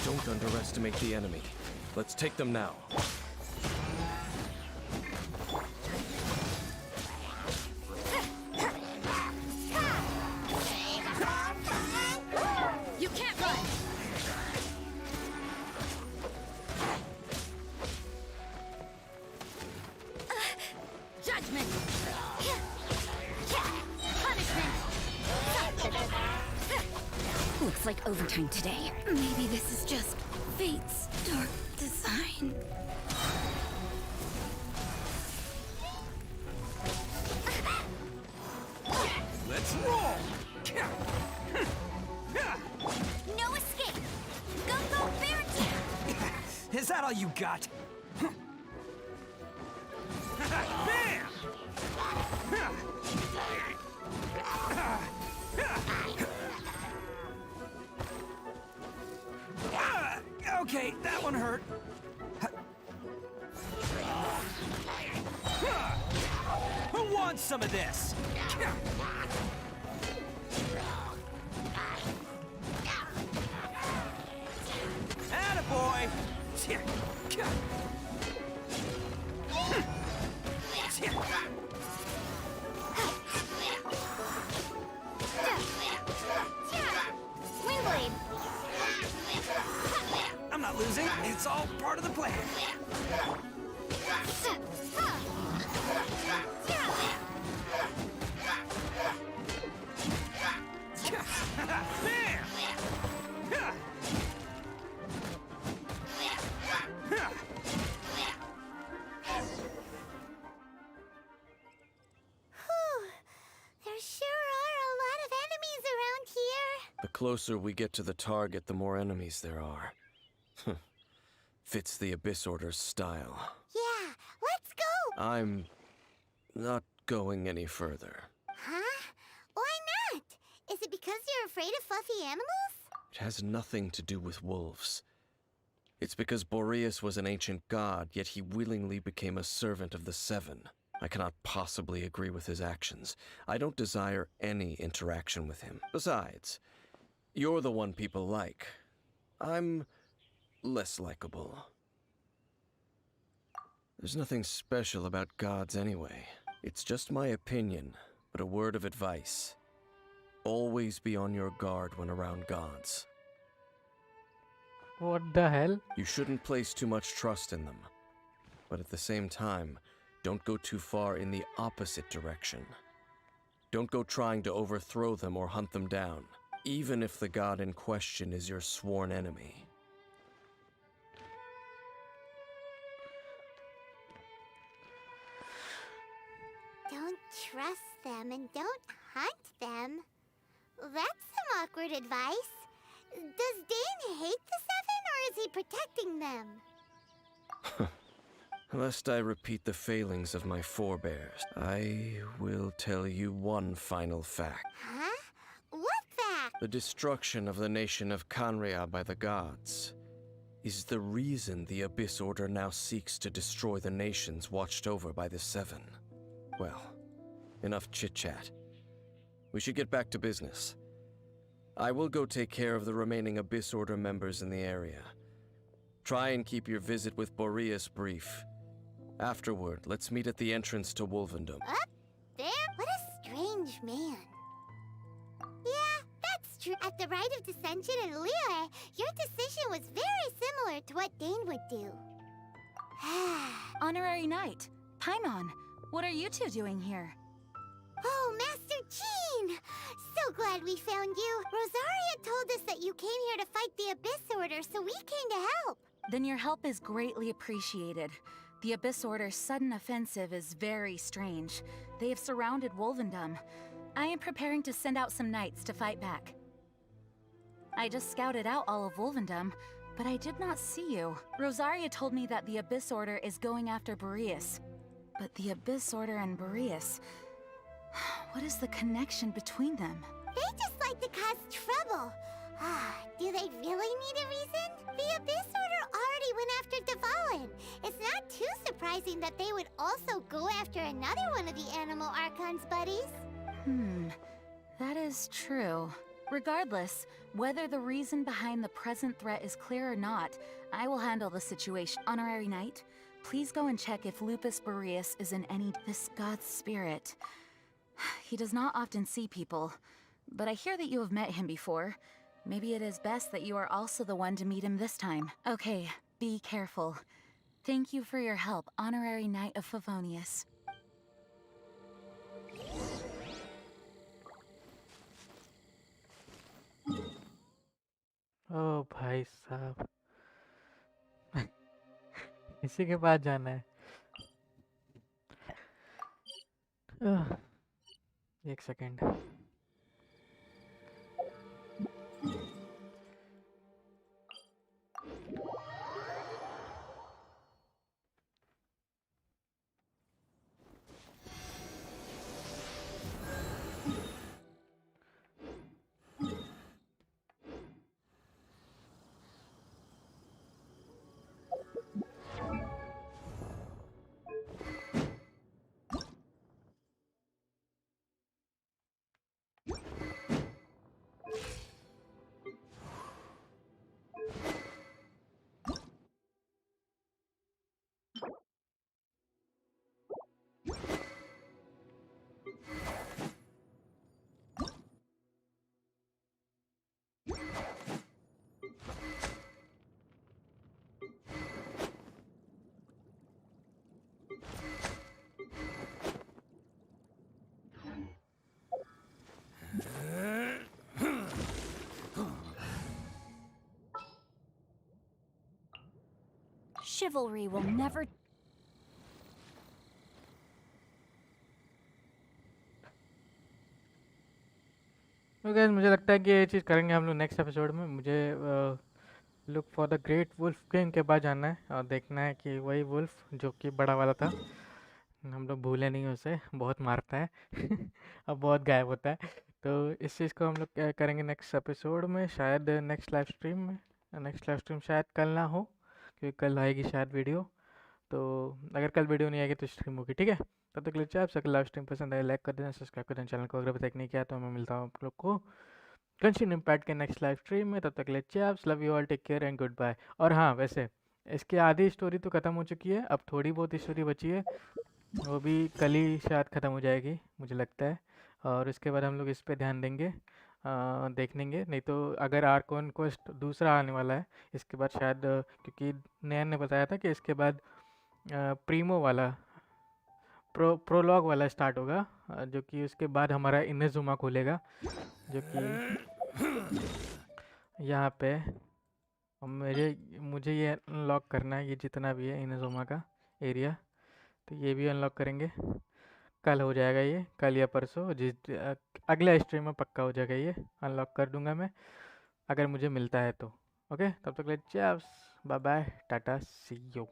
Don't underestimate the enemy. Let's take them now. You can't run! Judgment! Punishment! Looks like overtime today. Maybe this is just fate's dark design. Let's roll! No escape! Go, bear attack! Is that all you got? Bam! Okay, that one hurt. Who wants some of this? Attaboy! Windblade! I'm not losing. It's all part of the plan. There sure are a lot of enemies around here. The closer we get to the target, the more enemies there are. Fits the Abyss Order's style. Yeah, let's go! I'm not going any further. Huh? Why not? Is it because you're afraid of fluffy animals? It has nothing to do with wolves. It's because Boreas was an ancient god, yet he willingly became a servant of the Seven. I cannot possibly agree with his actions. I don't desire any interaction with him. Besides, you're the one people like. I'm less likable. There's nothing special about gods anyway. It's just my opinion, but a word of advice. Always be on your guard when around gods. What the hell? You shouldn't place too much trust in them. But at the same time, don't go too far in the opposite direction. Don't go trying to overthrow them or hunt them down, even if the god in question is your sworn enemy. Don't trust them and don't hunt them. That's some awkward advice. Does Dane hate the Seven, or is he protecting them? Lest I repeat the failings of my forebears, I will tell you one final fact. Huh? What fact? The destruction of the nation of Kanria by the gods is the reason the Abyss Order now seeks to destroy the nations watched over by the Seven. Well, enough chit-chat. We should get back to business. I will go take care of the remaining Abyss Order members in the area. Try and keep your visit with Boreas brief. Afterward, let's meet at the entrance to Wolvendom. Up there? What a strange man. Yeah, that's true. At the Rite of Dissension in Liyue, your decision was very similar to what Dane would do. Honorary Knight, Paimon, what are you two doing here? Oh, Master Jean! So glad we found you. Rosaria told us that you came here to fight the Abyss Order, so we came to help. Then your help is greatly appreciated. The Abyss Order's sudden offensive is very strange. They have surrounded Wolvendom. I am preparing to send out some knights to fight back. I just scouted out all of Wolvendom, but I did not see you. Rosaria told me that the Abyss Order is going after Boreas. But the Abyss Order and Boreas... what is the connection between them? They just like to cause trouble. Do they really need a reason? The Abyss Order already went after Dvalin. It's not too surprising that they would also go after another one of the Animal Archon's buddies. That is true. Regardless, whether the reason behind the present threat is clear or not, I will handle the situation. Honorary Knight, please go and check if Lupus Boreas is in any... this god's spirit. He does not often see people, but I hear that you have met him before. Maybe it is best that you are also the one to meet him this time. Okay, be careful. Thank you for your help, Honorary Knight of Favonius. ओ भाई साहब इसी के पास जाना है। एक second. Chivalry will never... तो guys मुझे लगता है कि ये चीज़ करेंगे हम लोग नेक्स्ट एपिसोड में। मुझे look for the great wolf king के पास जाना है और देखना है कि वही वुल्फ जो कि बड़ा वाला था, हम लोग भूले नहीं उसे, बहुत मारता है अब बहुत गायब होता है। तो इस चीज़ को हम लोग करेंगे नेक्स्ट एपिसोड में, शायद नेक्स्ट लाइव स्ट्रीम में। नेक्स्ट लाइव स्ट्रीम शायद कल ना हो, क्योंकि कल आएगी शायद वीडियो। तो अगर कल वीडियो नहीं आएगी तो स्ट्रीम होगी, ठीक है। तब तक के लिए आप सबको लाइव स्ट्रीम पसंद आए लाइक कर देना, सब्सक्राइब कर देना चैनल को अगर अभी तक नहीं किया। तो मैं मिलता हूँ आप लोग को गेंशिन इम्पैक्ट के नेक्स्ट लाइव स्ट्रीम में। तब तक के लिए chaps, love you all, take care and goodbye. और हाँ, वैसे इसकी आधी स्टोरी तो ख़त्म हो चुकी है, अब थोड़ी बहुत स्टोरी बची है, वो भी कल ही शायद ख़त्म हो जाएगी मुझे लगता है। और इसके बाद हम लोग इस पे ध्यान देंगे, देखेंगे। नहीं तो अगर आर्कोन क्वेस्ट दूसरा आने वाला है इसके बाद शायद, क्योंकि नैन ने बताया था कि इसके बाद प्रीमो वाला प्रोलॉग वाला स्टार्ट होगा, जो कि उसके बाद हमारा इनेजुमा खुलेगा, जो कि यहाँ पे मुझे ये अनलॉक करना है, ये जितना भी है इनेजुमा का एरिया, तो ये भी अनलॉक करेंगे। कल हो जाएगा ये, कल या परसों, अगला स्ट्रीम में पक्का हो जाएगा, ये अनलॉक कर दूंगा मैं अगर मुझे मिलता है तो। ओके, तब तक ले चैप्स, बाय बाय, टाटा, सी यू।